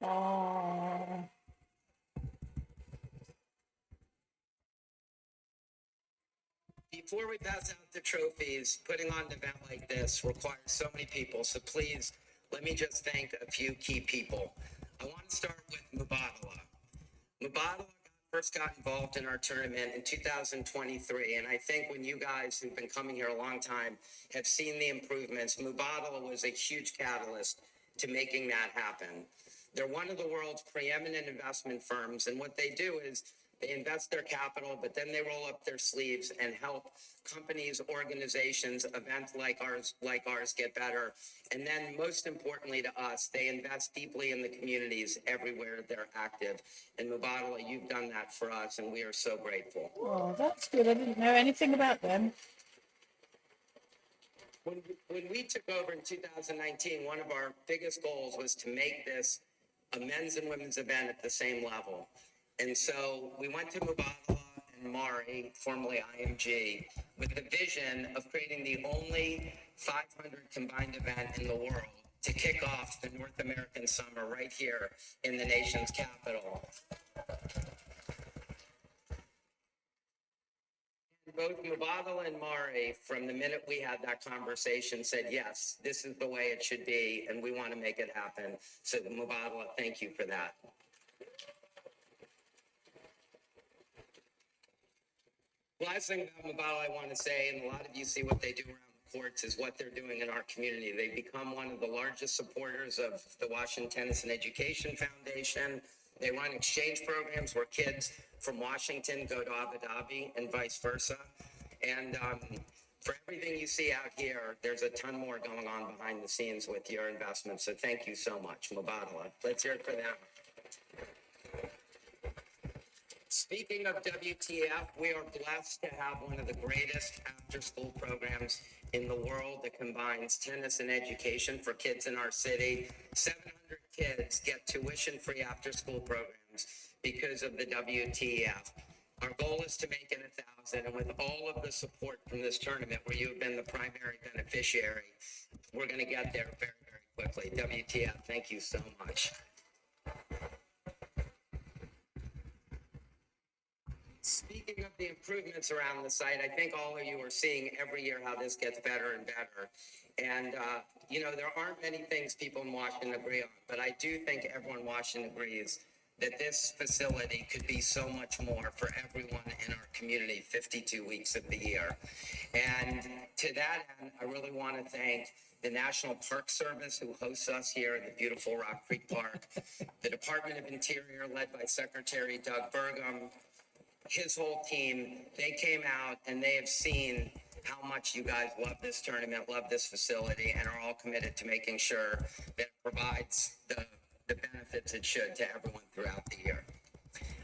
Oh. Before we pass out the trophies, putting on an event like this requires so many people, so please let me just thank a few key people. I want to start with Mubadala. Mubadala first got involved in our tournament in 2023, and I think when you guys who've been coming here a long time have seen the improvements, Mubadala was a huge catalyst to making that happen. They're one of the world's preeminent investment firms, and what they do is they invest their capital, but then they roll up their sleeves and help companies, organizations, events like ours get better. And then most importantly to us, they invest deeply in the communities everywhere they're active. And Mubadala, you've done that for us, and we are so grateful. Oh, that's good. I didn't know anything about them. When we took over in 2019, one of our biggest goals was to make this a men's and women's event at the same level. And so we went to Mubadala and Mari, formerly IMG, with the vision of creating the only 500 combined event in the world to kick off the North American summer right here in the nation's capital. Both Mubadala and Mari, from the minute we had that conversation, said, yes, this is the way it should be, and we want to make it happen. So Mubadala, thank you for that. Last thing about Mubadala I want to say, and a lot of you see what they do around the courts, is what they're doing in our community. They've become one of the largest supporters of the Washington Tennis and Education Foundation. They run exchange programs where kids from Washington go to Abu Dhabi and vice versa. And for everything you see out here, there's a ton more going on behind the scenes with your investment. So thank you so much, Mubadala. Let's hear it for them. Speaking of WTF, we are blessed to have one of the greatest after-school programs in the world that combines tennis and education for kids in our city. 700 kids get tuition-free after-school programs because of the WTF. Our goal is to make it 1,000, and with all of the support from this tournament, where you have been the primary beneficiary, we're going to get there very, very quickly. WTF, thank you so much. Speaking of the improvements around the site, I think all of you are seeing every year how this gets better and better. And, you know, there aren't many things people in Washington agree on, but I do think everyone in Washington agrees that this facility could be so much more for everyone in our community 52 weeks of the year. And to that end, I really want to thank the National Park Service, who hosts us here in the beautiful Rock Creek Park, the Department of Interior, led by Secretary Doug Burgum, his whole team. They came out and they have seen how much you guys love this tournament, love this facility, and are all committed to making sure that it provides the benefits it should to everyone throughout the year.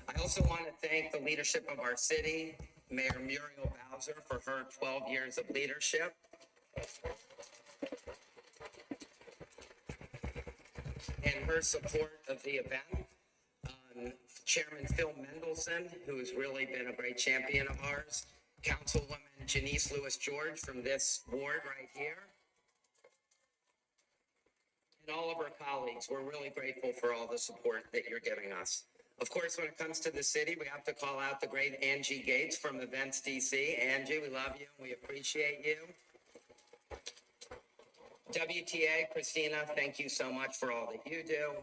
I also want to thank the leadership of our city, Mayor Muriel Bowser, for her 12 years of leadership. And her support of the event. Chairman Phil Mendelson, who has really been a great champion of ours. Councilwoman Janice Lewis-George from this ward right here. And all of our colleagues, we're really grateful for all the support that you're giving us. Of course, when it comes to the city, we have to call out the great Angie Gates from Events DC. Angie, we love you and we appreciate you. WTA, Christina, thank you so much for all that you do.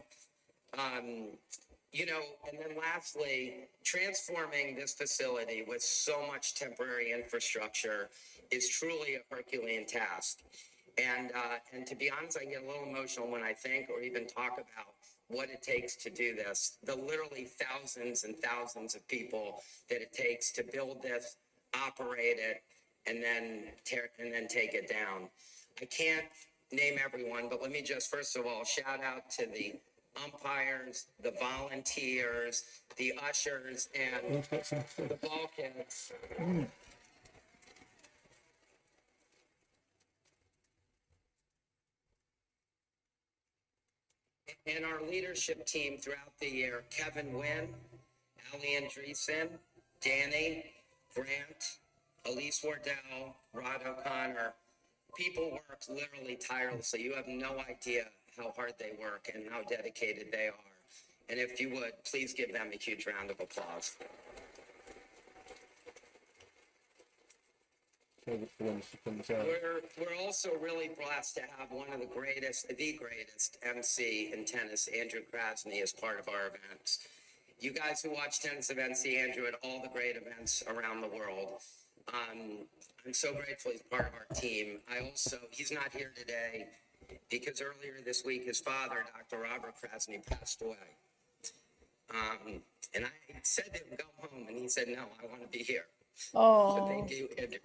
You know, and then lastly, transforming this facility with so much temporary infrastructure is truly a Herculean task. And to be honest, I get a little emotional when I think or even talk about what it takes to do this. The literally thousands and thousands of people that it takes to build this, operate it, and then take it down. I can't name everyone, but let me just first of all shout out to the umpires, the volunteers, the ushers, and the ball kids. And our leadership team throughout the year, Kevin Wynn, Ali Andreessen, Danny, Grant, Elise Wardell, Rod O'Connor. People work literally tirelessly. You have no idea how hard they work and how dedicated they are. And if you would, please give them a huge round of applause. We're also really blessed to have one of the greatest MC in tennis, Andrew Krasny, as part of our events. You guys who watch tennis events see Andrew at all the great events around the world. I'm so grateful he's part of our team. He's not here today because earlier this week, his father, Dr. Robert Krasny, passed away. And I said to him, go home, and he said, no, I want to be here. Oh, So thank you, Andrew.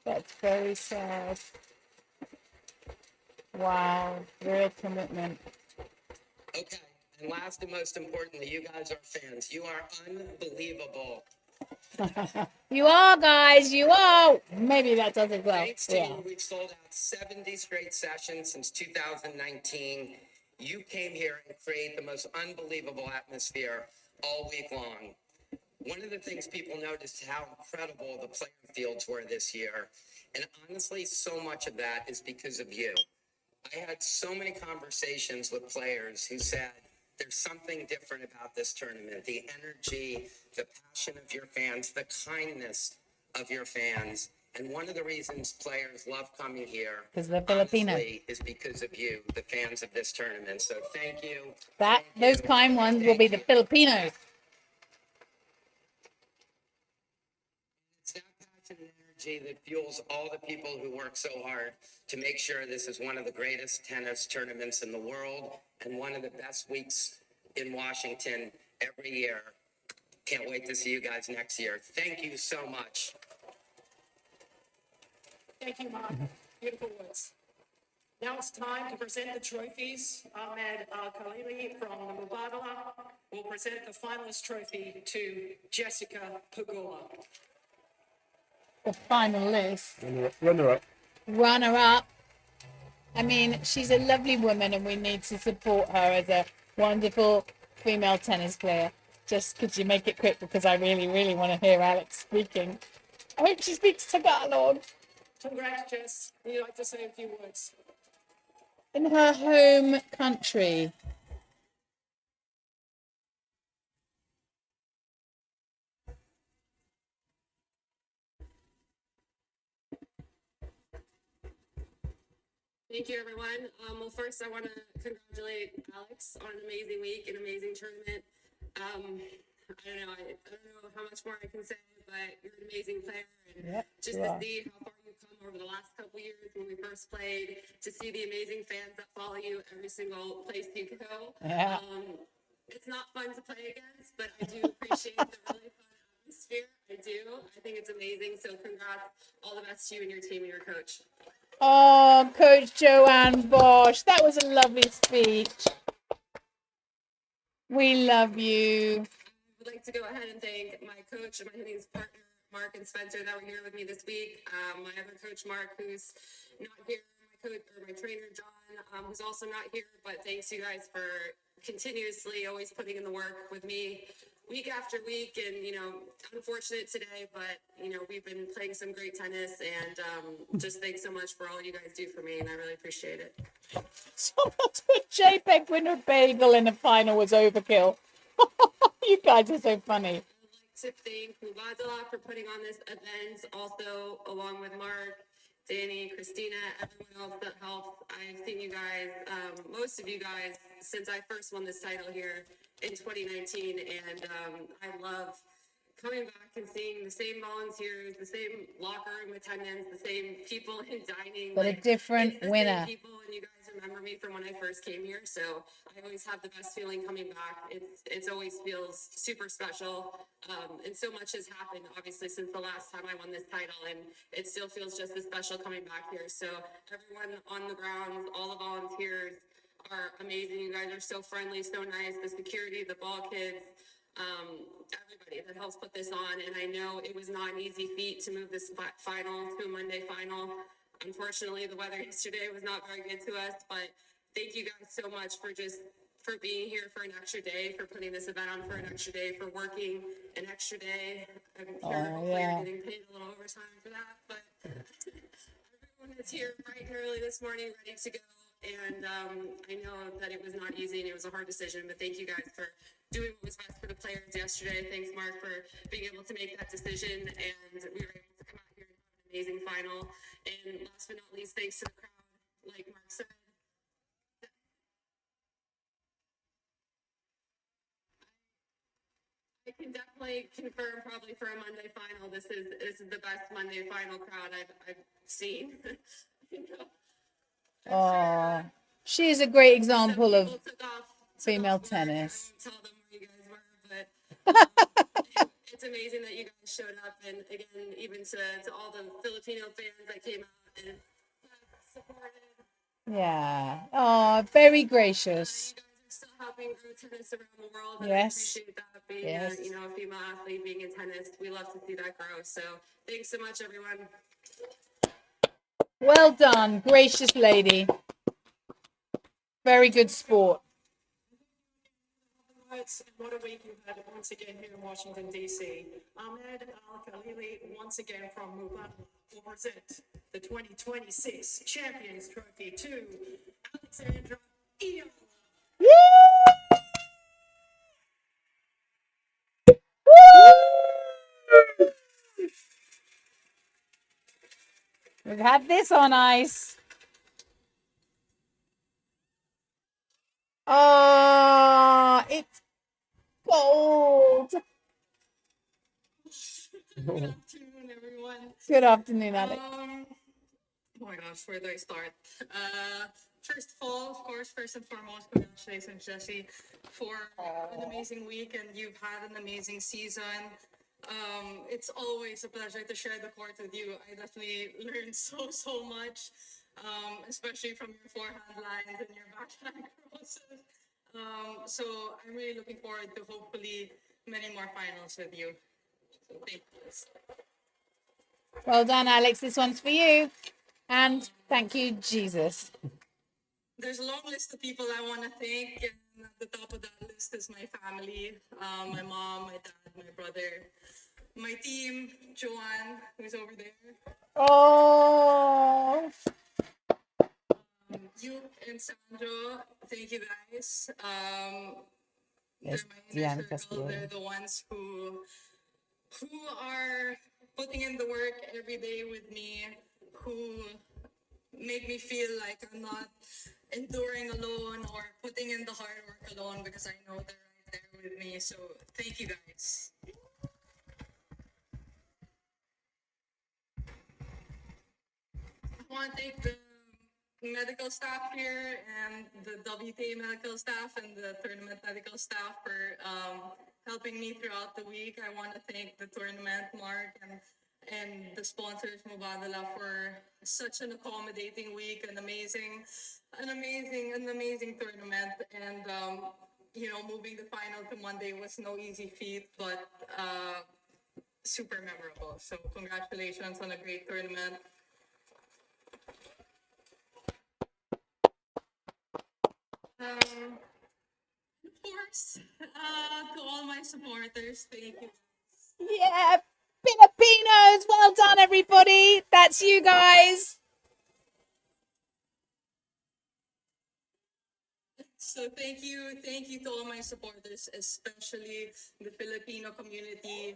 that's very sad. Wow, real commitment. Okay, and last and most importantly, you guys are fans. You are unbelievable. You are, guys, you are. Maybe that does it well. Thanks to Yeah. you, we've sold out 70 straight sessions since 2019. You came here and created the most unbelievable atmosphere all week long. One of the things people noticed how incredible the player fields were this year. And honestly, so much of that is because of you. I had so many conversations with players who said, there's something different about this tournament. The energy, the passion of your fans, the kindness of your fans. And one of the reasons players love coming here, Because they're Filipino. honestly, is because of you, the fans of this tournament. So thank you. Those kind ones will be the Filipinos. It's now energy that fuels all the people who work so hard to make sure this is one of the greatest tennis tournaments in the world and one of the best weeks in Washington every year. Can't wait to see you guys next year. Thank you so much. Thank you, Mark. Beautiful words. Now it's time to present the trophies. Ahmed Al-Khalili from the Mubadala will present the finalist trophy to Jessica Pegula. The final list. Runner up. Runner up. I mean, she's a lovely woman and we need to support her as a wonderful female tennis player. Just could you make it quick because I really, really want to hear Alex speaking. I hope she speaks Tagalog. Congrats, Jess. Would you like to say a few words? In her home country. Thank you, everyone. Well, first, I want to congratulate Alex on an amazing week, an amazing tournament. I don't know how much more I can say, but you're an amazing player, and just to see how far you've come over the last couple years when we first played, to see the amazing fans that follow you every single place you go. Yeah. It's not fun to play against, but I do appreciate the really fun atmosphere. I do. I think it's amazing. So, congrats. All the best to you and your team and your coach. Oh, Coach Joanne Bosch, that was a lovely speech. We love you. I would like to go ahead and thank my coach and my hitting partner, Mark and Spencer, that were here with me this week. My other coach, Mark, who's not here, my coach or my trainer, John, who's also not here. But thanks you guys for continuously always putting in the work with me week after week. And unfortunate today, but we've been playing some great tennis, and just thanks so much for all you guys do for me, and I really appreciate it. Someone put JPEG winner bagel in the final was overkill. You guys are so funny. I'd like to thank Mubadala for putting on this event, also along with Mark, Danny, Christina, everyone else that helped. I've seen you guys, most of you guys, since I first won this title here in 2019, and I love coming back and seeing the same volunteers, the same locker room attendants, the same people in dining. But a different it's the winner. Same people, and you guys remember me from when I first came here, so I always have the best feeling coming back. It always feels super special, and so much has happened, obviously, since the last time I won this title, and it still feels just as special coming back here. So everyone on the ground, all the volunteers are amazing. You guys are so friendly, so nice. The security, the ball kids, everybody that helps put this on. And I know it was not an easy feat to move this final to a Monday final. Unfortunately, the weather yesterday was not very good to us, but thank you guys so much for being here for an extra day, for putting this event on for an extra day, for working an extra day. I'm sure hopefully you're getting paid a little overtime for that, but everyone is here bright and early this morning, ready to go. And I know that it was not easy and it was a hard decision, but thank you guys for doing what was best for the players yesterday. Thanks, Mark, for being able to make that decision, and we were able to come out here and have an amazing final. And last but not least, thanks to the crowd, like Mark said. I can definitely confirm, probably for a Monday final, this is the best Monday final crowd I've seen. Oh, she is a great example of Took off female work. tennis. I won't tell them where you guys were, but it's amazing that you guys showed up, and again, even to all the Filipino fans that came out and supported. Yeah. Oh, very gracious. You guys are still helping grow tennis around the world, and Yes. I appreciate that. Being Yes. a female athlete, being in tennis, we love to see that grow. So thanks so much, everyone. Well done, gracious lady. Very good sport. What a week you've had once again here in Washington, D.C. Ahmed Al-Khalili, once again from Mubadala, will present the 2026 Champions Trophy to Alex Eala. We've had this on ice. Oh, it's cold. Good afternoon, everyone. Good afternoon, Alex. Oh my gosh, where do I start? First of all, of course, first and foremost, congratulations, Jessie, for an amazing week, and you've had an amazing season. It's always a pleasure to share the court with you. I definitely learned so much, especially from your forehand lines and your backhand crosses. So I'm really looking forward to hopefully many more finals with you. So thank you. Well done, Alex. This one's for you. And thank you, Jesus. There's a long list of people I want to thank, and at the top of that list is my family, my mom, my dad, my brother, my team, Joanne, who's over there, Oh, you and Sandro. Thank you guys. yes, They're my inner Diana circle. Castillo. They're the ones who are putting in the work every day with me, who make me feel like I'm not enduring alone or putting in the hard work alone, because I know they're right there with me. So thank you guys. I want to thank the medical staff here and the WTA medical staff and the tournament medical staff for helping me throughout the week. I want to thank the tournament, Mark, and the sponsors, Mubadala, for such an accommodating week, an amazing tournament. And moving the final to Monday was no easy feat, but super memorable. So congratulations on a great tournament. Of course, to all my supporters, thank you. Yeah, Filipinos. Well done, everybody. That's you guys. So thank you to all my supporters, especially the Filipino community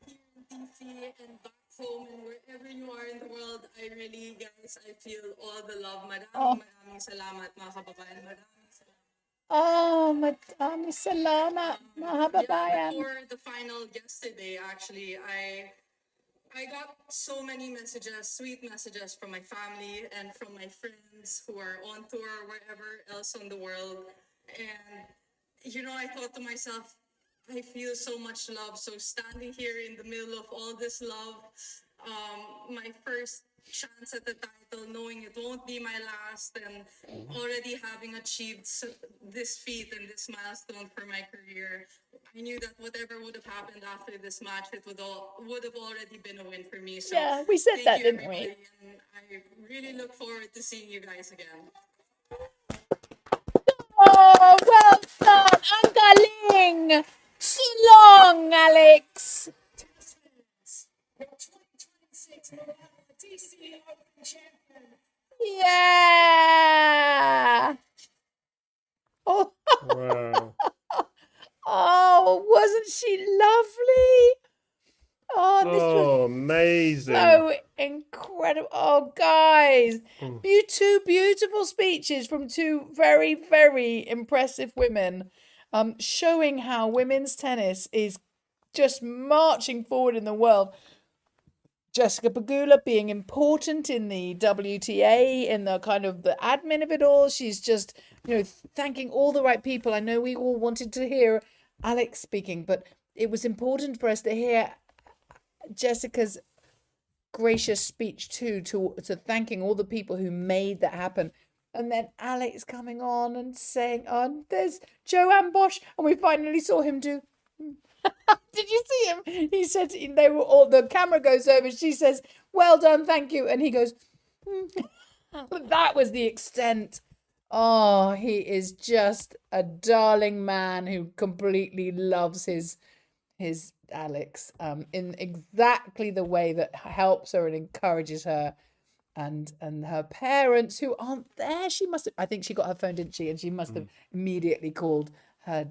here in DC and back home and wherever you are in the world. I really, guys, I feel all the love. Maraming salamat, mga kababayan. Maraming salamat. Oh, madami salamat, mga kababayan. Before the final yesterday, actually, I got so many messages, sweet messages from my family and from my friends who are on tour wherever else in the world. And, I thought to myself, I feel so much love. So standing here in the middle of all this love, my first chance at the title, knowing it won't be my last, and already having achieved this feat and this milestone for my career, I knew that whatever would have happened after this match, it would have already been a win for me. So Yeah, we said thank that, you, didn't we? everybody, and I really look forward to seeing you guys again. Oh, well done. Ang galing. Silong, Alex. 2026 Mubadala DC Open champion. Yeah. Oh, Wow. oh, wasn't she lovely? Oh, this was Oh, amazing. so incredible. Oh, guys, two beautiful speeches from two very, very impressive women, showing how women's tennis is just marching forward in the world. Jessica Pegula being important in the WTA, in the kind of the admin of it all. She's just, thanking all the right people. I know we all wanted to hear Alex speaking, but it was important for us to hear Jessica's gracious speech too, to thanking all the people who made that happen. And then Alex coming on and saying, "Oh, there's Joanne Bosch," and we finally saw him do. Did you see him? He said they were all. The camera goes over. She says, "Well done, thank you," and he goes. That was the extent. Oh, he is just a darling man who completely loves his Alex, in exactly the way that helps her and encourages her, and her parents who aren't there. I think she got her phone, didn't she? And she must have immediately called her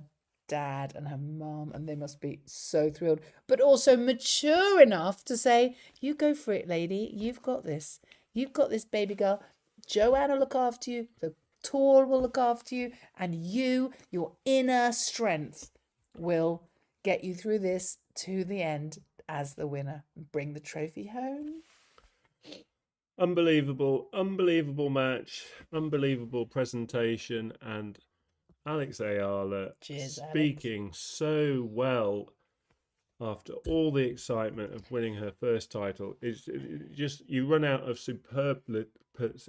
dad and her mom, and they must be so thrilled, but also mature enough to say, "You go for it, lady. You've got this. You've got this, baby girl. Joanne will look after you. The tour will look after you, and your inner strength will get you through this to the end." as the winner, bring the trophy home. Unbelievable match, unbelievable presentation, and Alex Eala Cheers, Alex. speaking so well after all the excitement of winning her first title. It's just, you run out of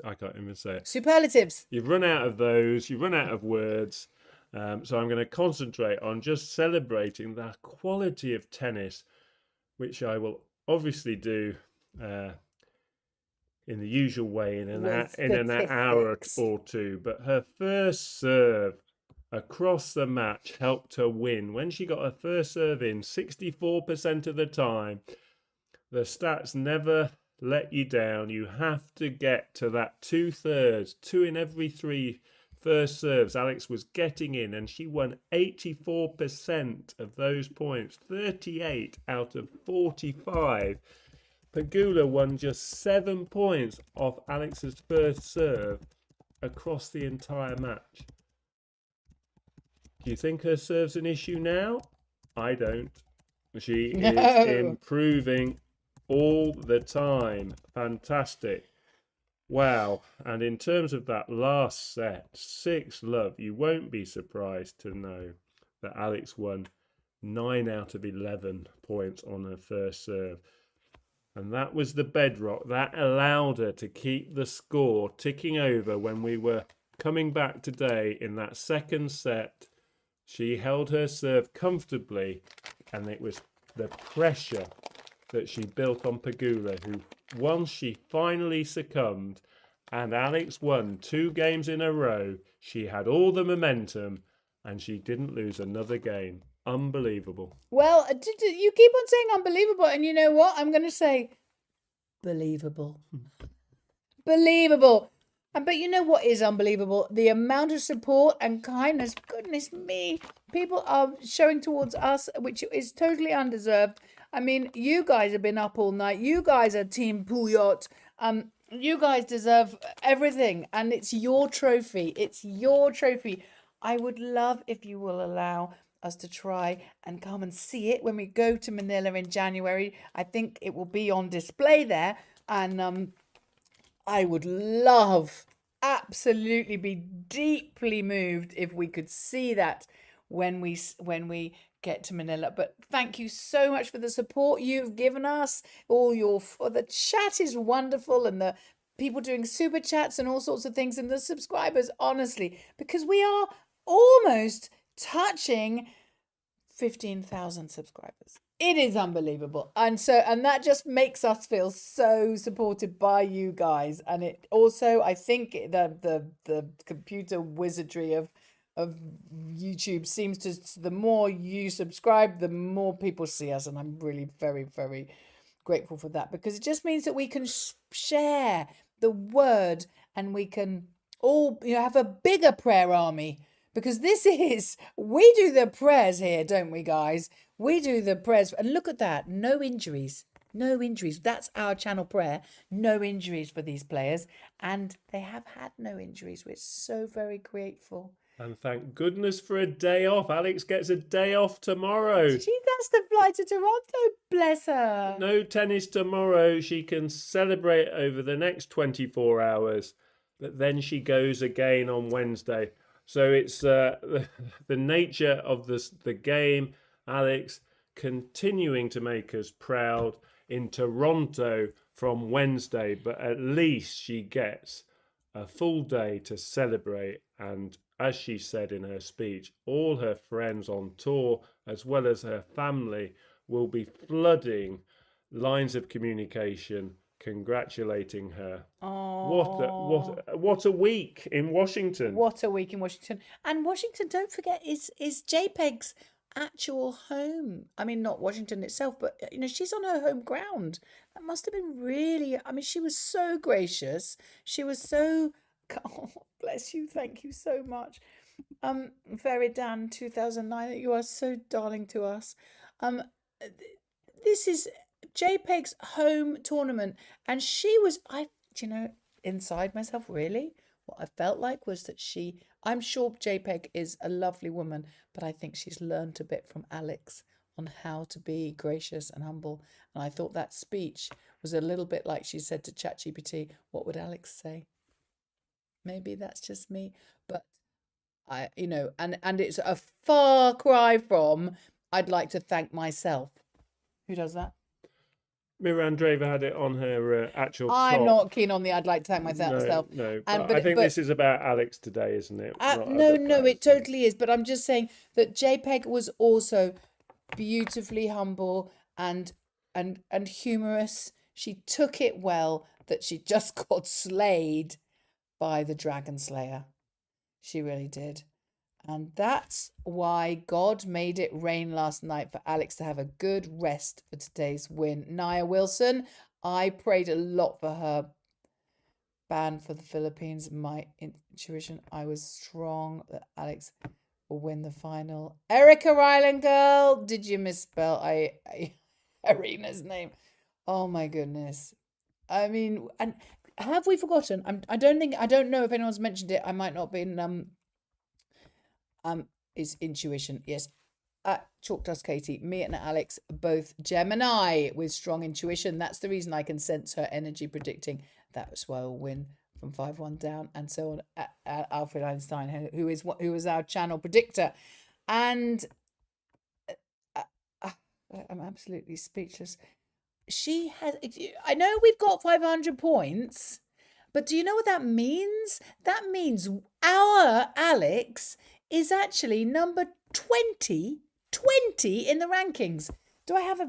I can't even say it. Superlatives. You've run out of those, you've run out of words. So I'm going to concentrate on just celebrating the quality of tennis, which I will obviously do in the usual way in an hour or two. But her first serve across the match helped her win. When she got her first serve in 64% of the time, the stats never let you down. You have to get to that 2/3, 2 in every 3 first serves Alex was getting in, and she won 84% of those points, 38 out of 45. Pegula won just 7 points off Alex's first serve across the entire match. Do you think her serve's an issue now? I don't. She is improving all the time. Fantastic. Wow. And in terms of that last set, 6-love, you won't be surprised to know that Alex won 9 out of 11 points on her first serve. And that was the bedrock. That allowed her to keep the score ticking over when we were coming back today in that second set. She held her serve comfortably, and it was the pressure that she built on Pegula, who, once she finally succumbed and Alex won 2 games in a row, she had all the momentum and she didn't lose another game. Unbelievable. Well, you keep on saying unbelievable, and you know what? I'm going to say believable. Believable. But you know what is unbelievable? The amount of support and kindness, goodness me, people are showing towards us, which is totally undeserved. I mean, you guys have been up all night. You guys are Team Pouliot. You guys deserve everything, and it's your trophy. It's your trophy. I would love if you will allow us to try and come and see it when we go to Manila in January. I think it will be on display there, and I would love, absolutely be deeply moved if we could see that when we get to Manila. But thank you so much for the support you've given us. The chat is wonderful, and the people doing super chats and all sorts of things, and the subscribers, honestly, because we are almost touching 15,000 subscribers. It is unbelievable. And that just makes us feel so supported by you guys. And it also, I think the computer wizardry of YouTube seems to, the more you subscribe, the more people see us. And I'm really very, very grateful for that, because it just means that we can share the word, and we can all have a bigger prayer army. Because we do the prayers here, don't we, guys? We do the prayers. And look at that. No injuries. No injuries. That's our channel prayer. No injuries for these players. And they have had no injuries. We're so very grateful. And thank goodness for a day off. Alex gets a day off tomorrow. She has to fly to Toronto. Bless her. No tennis tomorrow. She can celebrate over the next 24 hours. But then she goes again on Wednesday. So it's the nature of the game. Alex continuing to make us proud in Toronto from Wednesday, but at least she gets a full day to celebrate. And as she said in her speech, all her friends on tour, as well as her family, will be flooding lines of communication congratulating her. Oh, What a week in Washington. What a week in Washington. And Washington, don't forget, is JPEG's actual home. I mean, not Washington itself, but she's on her home ground. That must have been really, I mean, she was so gracious. She was so, oh, bless you. Thank you so much. Veridan 2009, you are so darling to us. This is JPEG's home tournament, and she was, inside myself, really, what I felt like was that I'm sure JPEG is a lovely woman, but I think she's learned a bit from Alex on how to be gracious and humble. And I thought that speech was a little bit like she said to ChatGPT, what would Alex say? Maybe that's just me, but and it's a far cry from I'd like to thank myself. Who does that? Mira Andreeva had it on her actual I'm prop. not keen on the I'd like to thank myself. No. And But I think this is about Alex today, isn't it? Not no, other it players. totally is. But I'm just saying that JPEG was also beautifully humble and humorous. She took it well that she just got slayed by the Dragon Slayer. She really did. And that's why God made it rain last night for Alex to have a good rest for today's win. Nia Wilson, I prayed a lot for her ban for the Philippines. My intuition, I was strong that Alex will win the final. Erica Ryland girl, did you misspell Arena's name? Oh my goodness. I mean, and have we forgotten? I don't know if anyone's mentioned it. I might not be in is intuition. Yes. Chalk Dust Katie, me and Alex, both Gemini with strong intuition. That's the reason I can sense her energy predicting that's why I'll win from 5-1 down and so on. Alfred Einstein, who is our channel predictor. And I'm absolutely speechless. She has, I know we've got 500 points, but do you know what that means? That means our Alex is actually number 20 in the rankings. Do I have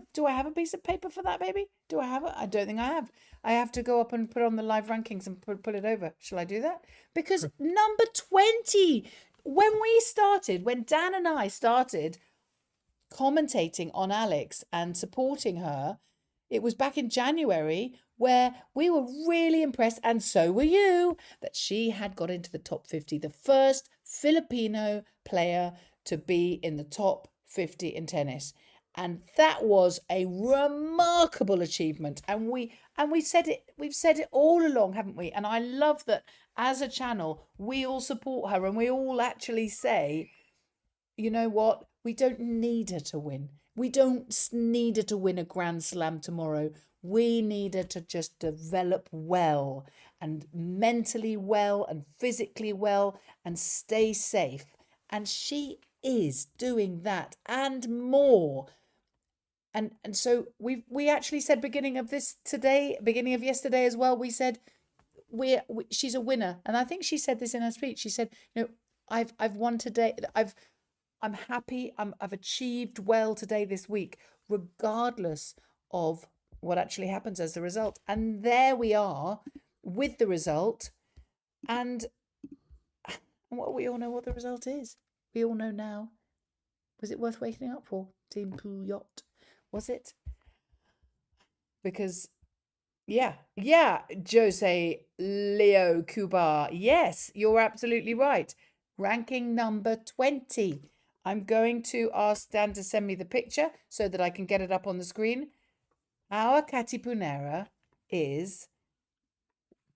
a piece of paper for that, baby? Do I have it? I don't think I have. I have to go up and put on the live rankings and put it over. Shall I do that? Because number 20, when Dan and I started commentating on Alex and supporting her, it was back in January where we were really impressed, and so were you, that she had got into the top 50, the first Filipino player to be in the top 50 in tennis. And that was a remarkable achievement. And we've said it all along, haven't we? And I love that as a channel, we all support her and we all actually say, you know what? We don't need her to win. We don't need her to win a Grand Slam tomorrow. We need her to just develop well and mentally well and physically well and stay safe. And she is doing that and more. And so we actually said beginning of yesterday as well, we said she's a winner. And I think she said this in her speech. She said, I've won today. I'm happy. I've achieved well today this week, regardless of what actually happens as the result. And there we are with the result. And we all know what the result is. We all know now. Was it worth waking up for, Team Pouliot? Was it? Because, yeah, Jose Leo Cuba. Yes, you're absolutely right. Ranking number 20. I'm going to ask Dan to send me the picture so that I can get it up on the screen. Our Katipunera is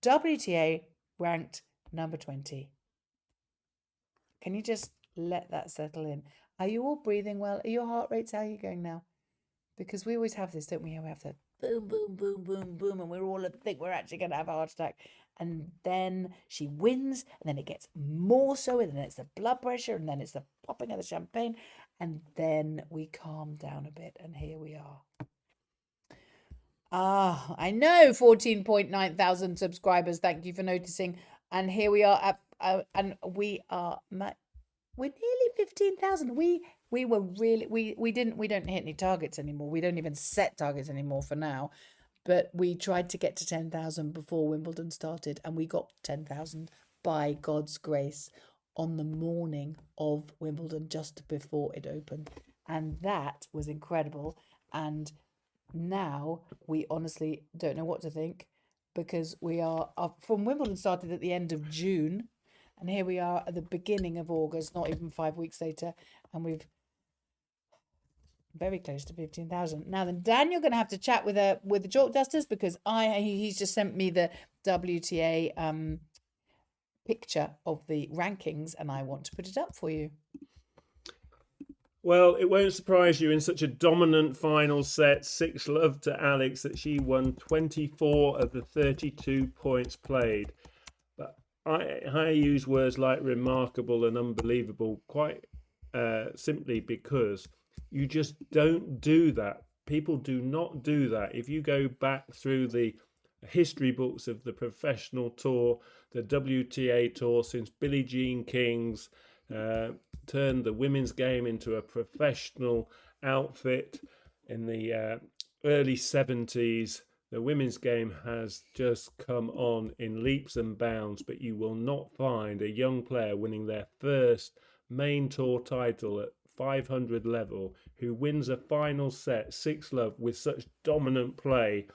WTA ranked number 20. Can you just let that settle in? Are you all breathing well? Are your heart rates, how are you going now? Because we always have this, don't we? We have the boom, boom, boom, boom, boom, and we're all think we're actually going to have a heart attack. And then she wins, and then it gets more so, and then it's the blood pressure, and then it's the popping of the champagne, and then we calm down a bit, and here we are. I know, 14.9 thousand subscribers. Thank you for noticing. And here we are and we're nearly 15,000. We were really, we don't hit any targets anymore. We don't even set targets anymore for now. But we tried to get to 10,000 before Wimbledon started, and we got 10,000 by God's grace on the morning of Wimbledon, just before it opened. And that was incredible. And now we honestly don't know what to think, because we are from Wimbledon started at the end of June, and here we are at the beginning of August, not even 5 weeks later, and we've very close to 15,000. Now then, Dan, you're going to have to chat with the Chalk Dusters, because he's just sent me the WTA picture of the rankings, and I want to put it up for you. Well, it won't surprise you in such a dominant final set, 6-love to Alex, that she won 24 of the 32 points played. But I use words like remarkable and unbelievable quite simply because you just don't do that. People do not do that. If you go back through the history books of the professional tour, the WTA tour, since Billie Jean King's turned the women's game into a professional outfit in the early 70s, the women's game has just come on in leaps and bounds, but you will not find a young player winning their first main tour title at 500 level who wins a final set 6-love with such dominant play.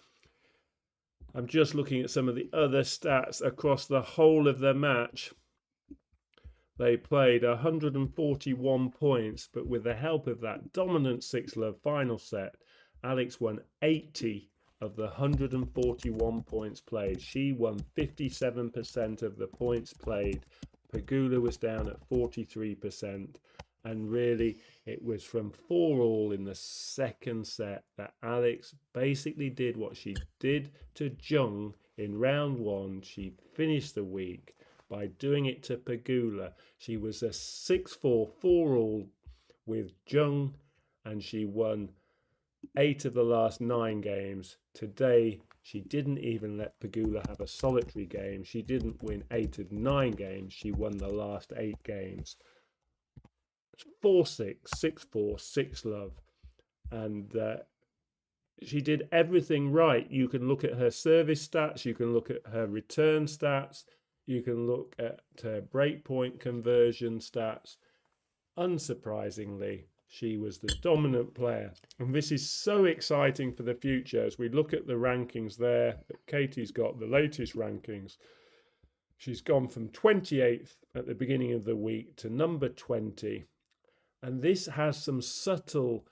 I'm just looking at some of the other stats across the whole of the match. They played 141 points, but with the help of that dominant 6-love final set, Alex won 80 of the 141 points played. She won 57% of the points played. Pegula was down at 43%. And really, it was from 4-all in the second set that Alex basically did what she did to Jung in round 1. She finished the week by doing it to Pegula. She was a 6-4, 4-all with Jung, and she won 8 of the last 9 games. Today, she didn't even let Pegula have a solitary game. She didn't win 8 of 9 games. She won the last 8 games. 4-6, 6-4, 6-love. And she did everything right. You can look at her service stats. You can look at her return stats. You can look at her breakpoint conversion stats. Unsurprisingly, she was the dominant player. And this is so exciting for the future as we look at the rankings there. Katie's got the latest rankings. She's gone from 28th at the beginning of the week to number 20. And this has some subtle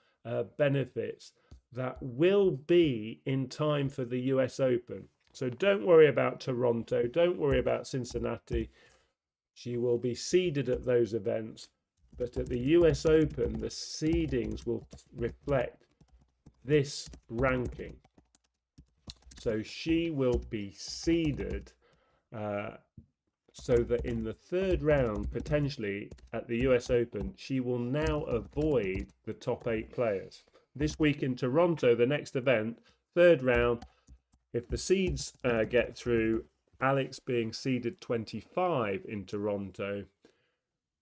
benefits that will be in time for the US Open. So don't worry about Toronto. Don't worry about Cincinnati. She will be seeded at those events. But at the US Open, the seedings will reflect this ranking. So she will be seeded so that in the third round, potentially at the US Open, she will now avoid the top 8 players. This week in Toronto, the next event, third round, if the seeds get through, Alex being seeded 25 in Toronto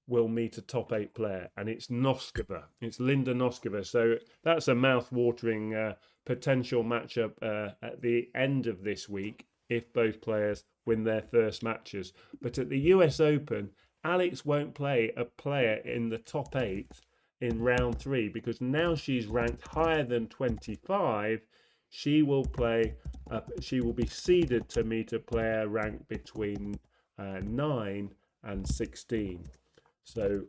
will meet a top 8 player, and it's Noskova. It's Linda Noskova. So that's a mouth-watering potential matchup at the end of this week if both players win their first matches. But at the US Open, Alex won't play a player in the top 8 in round 3 because now she's ranked higher than 25. She will play. She will be seeded to meet a player ranked between 9 and 16. So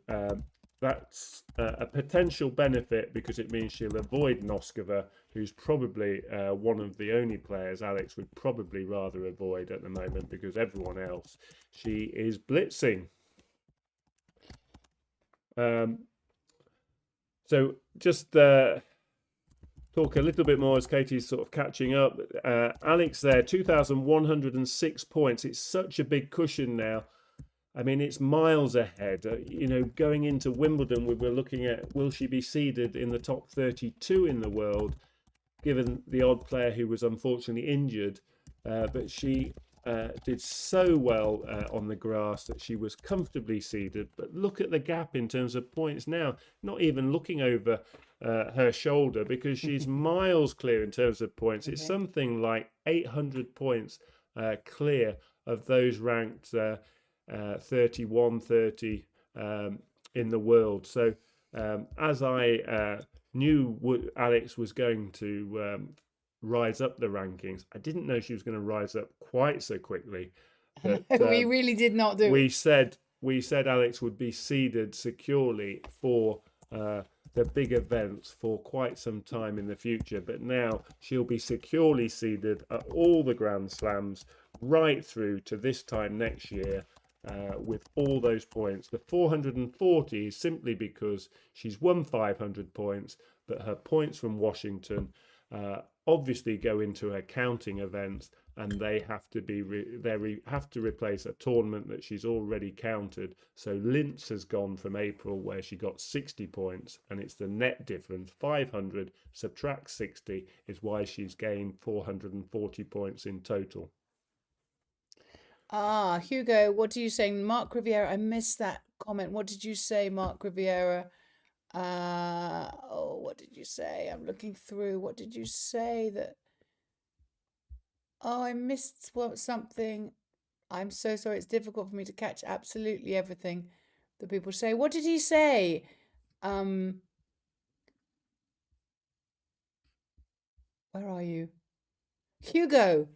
that's a potential benefit because it means she'll avoid Noskova, who's probably one of the only players Alex would probably rather avoid at the moment because everyone else she is blitzing. So just talk a little bit more as Katie's sort of catching up. Alex there, 2,106 points. It's such a big cushion now. I mean, it's miles ahead. You know, going into Wimbledon, we were looking at, will she be seeded in the top 32 in the world, given the odd player who was unfortunately injured. But she did so well on the grass that she was comfortably seeded. But look at the gap in terms of points now, not even looking over her shoulder because she's miles clear in terms of points. It's something like 800 points clear of those ranked 31, 30 in the world. So as I knew Alex was going to rise up the rankings, I didn't know she was going to rise up quite so quickly. But, we really did not do we it. said Alex would be seeded securely for the big events for quite some time in the future, but now she'll be securely seeded at all the Grand Slams right through to this time next year. with all those points. The 440 is simply because she's won 500 points, but her points from Washington obviously go into her counting events, and they have to be have to replace a tournament that she's already counted. So Linz has gone from April, where she got 60 points, and it's the net difference. 500 subtract 60 is why she's gained 440 points in total. Ah, Hugo, what are you saying? Mark Riviera, I missed that comment. What did you say, Mark Riviera? What did you say? I'm looking through. What did you say that? Oh, I missed something. I'm so sorry. It's difficult for me to catch absolutely everything that people say. What did he say? Where are you? Hugo,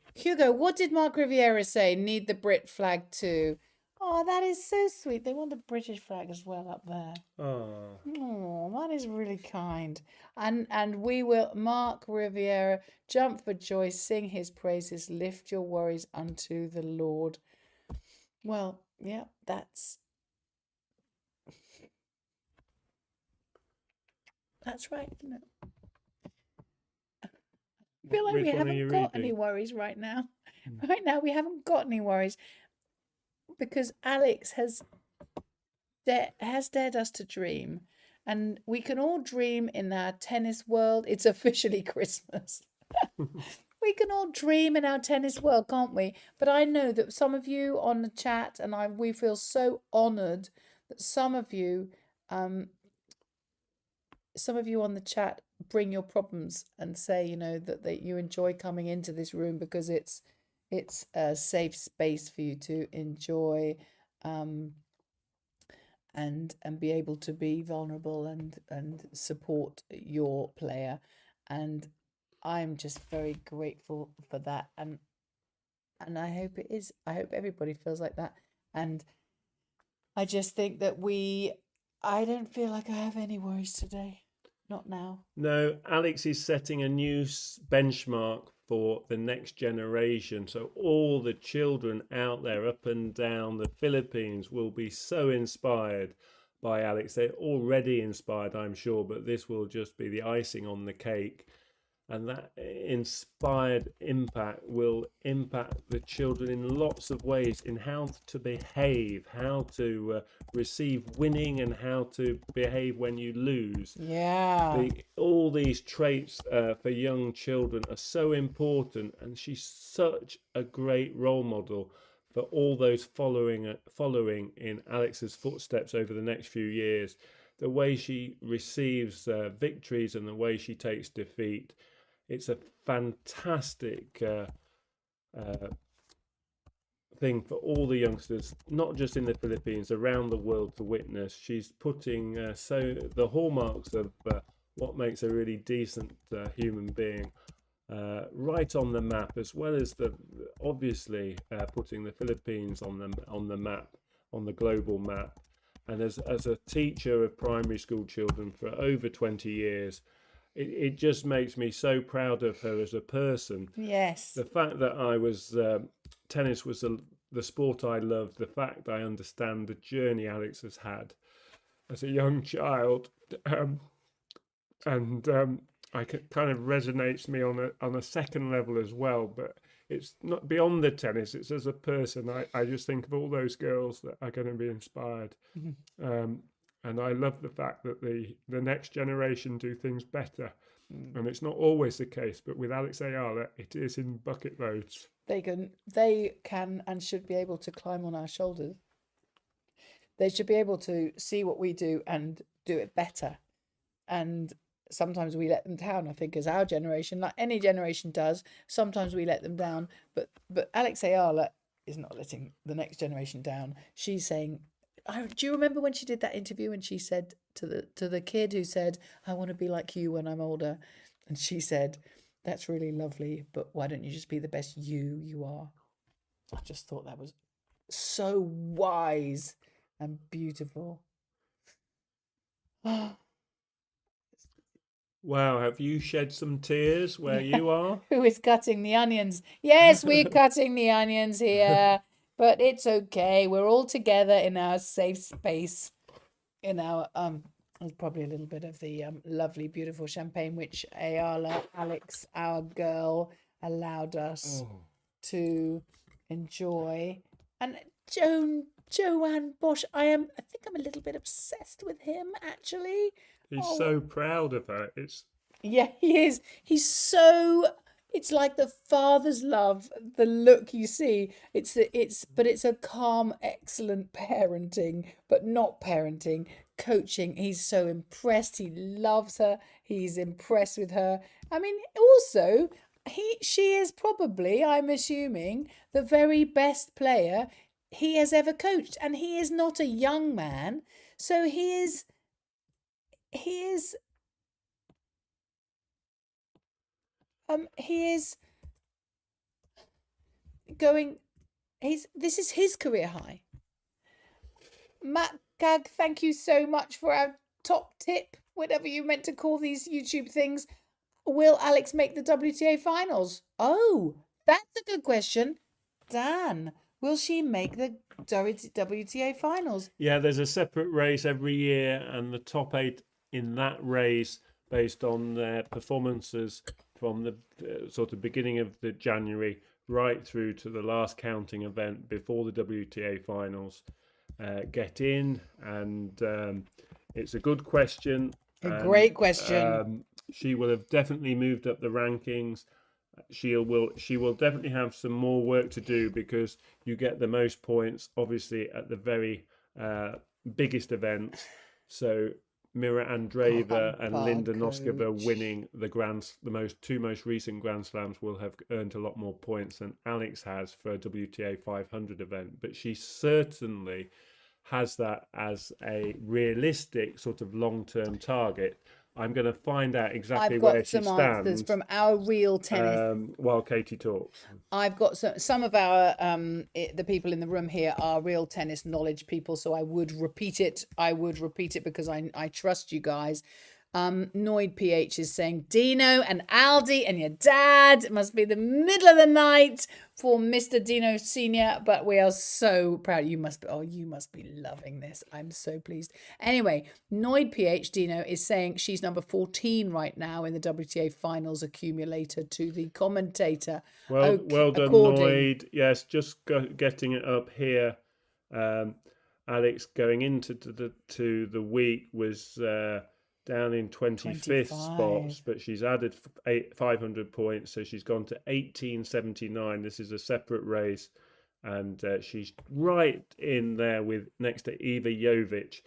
what did Mark Riviera say? Need the Brit flag too. Oh, that is so sweet. They want the British flag as well up there. Oh, Oh, that is really kind. And we will, Mark Riviera, jump for joy, sing his praises, lift your worries unto the Lord. Well, yeah, that's right, isn't it? I feel like which we one are you haven't got any reading? worries right now. Right now, we haven't got any worries because Alex has dared us to dream, and we can all dream in our tennis world. It's officially Christmas. We can all dream in our tennis world, can't we? But I know that some of you on the chat, and we feel so honoured that some of you on the chat bring your problems and say, you know, that you enjoy coming into this room because it's a safe space for you to enjoy and be able to be vulnerable and support your player. And I'm just very grateful for that. And I hope it is. I hope everybody feels like that. And I just think that I don't feel like I have any worries today. Not now. No, Alex is setting a new benchmark for the next generation. So all the children out there, up and down the Philippines, will be so inspired by Alex. They're already inspired, I'm sure, but this will just be the icing on the cake. And that inspired impact will impact the children in lots of ways, in how to behave, how to receive winning, and how to behave when you lose. Yeah. All these traits for young children are so important, and she's such a great role model for all those following in Alex's footsteps over the next few years. The way she receives victories and the way she takes defeat. It's a fantastic thing for all the youngsters, not just in the Philippines, around the world to witness. She's putting the hallmarks of what makes a really decent human being right on the map, as well as obviously putting the Philippines on the map, on the global map. And as a teacher of primary school children for over 20 years, it just makes me so proud of her as a person. Yes. The fact that tennis was the sport I loved, the fact I understand the journey Alex has had as a young child, and I kind of resonates me on a second level as well. But it's not beyond the tennis. It's as a person. I just think of all those girls that are going to be inspired. And I love the fact that the next generation do things better. And it's not always the case, but with Alex Eala, it is in bucket loads. They can and should be able to climb on our shoulders. They should be able to see what we do and do it better. And sometimes we let them down, I think, as our generation, like any generation does. Sometimes we let them down. But Alex Eala is not letting the next generation down. She's saying, do you remember when she did that interview and she said to the kid who said, I want to be like you when I'm older? And she said, that's really lovely, but why don't you just be the best you are? I just thought that was so wise and beautiful. Wow, have you shed some tears where you are? Who is cutting the onions? Yes, we're cutting the onions here. But it's okay. We're all together in our safe space. In our there's probably a little bit of the lovely, beautiful champagne which Ayala, Alex, our girl, allowed us to enjoy. And Joanne Bosch, I think I'm a little bit obsessed with him actually. He's Oh, so proud of her. It's yeah, he is. He's so. It's like the father's love. The look you see. But it's a calm, excellent parenting, but not parenting, coaching. He's so impressed. He loves her. He's impressed with her. I mean, also, she is probably, I'm assuming, the very best player he has ever coached, and he is not a young man, so he is he is going. This is his career high. Matt Gag, thank you so much for our top tip, whatever you meant to call these YouTube things. Will Alex make the WTA finals? Oh, that's a good question. Dan, will she make the WTA finals? Yeah, there's a separate race every year, and the top 8 in that race, based on their performances from the sort of beginning of the January right through to the last counting event before the WTA finals, get in. And it's a good question. Great question. She will have definitely moved up the rankings. She will definitely have some more work to do, because you get the most points obviously at the very biggest events. So Mira Andreeva and Linda Noskova winning the two most recent Grand Slams will have earned a lot more points than Alex has for a WTA 500 event. But she certainly has that as a realistic sort of long-term target. I'm going to find out exactly where she stands. I've got some answers from our real tennis. While Katie talks, I've got some of our the people in the room here are real tennis knowledge people, so I would repeat it. Because I trust you guys. Noid PH is saying Dino and Aldi and your dad. It must be the middle of the night for Mr. Dino Senior, but we are so proud. You must be loving this. I'm so pleased. Anyway, Noid PH Dino is saying she's number 14 right now in the WTA finals accumulator to the commentator. Well done, Noid. Yes, just getting it up here. Alex going into the week was down in 25th spots, but she's added 500 points, so she's gone to 1879. This is a separate race, and she's right in there with next to Eva Jovic.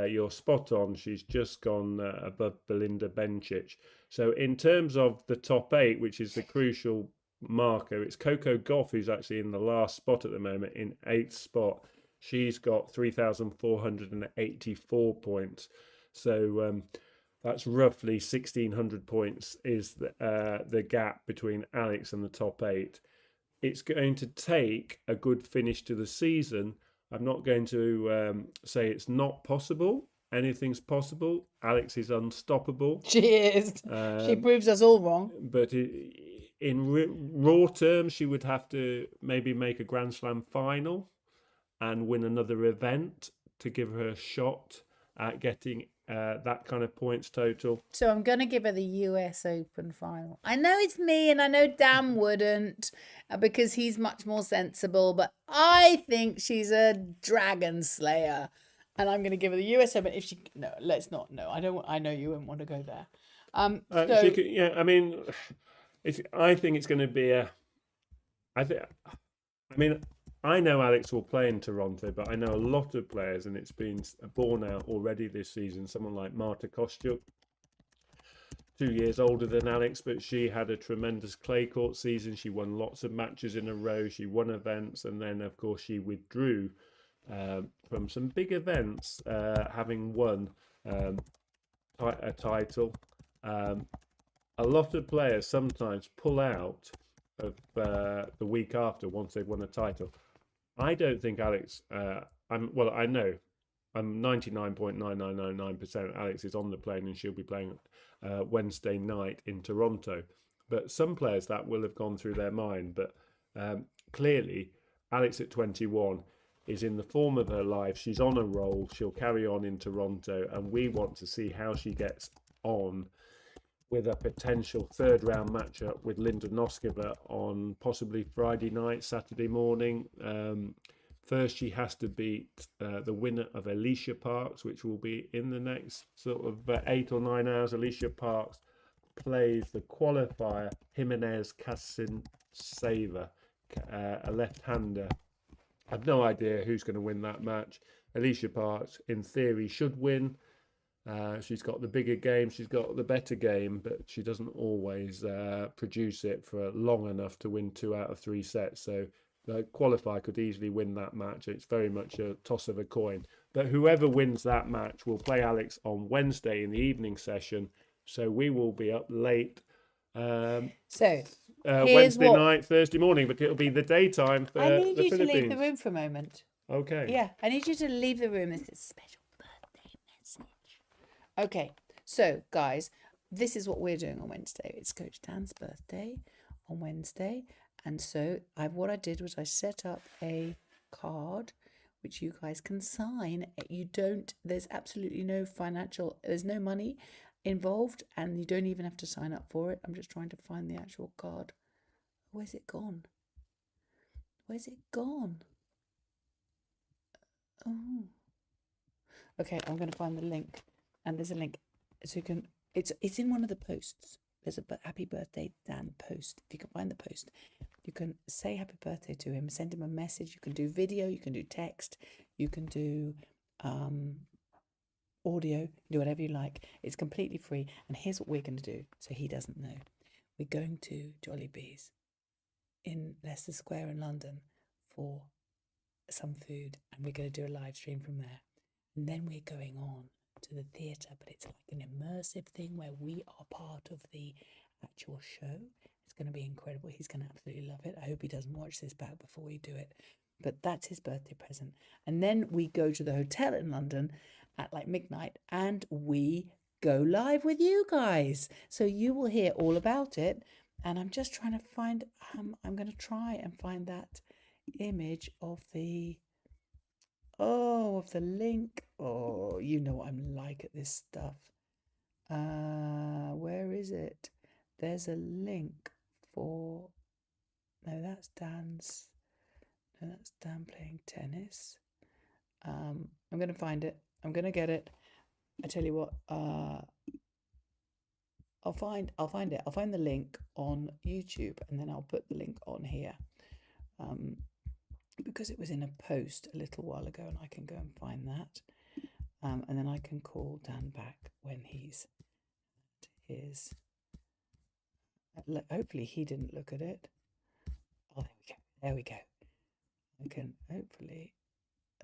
You're spot on. She's just gone above Belinda Bencic. So in terms of the top 8, which is the crucial marker, it's Coco Gauff who's actually in the last spot at the moment, in 8th spot. She's got 3,484 points. So that's roughly 1,600 points is the gap between Alex and the top 8. It's going to take a good finish to the season. I'm not going to say it's not possible. Anything's possible. Alex is unstoppable. She is. She proves us all wrong. But in raw terms, she would have to maybe make a Grand Slam final and win another event to give her a shot at getting that kind of points total. So I'm going to give her the US Open final. I know it's me, and I know Dan wouldn't, because he's much more sensible, but I think she's a dragon slayer, and I'm going to give her the US Open. If she let's not. No, I don't. I know you wouldn't want to go there. She could, yeah, I mean, I think it's going to be I know Alex will play in Toronto, but I know a lot of players, and it's been borne out already this season. Someone like Marta Kostyuk, 2 years older than Alex, but she had a tremendous clay court season. She won lots of matches in a row. She won events, and then, of course, she withdrew from some big events, having won a title. A lot of players sometimes pull out of the week after once they've won a title. I don't think Alex. I know. I'm 99.9999% Alex is on the plane, and she'll be playing Wednesday night in Toronto. But some players that will have gone through their mind. But clearly, Alex at 21 is in the form of her life. She's on a roll. She'll carry on in Toronto, and we want to see how she gets on with a potential third round matchup with Linda Noskova on possibly Friday night, Saturday morning. First, she has to beat the winner of Alicia Parks, which will be in the next sort of 8 or 9 hours. Alicia Parks plays the qualifier Jimenez Casinseva, a left-hander. I have no idea who's going to win that match. Alicia Parks, in theory, should win. She's got the bigger game, she's got the better game, but she doesn't always produce it for long enough to win 2 out of 3 sets. So the qualifier could easily win that match. It's very much a toss of a coin. But whoever wins that match will play Alex on Wednesday in the evening session. So we will be up late. Wednesday night, Thursday morning, but it'll be the daytime for I need the you Philippines. to leave the room for a moment. Okay. Yeah, I need you to leave the room. It's a special birthday message. Okay, so guys, this is what we're doing on Wednesday. It's Coach Dan's birthday on Wednesday. And so what I did was I set up a card which you guys can sign. There's absolutely there's no money involved, and you don't even have to sign up for it. I'm just trying to find the actual card. Where's it gone? Oh. Okay, I'm going to find the link, and there's a link, so you can. It's in one of the posts. There's a happy birthday Dan post. If you can find the post, you can say happy birthday to him, send him a message. You can do video, you can do text, you can do audio, do whatever you like. It's completely free. And here's what we're going to do, so he doesn't know. We're going to Jollibee's in Leicester Square in London for some food, and we're going to do a live stream from there. And then we're going on to the theatre, but it's like an immersive thing where we are part of the actual show. It's going to be incredible. He's going to absolutely love it. I hope he doesn't watch this back before we do it. But that's his birthday present. And then we go to the hotel in London at like midnight, and we go live with you guys. So you will hear all about it. And I'm just trying to find, I'm going to try and find that image of the link. Oh, you know what I'm like at this stuff. Where is it? There's a link for, that's Dan playing tennis. I'm going to find it. I'm going to get it. I tell you what, I'll find it. I'll find the link on YouTube, and then I'll put the link on here. Because it was in a post a little while ago, and I can go and find that. And then I can call Dan back when he's at his. Hopefully he didn't look at it. Oh, there we go. I can hopefully.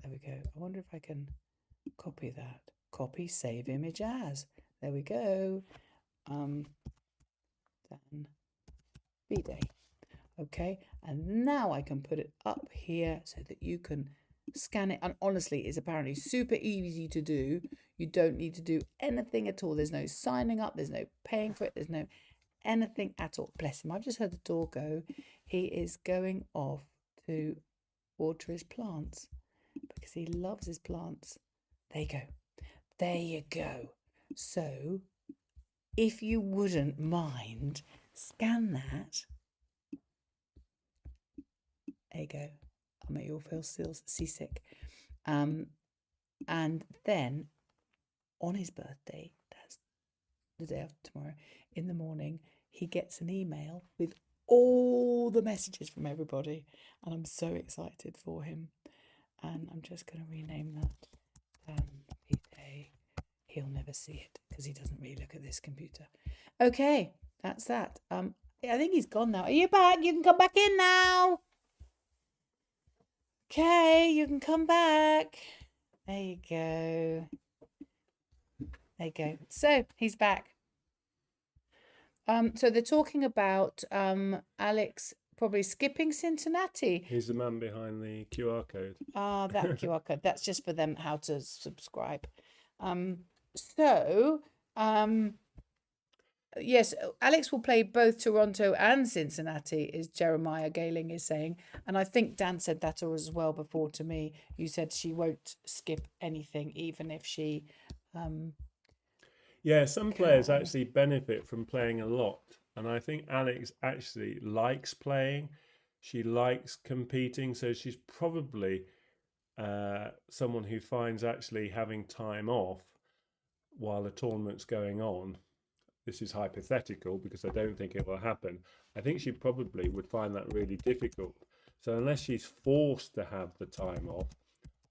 There we go. I wonder if I can copy that. Copy, save image as. There we go. Dan B-Day. Okay, and now I can put it up here so that you can scan it. And honestly, it's apparently super easy to do. You don't need to do anything at all. There's no signing up. There's no paying for it. There's no anything at all. Bless him. I've just heard the door go. He is going off to water his plants because he loves his plants. There you go. There you go. So if you wouldn't mind, scan that. There you go. I'll make you all feel seasick. And then on his birthday, that's the day after tomorrow, in the morning, he gets an email with all the messages from everybody. And I'm so excited for him. And I'm just going to rename that P-Day. He'll never see it because he doesn't really look at this computer. Okay, that's that. I think he's gone now. Are you back? You can come back in now. Okay, you can come back. There you go. There you go. So he's back. So they're talking about Alex probably skipping Cincinnati. He's the man behind the QR code. That QR code. That's just for them how to subscribe. Yes, Alex will play both Toronto and Cincinnati, is Jeremiah Galing is saying. And I think Dan said that as well before to me. You said she won't skip anything, even if she Yeah, some players can. actually benefit from playing a lot. And I think Alex actually likes playing. She likes competing. So she's probably someone who finds actually having time off while the tournament's going on. This is hypothetical because I don't think it will happen. I think she probably would find that really difficult. So unless she's forced to have the time off,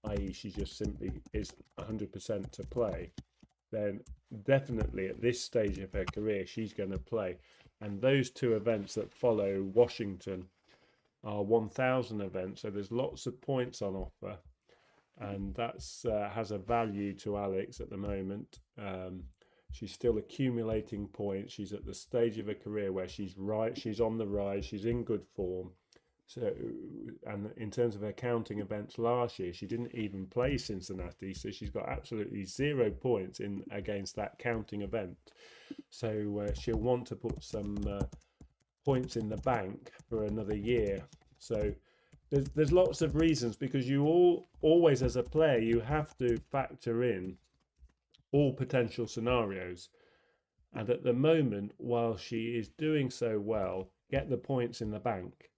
i.e., she just simply is 100% to play, then definitely at this stage of her career, she's going to play. And those two events that follow Washington are 1,000 events, so there's lots of points on offer, and that's has a value to Alex at the moment. She's still accumulating points. She's at the stage of her career where she's on the rise, she's in good form. So, and in terms of her counting events last year, she didn't even play Cincinnati, so she's got absolutely 0 points in against that counting event. So she'll want to put some points in the bank for another year. So there's lots of reasons, because you always as a player you have to factor in all potential scenarios. And at the moment, while she is doing so well, get the points in the bank,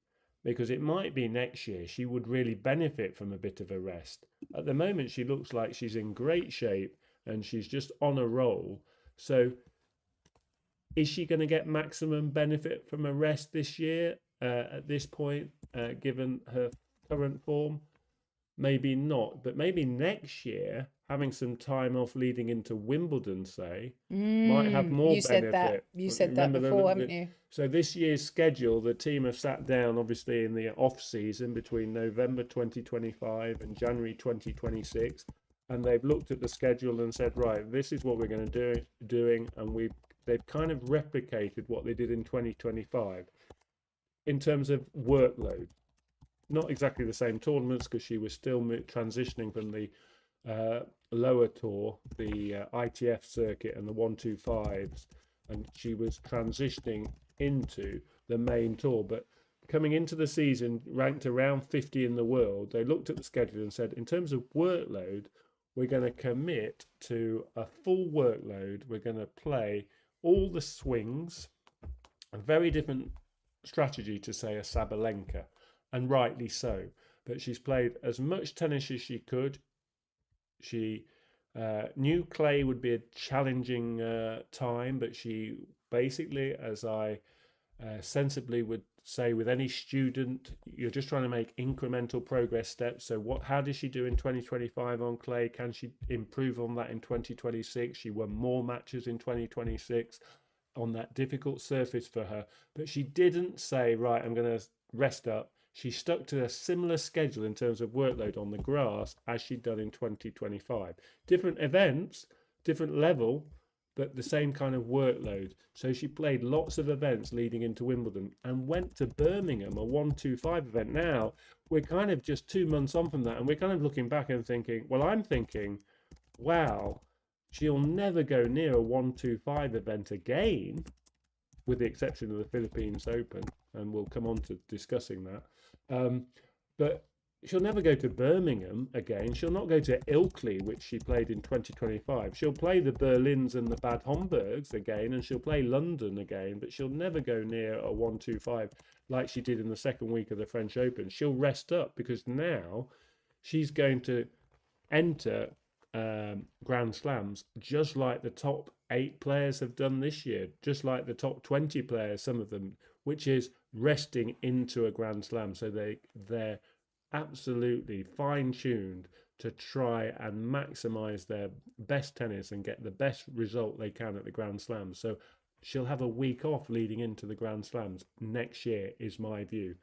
because it might be next year she would really benefit from a bit of a rest. At the moment, she looks like she's in great shape and she's just on a roll. So is she going to get maximum benefit from a rest this year at this point, given her current form? Maybe not, but maybe next year, having some time off leading into Wimbledon, say, might have more You said that. benefit. You said that before, haven't you? So this year's schedule, the team have sat down, obviously, in the off season between November 2025 and January 2026, and they've looked at the schedule and said, right, this is what we're going to doing, and they've kind of replicated what they did in 2025 in terms of workload. Not exactly the same tournaments, because she was still transitioning from the lower tour, the ITF circuit and the 125s, and she was transitioning into the main tour. But coming into the season, ranked around 50 in the world, they looked at the schedule and said, in terms of workload, we're going to commit to a full workload. We're going to play all the swings, a very different strategy to, say, a Sabalenka. And rightly so. But she's played as much tennis as she could. She knew clay would be a challenging time, but she basically, as I sensibly would say with any student, you're just trying to make incremental progress steps. So how did she do in 2025 on clay? Can she improve on that in 2026? She won more matches in 2026 on that difficult surface for her. But she didn't say, right, I'm going to rest up. She stuck to a similar schedule in terms of workload on the grass as she'd done in 2025. Different events, different level, but the same kind of workload. So she played lots of events leading into Wimbledon and went to Birmingham, a 125 event. Now, we're kind of just 2 months on from that, and we're kind of looking back and thinking, well, I'm thinking, wow, she'll never go near a 125 event again, with the exception of the Philippines Open, and we'll come on to discussing that. But she'll never go to Birmingham again. She'll not go to Ilkley, which she played in 2025. She'll play the Berlins and the Bad Homburgs again, and she'll play London again, but she'll never go near a 125 like she did in the second week of the French Open. She'll rest up, because now she's going to enter Grand Slams just like the top 8 players have done this year, just like the top 20 players, some of them, which is resting into a Grand Slam. So they're absolutely fine-tuned to try and maximize their best tennis and get the best result they can at the Grand Slam. So she'll have a week off leading into the Grand Slams next year, is my view,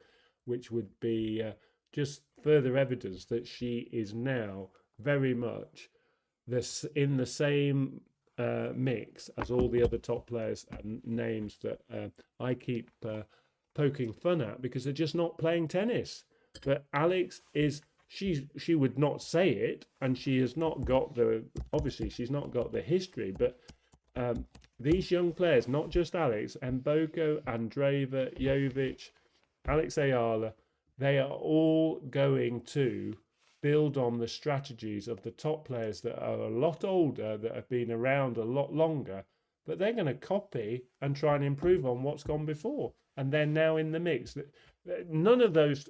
which would be just further evidence that she is now very much in the same mix as all the other top players and names that I keep poking fun at, because they're just not playing tennis. But Alex is, she would not say it, and she has not got obviously she's not got the history, but these young players, not just Alex, Mboko, Andreeva, Jovic, Alex Eala, they are all going to build on the strategies of the top players that are a lot older, that have been around a lot longer, but they're going to copy and try and improve on what's gone before. And they're now in the mix. None of those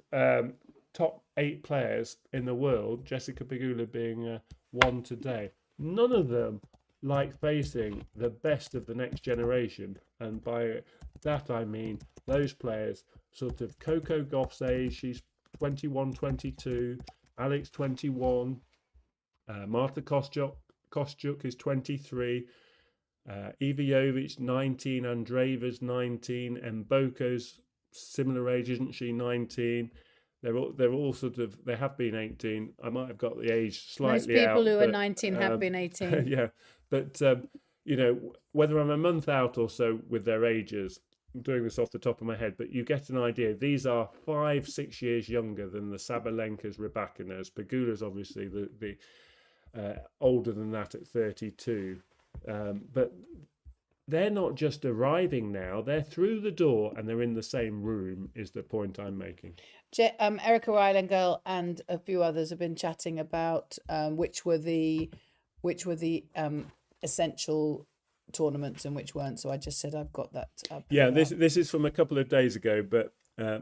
top 8 players in the world, Jessica Pegula being one today, none of them like facing the best of the next generation. And by that I mean those players sort of Coco Gauff's age, she's 21, 22, Alex 21, Marta Kostyuk is 23, Iva Jovic 19, Andreeva's 19, and Mboko's similar age, isn't she? 19. They're all sort of, they have been 18. I might have got the age slightly Most people out, who but, are 19 have been 18. yeah, but you know, whether I'm a month out or so with their ages, I'm doing this off the top of my head, but you get an idea. These are 5-6 years younger than the Sabalenkas, Rybakinas. Pegula's obviously the older than that at 32, but they're not just arriving now, they're through the door and they're in the same room, is the point I'm making. Erica Ryland and a few others have been chatting about which were the essential tournaments and which weren't. So I just said I've got that up. Yeah, this is from a couple of days ago, but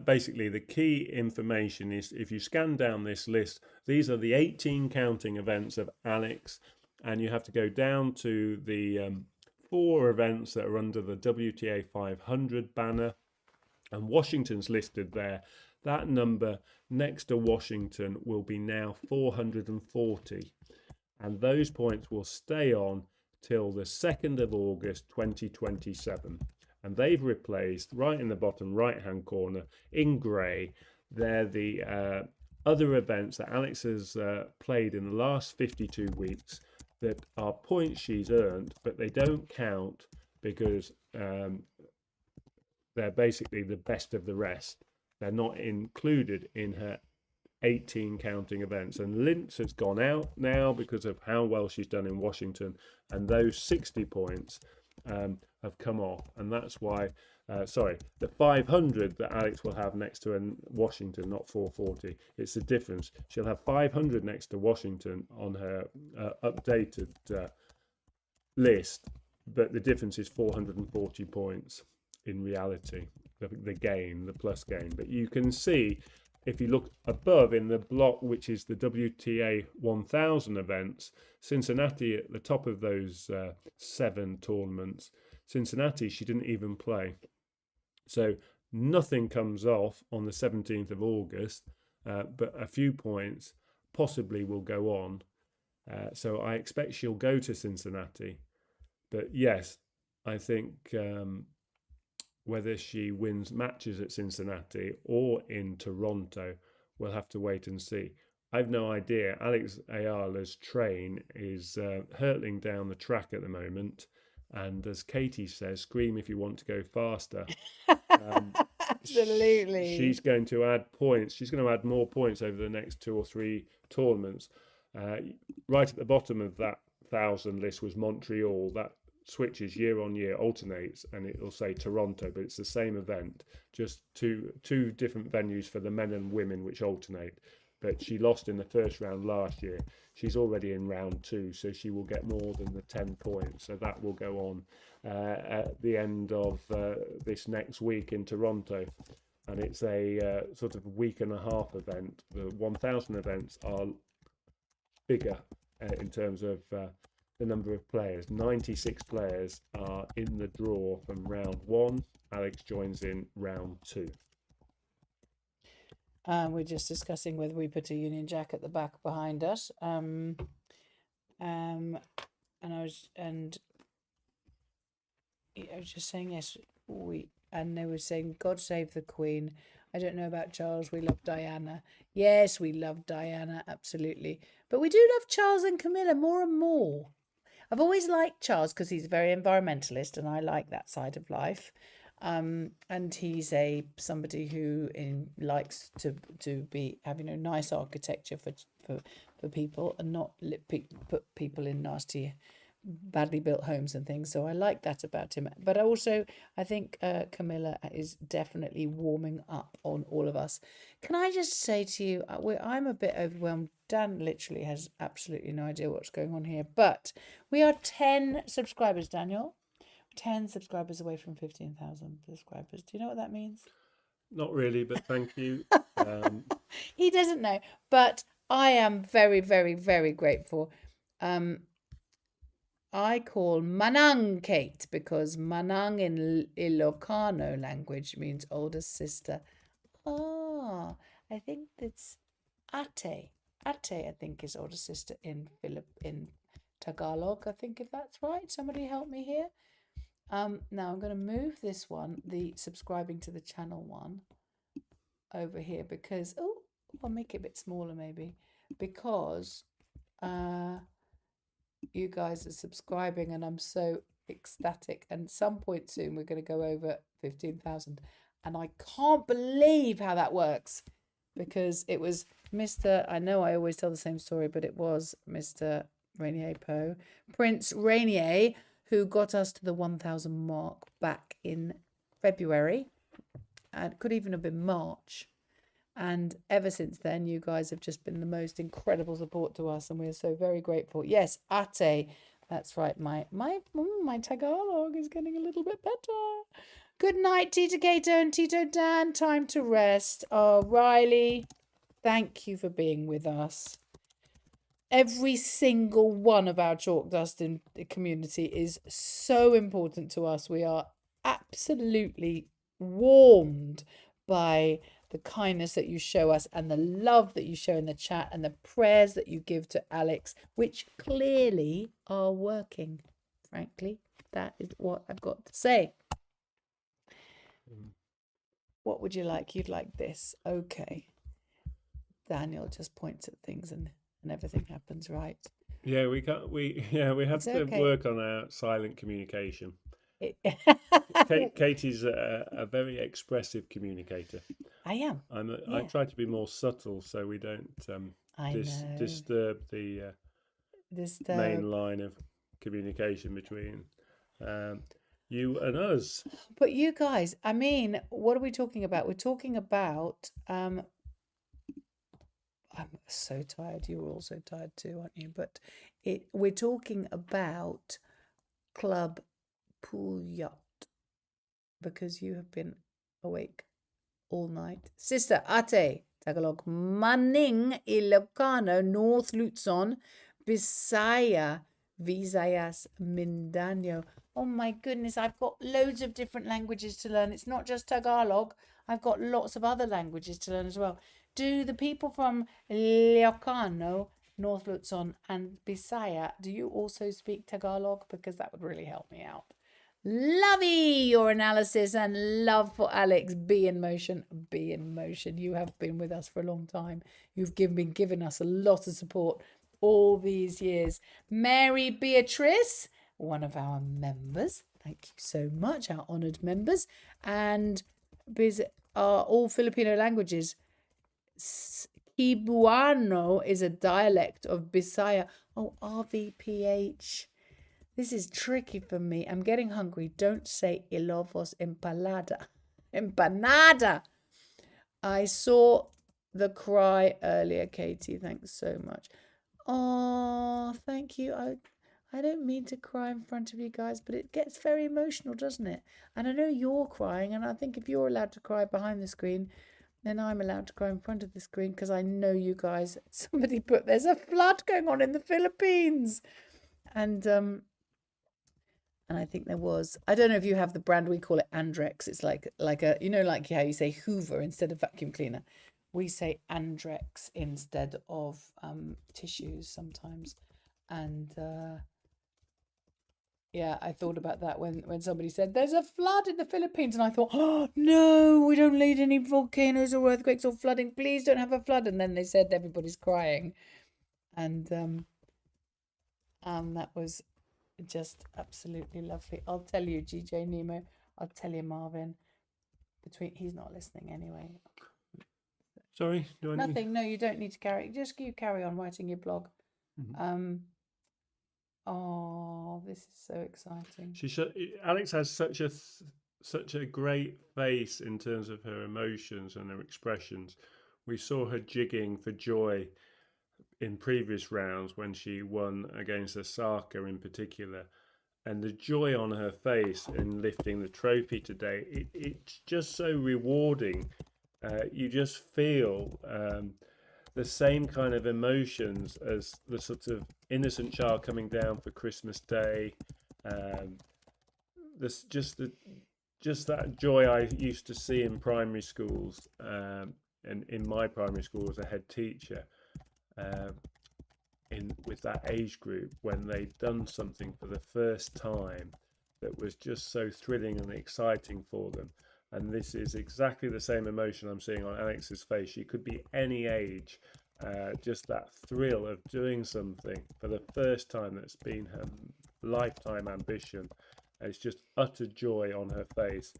basically the key information is, if you scan down this list, these are the 18 counting events of Alex, and you have to go down to the 4 events that are under the WTA 500 banner, and Washington's listed there. That number next to Washington will be now 440, and those points will stay on till the 2nd of August 2027. And they've replaced, right in the bottom right hand corner in grey, they're the other events that Alex has played in the last 52 weeks that are points she's earned, but they don't count because they're basically the best of the rest. They're not included in her 18 counting events. And Lintz has gone out now because of how well she's done in Washington, and those 60 points have come off, and that's why the 500 that Alex will have next to in Washington, not 440, it's the difference. She'll have 500 next to Washington on her updated list, but the difference is 440 points in reality, the gain, the plus gain. But you can see, if you look above in the block, which is the WTA 1000 events, Cincinnati at the top of those 7 tournaments. Cincinnati, she didn't even play. So nothing comes off on the 17th of August, but a few points possibly will go on. So I expect she'll go to Cincinnati. But yes, I think whether she wins matches at Cincinnati or in Toronto, we'll have to wait and see. I've no idea. Alex Eala's train is hurtling down the track at the moment. And as Katie says, scream if you want to go faster. Absolutely. She's going to add points. She's going to add more points over the next 2 or 3 tournaments. Right at the bottom of that 1,000 list was Montreal. That switches year on year, alternates, and it'll say Toronto, but it's the same event, just two different venues for the men and women which alternate. But she lost in the first round last year. She's already in round 2, so she will get more than the 10 points. So that will go on at the end of this next week in Toronto. And it's a sort of week and a half event. The 1,000 events are bigger in terms of the number of players. 96 players are in the draw from round 1. Alex joins in round 2. We're just discussing whether we put a Union Jack at the back behind us. And I was just saying yes. And they were saying God save the Queen. I don't know about Charles. We love Diana. Yes, we love Diana, absolutely. But we do love Charles and Camilla more and more. I've always liked Charles because he's a very environmentalist, and I like that side of life. And he's somebody who likes to be having nice architecture for people and not put people in nasty badly built homes and things. So I like that about him. But also, I think Camilla is definitely warming up on all of us. Can I just say to you, I'm a bit overwhelmed. Dan literally has absolutely no idea what's going on here. But we are 10 subscribers, Daniel. 10 subscribers away from 15,000 subscribers. Do you know what that means? Not really, but thank you. He doesn't know, but I am very, very, very grateful. I call Manang Kate because Manang in Ilocano language means older sister. Ah, I think that's Ate. Ate, I think, is older sister in Tagalog. I think, if that's right. Somebody help me here. Now I'm going to move this one, the subscribing to the channel one, over here because I'll make it a bit smaller maybe because you guys are subscribing and I'm so ecstatic, and some point soon we're going to go over 15,000, and I can't believe how that works because it was Mr. I know I always tell the same story, but it was Mr. Rainier Poe, Prince Rainier, who got us to the 1,000 mark back in February, and it could even have been March. And ever since then, you guys have just been the most incredible support to us, and we're so very grateful. Yes, Ate, that's right. My Tagalog is getting a little bit better. Good night, Tito Kato and Tito Dan. Time to rest. Oh, Riley, thank you for being with us. Every single one of our chalk dust in the community is so important to us. We are absolutely warmed by the kindness that you show us and the love that you show in the chat and the prayers that you give to Alex, which clearly are working. Frankly, that is what I've got to say. What would you like? You'd like this. Okay. Daniel just points at things and everything happens, right? Yeah, we have It's to okay. work on our silent communication. Katie's a very expressive communicator. I am. I try to be more subtle so we don't disturb the main line of communication between you and us. But you guys, I mean, what are we talking about? We're talking about I'm so tired. You're all so tired too, aren't you? But we're talking about Club Pool Yacht because you have been awake all night. Sister Ate, Tagalog, Maning, Ilocano, North Luzon, Visayas, Mindanao. Oh my goodness, I've got loads of different languages to learn. It's not just Tagalog. I've got lots of other languages to learn as well. Do the people from Ilocano, North Luzon and Bisaya, do you also speak Tagalog? Because that would really help me out. Lovey your analysis and love for Alex. Be in motion. Be in motion. You have been with us for a long time. You've been giving us a lot of support all these years. Mary Beatrice, one of our members. Thank you so much, our honoured members. And are all Filipino languages. Cebuano is a dialect of Bisaya. Oh, RVPH. This is tricky for me. I'm getting hungry. Don't say Ilocos empalada. Empanada. I saw the cry earlier, Katie. Thanks so much. Oh, thank you. I don't mean to cry in front of you guys, but it gets very emotional, doesn't it? And I know you're crying, and I think if you're allowed to cry behind the screen, then I'm allowed to cry in front of the screen because I know you guys. Somebody put there's a flood going on in the Philippines, and I think there was. I don't know if you have the brand. We call it Andrex. It's like a like how you say Hoover instead of vacuum cleaner. We say Andrex instead of tissues sometimes, and yeah, I thought about that when somebody said there's a flood in the Philippines, and I thought, oh no, we don't need any volcanoes or earthquakes or flooding. Please don't have a flood. And then they said everybody's crying, and that was just absolutely lovely. I'll tell you, GJ Nemo. I'll tell you, Marvin. He's not listening anyway. Sorry, Nothing. No, you don't need to carry. Just you carry on writing your blog. Oh, this is so exciting. Alex has such a great face in terms of her emotions and her expressions. We saw her jigging for joy in previous rounds when she won against Osaka in particular, and the joy on her face in lifting the trophy today, it's just so rewarding. You just feel the same kind of emotions as the sort of innocent child coming down for Christmas Day. This just that joy I used to see in primary schools, and in my primary school as a head teacher, with that age group when they'd done something for the first time that was just so thrilling and exciting for them. And this is exactly the same emotion I'm seeing on Alex's face. She could be any age, just that thrill of doing something for the first time that's been her lifetime ambition. It's just utter joy on her face,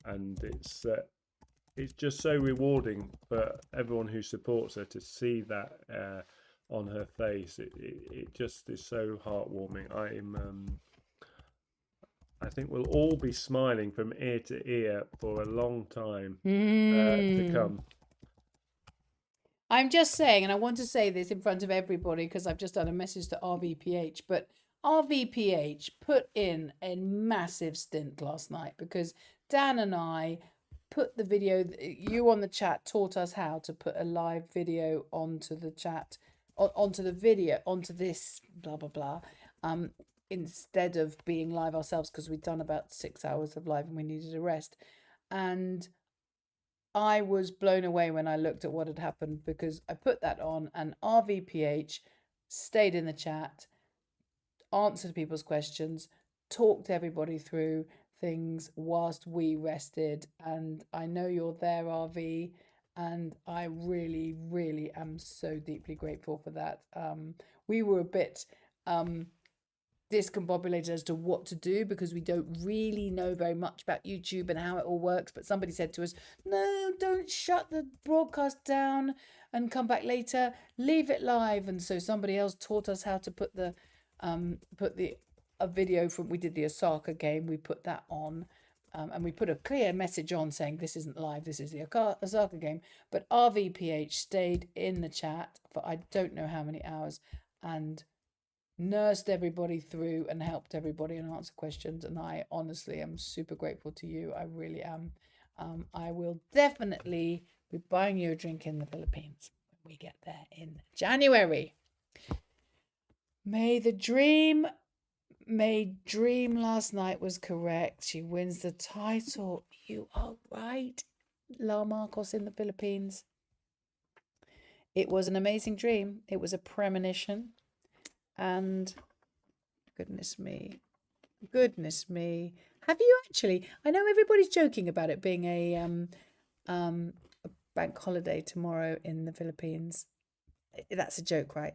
and it's just so rewarding for everyone who supports her to see that on her face. It just is so heartwarming. I think we'll all be smiling from ear to ear for a long time to come. I'm just saying, and I want to say this in front of everybody because I've just done a message to RVPH, but RVPH put in a massive stint last night because Dan and I put the video, you on the chat taught us how to put a live video onto the chat, onto the video, onto this blah, blah, blah, instead of being live ourselves because we'd done about 6 hours of live and we needed a rest. And I was blown away when I looked at what had happened because I put that on and RVPH stayed in the chat, answered people's questions, talked everybody through things whilst we rested. And I know you're there, RV, and I really, really am so deeply grateful for that. We were a bit discombobulated as to what to do because we don't really know very much about YouTube and how it all works. But somebody said to us, no, don't shut the broadcast down and come back later, leave it live. And so somebody else taught us how to put a video from, we did the Osaka game, we put that on, and we put a clear message on saying this isn't live, this is the Osaka game. But RVPH stayed in the chat for I don't know how many hours and nursed everybody through and helped everybody and answer questions. And I honestly am super grateful to you. I really am. I will definitely be buying you a drink in the Philippines when we get there in January. May dream last night was correct. She wins the title. You are right. La Marcos in the Philippines. It was an amazing dream. It was a premonition. And goodness me. Have you actually, I know everybody's joking about it being a bank holiday tomorrow in the Philippines. That's a joke, right?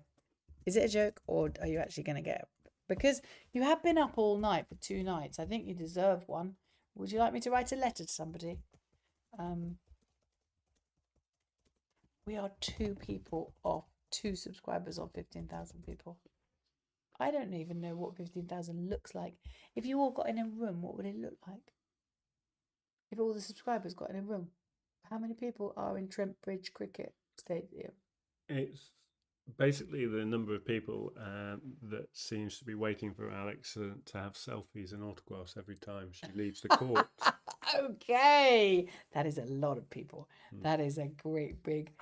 Is it a joke or are you actually going to get it? Because you have been up all night for 2 nights. I think you deserve one. Would you like me to write a letter to somebody? We are 2 people off, 2 subscribers off 15,000 people. I don't even know what 15,000 looks like. If you all got in a room, what would it look like? If all the subscribers got in a room, how many people are in Trent Bridge Cricket Stadium? It's basically the number of people that seems to be waiting for Alex to have selfies and autographs every time she leaves the court. Okay, that is a lot of people. That is a great big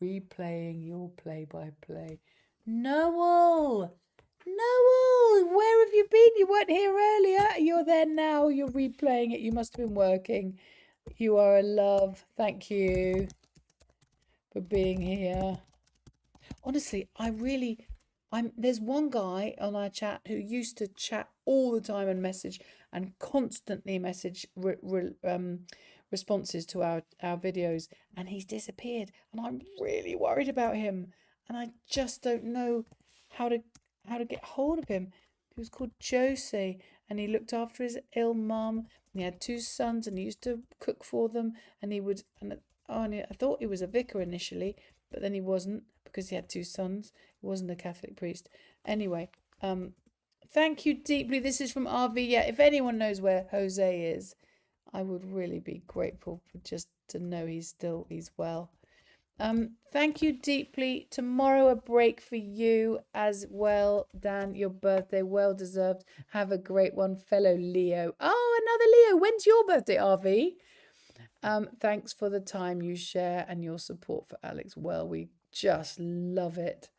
replaying your play-by-play. Noel, where have you been? You weren't here earlier. You're there now. You're replaying it. You must have been working. You are a love. Thank you for being here. Honestly, there's one guy on our chat who used to chat all the time and message and constantly message responses to our videos, and he's disappeared, and I'm really worried about him, and I just don't know how to get hold of him. He was called Jose, and he looked after his ill mum. He had 2 sons, and he used to cook for them, and I thought he was a vicar initially, but then he wasn't because he had 2 sons. He wasn't a Catholic priest. Anyway, Thank you deeply. This is from RV. Yeah, if anyone knows where Jose is, I would really be grateful for just to know he's well. Thank you deeply. Tomorrow a break for you as well, Dan. Your birthday, well deserved. Have a great one, fellow Leo. Oh, another Leo. When's your birthday, RV? Thanks for the time you share and your support for Alex. Well, we just love it.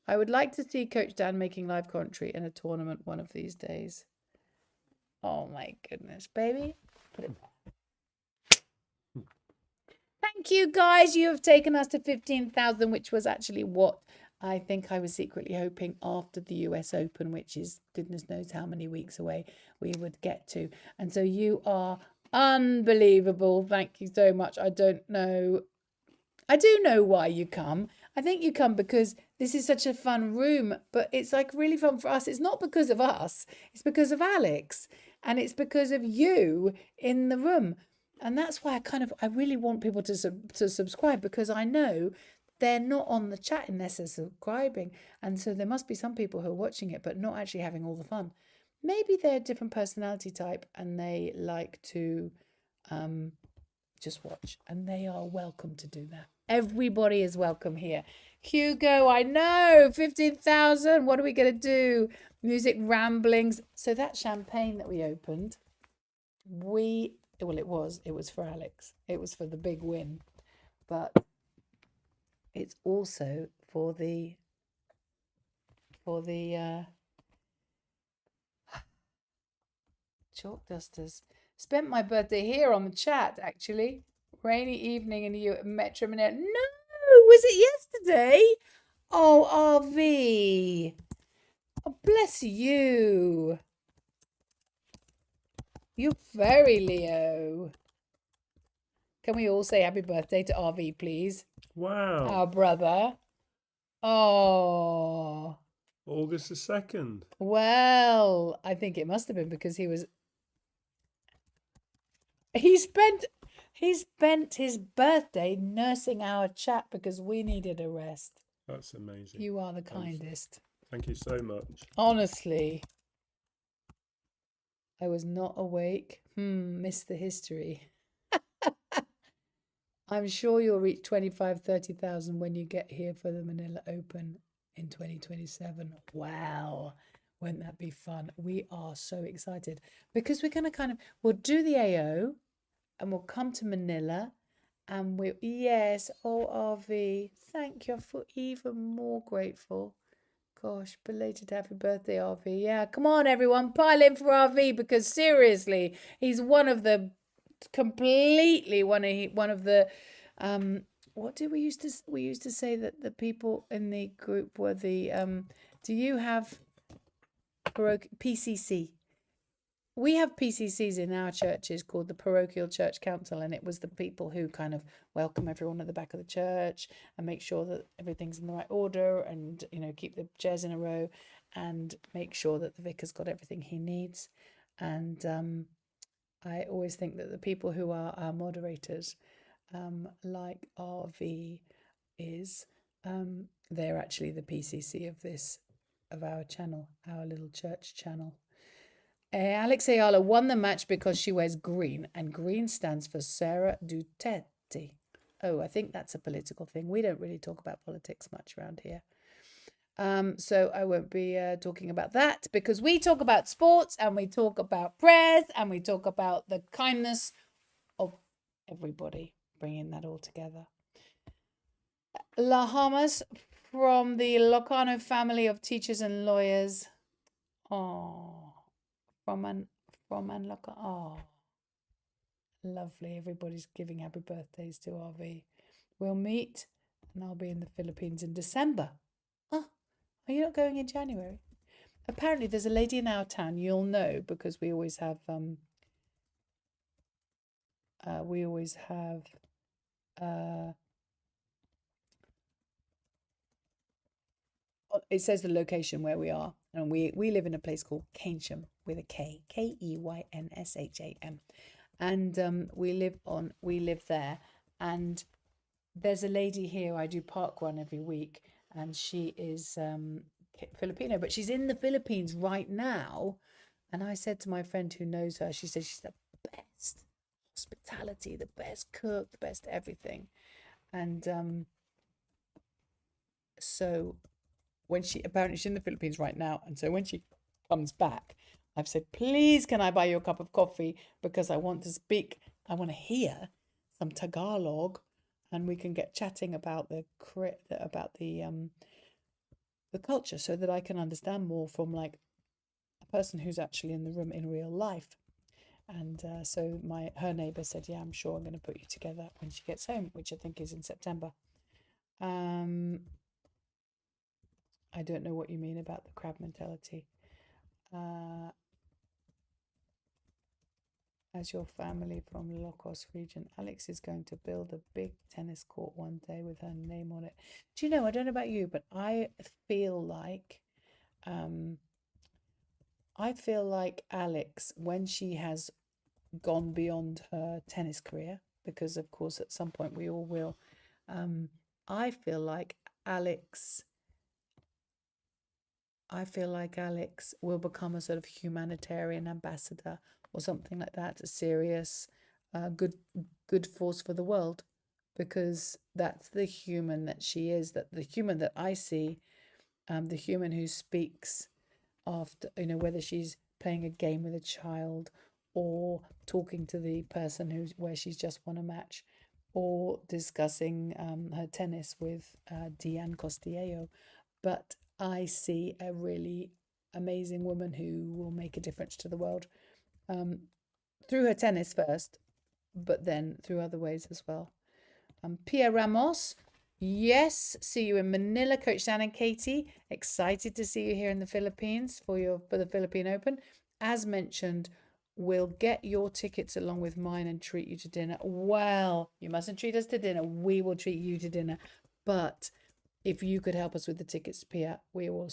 I would like to see Coach Dan making live commentary in a tournament one of these days. Oh my goodness, baby. Put it there. Thank you, guys. You have taken us to 15,000, which was actually what I think I was secretly hoping after the US Open, which is goodness knows how many weeks away, we would get to. And so you are unbelievable. Thank you so much. I don't know. I do know why you come. I think you come because this is such a fun room, but it's like really fun for us. It's not because of us. It's because of Alex. And it's because of you in the room. And that's why I really want people to subscribe, because I know they're not on the chat unless they're subscribing. And so there must be some people who are watching it, but not actually having all the fun. Maybe they're a different personality type and they like to just watch, and they are welcome to do that. Everybody is welcome here. Hugo, I know, 15,000. What are we going to do? Music ramblings. So that champagne that we opened, it was for Alex. It was for the big win. But it's also for the chalk dusters. Spent my birthday here on the chat, actually. Rainy evening in you at Metro Manila. No, was it yesterday? Oh, RV. Oh, bless you. You're very Leo. Can we all say happy birthday to RV, please? Wow. Our brother. Oh. August the 2nd. Well, I think it must have been because he spent his birthday nursing our chat because we needed a rest. That's amazing. You are the kindest. Thank you so much. Honestly. I was not awake. Missed the history. I'm sure you'll reach 25, 30,000 when you get here for the Manila Open in 2027. Wow. Won't that be fun? We are so excited because we're going to we'll do the AO and we'll come to Manila and yes, RV. Thank you. I feel even more grateful. Gosh, belated happy birthday, RV. Yeah, come on, everyone, pile in for RV because seriously, he's one of the what did we used to say that the people in the group were the do you have PCC? We have PCCs in our churches called the Parochial Church Council, and it was the people who kind of welcome everyone at the back of the church and make sure that everything's in the right order and, keep the chairs in a row and make sure that the vicar's got everything he needs. And I always think that the people who are our moderators, like RV is, they're actually the PCC of our channel, our little church channel. Alex Eala won the match because she wears green, and green stands for Sarah Duterte. Oh, I think that's a political thing. We don't really talk about politics much around here. So I won't be talking about that because we talk about sports and we talk about prayers and we talk about the kindness of everybody, bringing that all together. Lahamas from the Locano family of teachers and lawyers. Oh. From Locano. Oh, lovely. Everybody's giving happy birthdays to RV. We'll meet and I'll be in the Philippines in December. Oh, are you not going in January? Apparently there's a lady in our town, you'll know, because we always have it says the location where we are, and we live in a place called Keynsham with a K, Keynsham, and we live there, and there's a lady here. I do park run every week, and she is Filipino, but she's in the Philippines right now. And I said to my friend who knows her, she said she's the best hospitality, the best cook, the best everything. And so when apparently she's in the Philippines right now, and so when she comes back, I've said, please, can I buy you a cup of coffee, because I want to hear some Tagalog, and we can get chatting about the culture, so that I can understand more from like a person who's actually in the room in real life. And so her neighbor said, yeah, I'm sure I'm going to put you together when she gets home, which I think is in September. I don't know what you mean about the crab mentality. As your family from Locos region, Alex is going to build a big tennis court one day with her name on it. Do you know, I don't know about you, but I feel like Alex, when she has gone beyond her tennis career, because of course at some point we all will, I feel like Alex will become a sort of humanitarian ambassador or something like that, a serious, good force for the world, because that's the human that she is, that the human that I see, the human who speaks after, whether she's playing a game with a child, or talking to the person where she's just won a match, or discussing her tennis with Diane Costilleo. But I see a really amazing woman who will make a difference to the world, through her tennis first, but then through other ways as well. Pia Ramos, yes, see you in Manila, Coach Dan and Katie. Excited to see you here in the Philippines for the Philippine Open. As mentioned, we'll get your tickets along with mine and treat you to dinner. Well, you mustn't treat us to dinner. We will treat you to dinner. But if you could help us with the tickets, Pia, we were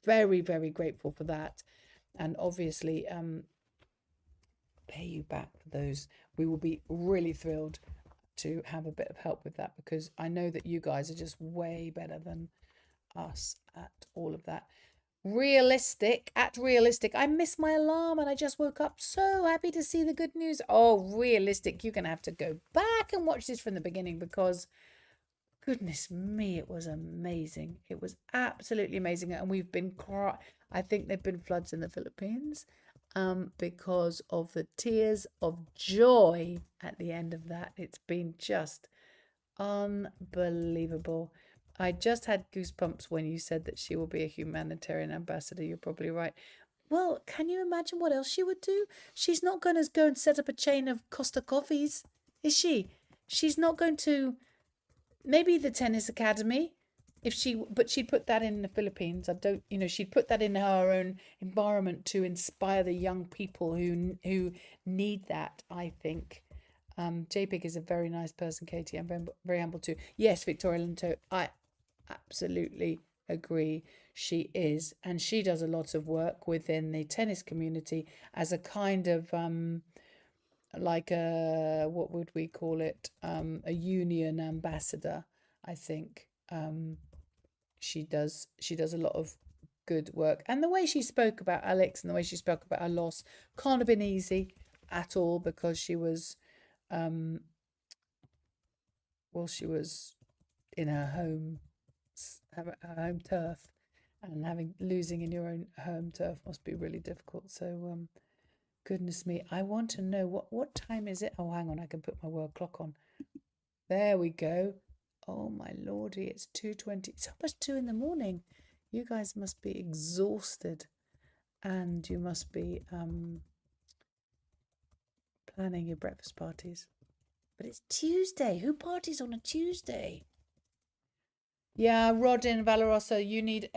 very, very grateful for that. And obviously, pay you back for those. We will be really thrilled to have a bit of help with that, because I know that you guys are just way better than us at all of that. Realistic, I missed my alarm and I just woke up, so happy to see the good news. Oh, Realistic, you're gonna have to go back and watch this from the beginning, because goodness me, it was amazing. It was absolutely amazing. And we've been I think there've been floods in the Philippines, because of the tears of joy at the end of that. It's been just unbelievable. I just had goosebumps when you said that she will be a humanitarian ambassador. You're probably right. Well, can you imagine what else she would do? She's not going to go and set up a chain of Costa Coffees, is she? She's not going to, maybe the tennis academy, but she'd put that in the Philippines. She'd put that in her own environment to inspire the young people who need that, I think. JPEG is a very nice person, Katie. I'm very, very humble too. Yes, Victoria Linto, I absolutely agree. She is, and she does a lot of work within the tennis community as a kind of like a, what would we call it? A union ambassador, I think. She does a lot of good work. And the way she spoke about Alex and the way she spoke about her loss can't have been easy at all, because she was she was in her home turf, and losing in your own home turf must be really difficult. So goodness me, I want to know what time is it? Oh, hang on, I can put my world clock on. There we go. Oh my lordy, it's 2:20. It's almost 2 in the morning. You guys must be exhausted, and you must be planning your breakfast parties. But it's Tuesday. Who parties on a Tuesday? Yeah, Rodin, Valorosa, you need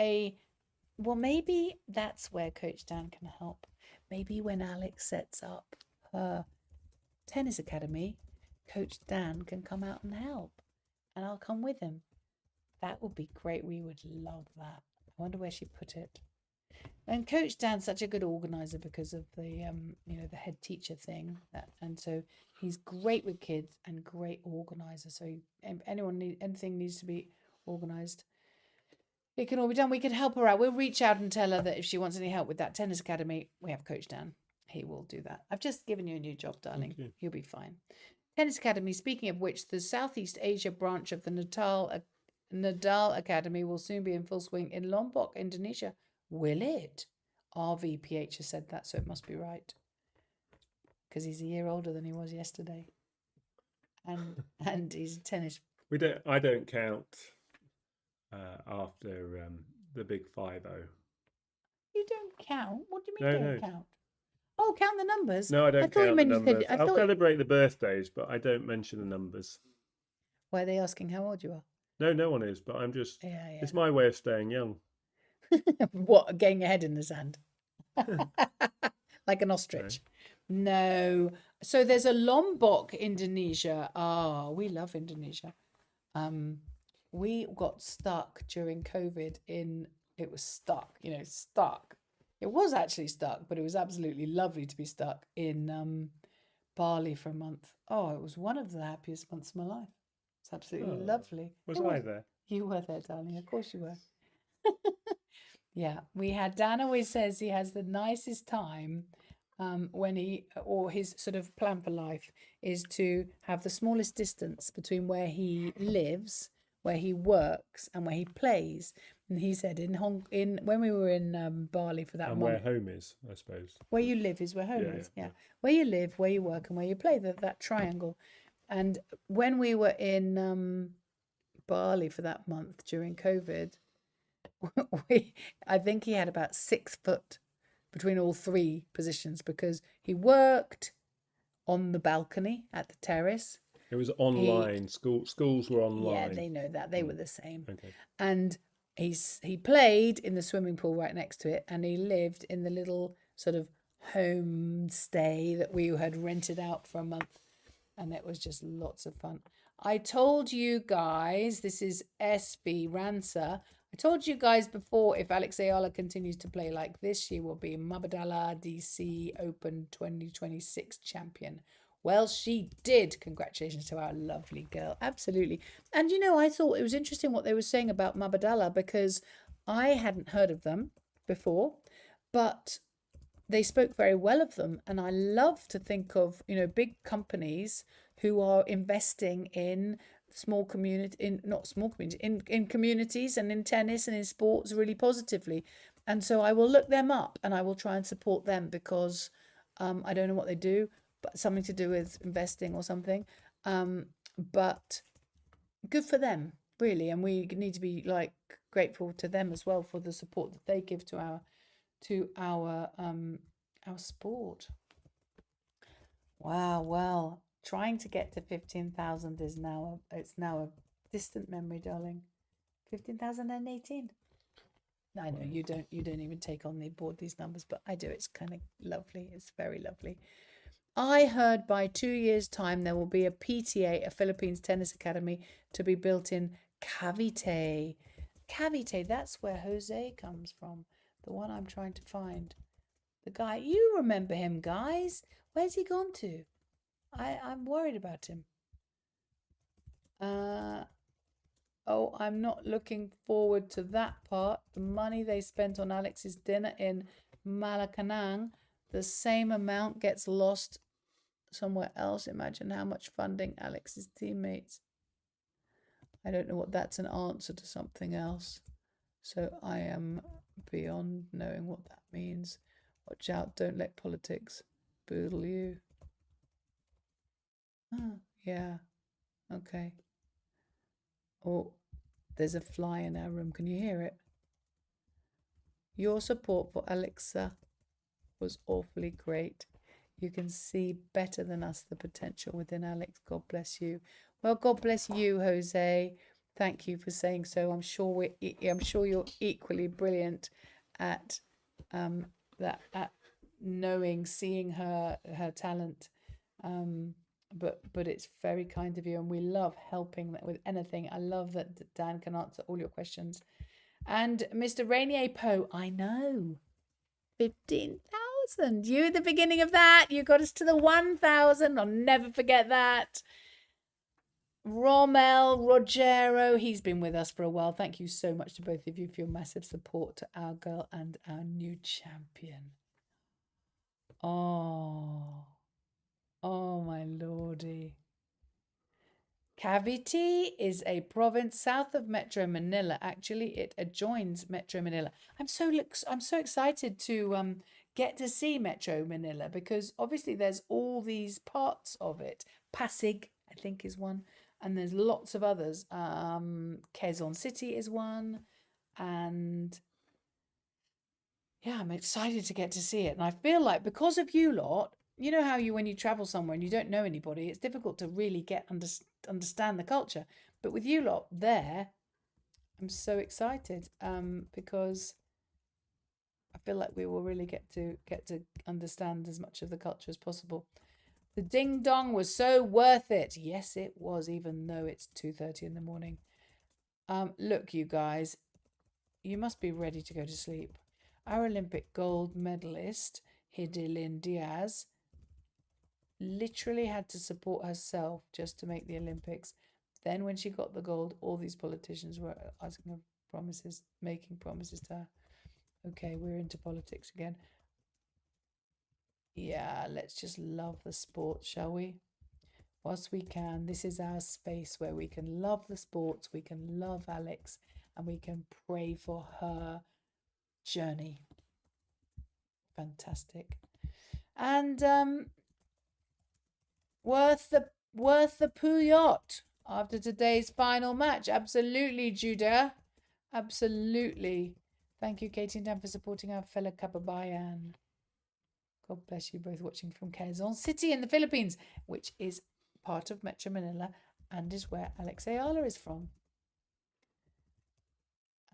well, maybe that's where Coach Dan can help. Maybe when Alex sets up her tennis academy, Coach Dan can come out and help, and I'll come with him. That would be great. We would love that. I wonder where she put it. And Coach Dan's such a good organizer because of the the head teacher thing, and so he's great with kids and great organizer. So if anything needs to be organized, It can all be done. We can help her out. We'll reach out and tell her that if she wants any help with that tennis academy, we have Coach Dan. He will do that. I've just given you a new job, darling. Thank you. You'll be fine. Tennis Academy, speaking of which, the Southeast Asia branch of the Nadal Academy will soon be in full swing in Lombok, Indonesia. Will it? RVPH has said that, so it must be right. Because he's a year older than he was yesterday. And he's a tennis. I don't count after the big 5-0. You don't count? What do you mean No, don't count? Oh, count the numbers? No, I don't thought you count the meant you numbers. said- I I'll thought- celebrate the birthdays, but I don't mention the numbers. Why are they asking how old you are? No, no one is, but I'm just... Yeah, yeah. It's my way of staying young. What, getting your head in the sand? Like an ostrich. No. So there's a Lombok, Indonesia. Ah, we love Indonesia. We got stuck during COVID it was stuck, stuck. It was actually stuck, but it was absolutely lovely to be stuck in Bali for a month. Oh, it was one of the happiest months of my life. It's absolutely lovely. Was I there? You were there, darling. Of course you were. Yeah, Dan always says he has the nicest time when his sort of plan for life is to have the smallest distance between where he lives, where he works, and where he plays. And he said when we were in Bali for that And month, where home is, I suppose. where you live is where home Yeah, is. yeah, Yeah. Where you live, where you work, and where you play, that triangle. And when we were in Bali for that month during COVID, I think he had about 6 foot between all 3 positions because he worked on the balcony at the terrace. It was online. Schools were online. Yeah, they know that. They were the same. Okay. And he played in the swimming pool right next to it, and he lived in the little sort of homestay that we had rented out for a month, and it was just lots of fun. I told you guys, this is SB Ransa. I told you guys before, if Alex Eala continues to play like this, she will be Mubadala DC Open 2026 champion. Well, she did. Congratulations to our lovely girl. Absolutely. And, I thought it was interesting what they were saying about Mubadala because I hadn't heard of them before, but they spoke very well of them. And I love to think of, big companies who are investing in small community, in communities and in tennis and in sports really positively. And so I will look them up and I will try and support them because I don't know what they do, but something to do with investing or something. But good for them, really. And we need to be grateful to them as well for the support that they give to our sport. Wow, well, trying to get to 15,000 is now a distant memory, darling. 15,018. I know you don't even take on the board these numbers, but I do. It's kind of lovely. It's very lovely. I heard by 2 years' time there will be a PTA, a Philippines Tennis Academy, to be built in Cavite. Cavite, that's where Jose comes from. The one I'm trying to find. The guy, you remember him, guys. Where's he gone to? I'm worried about him. I'm not looking forward to that part. The money they spent on Alex's dinner in Malacanang, the same amount gets lost somewhere else. Imagine how much funding Alex's teammates. I don't know what that's an answer to something else. So I am beyond knowing what that means. Watch out, don't let politics boodle you. Oh, yeah. Okay. Oh, there's a fly in our room. Can you hear it? Your support for Alexa was awfully great. You can see better than us the potential within Alex. God bless you. Well, God bless you, Jose. Thank you for saying so. I'm sure you're equally brilliant at at knowing, seeing her talent. But it's very kind of you, and we love helping with anything. I love that Dan can answer all your questions. And Mr. Rainier Poe, I know, 15,000. You at the beginning of that, you got us to the 1,000. I'll never forget that. Rommel Rogero, he's been with us for a while. Thank you so much to both of you for your massive support to our girl and our new champion. Oh, my lordy. Cavite is a province south of Metro Manila. Actually, it adjoins Metro Manila. I'm so excited to get to see Metro Manila because obviously there's all these parts of it. Pasig, I think, is one, and there's lots of others. Quezon City is one, and yeah, I'm excited to get to see it. And I feel like because of you lot, you know how when you travel somewhere and you don't know anybody, it's difficult to really understand the culture. But with you lot there, I'm so excited because I feel like we will really get to understand as much of the culture as possible. The ding dong was so worth it. Yes, it was, even though it's 2:30 in the morning. Look, you guys, you must be ready to go to sleep. Our Olympic gold medalist, Hidilyn Diaz, literally had to support herself just to make the Olympics. Then when she got the gold, all these politicians were asking her promises, making promises to her. Okay, we're into politics again. Yeah, let's just love the sport, shall we? Whilst we can, this is our space where we can love the sports, we can love Alex, and we can pray for her journey. Fantastic. And worth the Puyot after today's final match. Absolutely, Judah. Absolutely. Thank you, Katie and Dan, for supporting our fellow Kababayan. God bless you both, watching from Quezon City in the Philippines, which is part of Metro Manila and is where Alex Eala is from.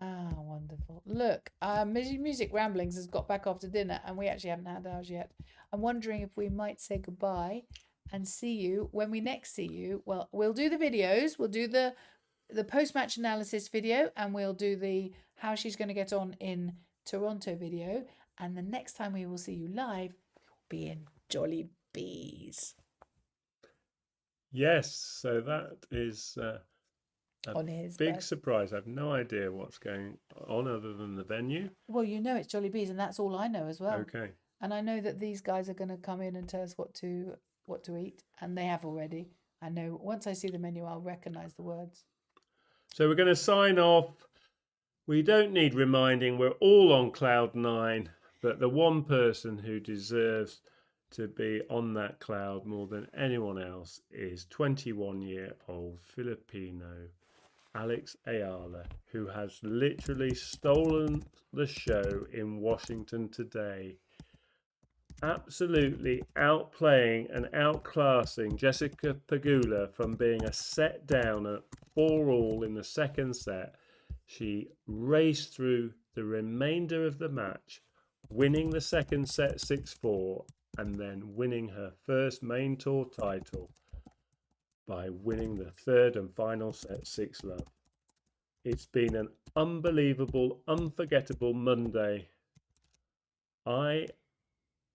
Ah, wonderful. Look, Music Ramblings has got back after dinner and we actually haven't had ours yet. I'm wondering if we might say goodbye and see you when we next see you. Well, we'll do the videos. We'll do the post-match analysis video and we'll do the how she's going to get on in Toronto video. And the next time we will see you live will be in Jollibee's. Yes, so that is a On his big birthday. surprise. I have no idea what's going on other than the venue. Well, you know it's Jollibee's, and that's all I know as well. Okay. And I know that these guys are going to come in and tell us what to eat, and they have already. I know once I see the menu, I'll recognise the words. So we're going to sign off. We don't need reminding. We're all on cloud 9, but the one person who deserves to be on that cloud more than anyone else is 21-year-old Filipino Alex Eala, who has literally stolen the show in Washington today. Absolutely outplaying and outclassing Jessica Pegula from being a set down at 4-all in the second set. She raced through the remainder of the match, winning the second set 6-4 and then winning her first main tour title by winning the third and final set 6-love. It's been an unbelievable, unforgettable Monday. I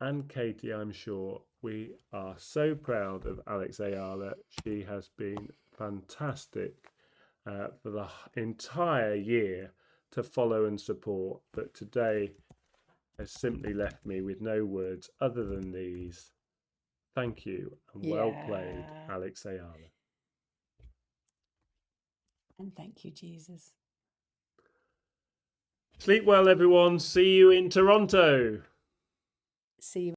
and Katie, I'm sure, we are so proud of Alex Eala. She has been fantastic for the entire year to follow and support, but today has simply left me with no words other than these. Thank you and well played, Alex Eala. And thank you, Jesus. Sleep well, everyone. See you in Toronto. See you.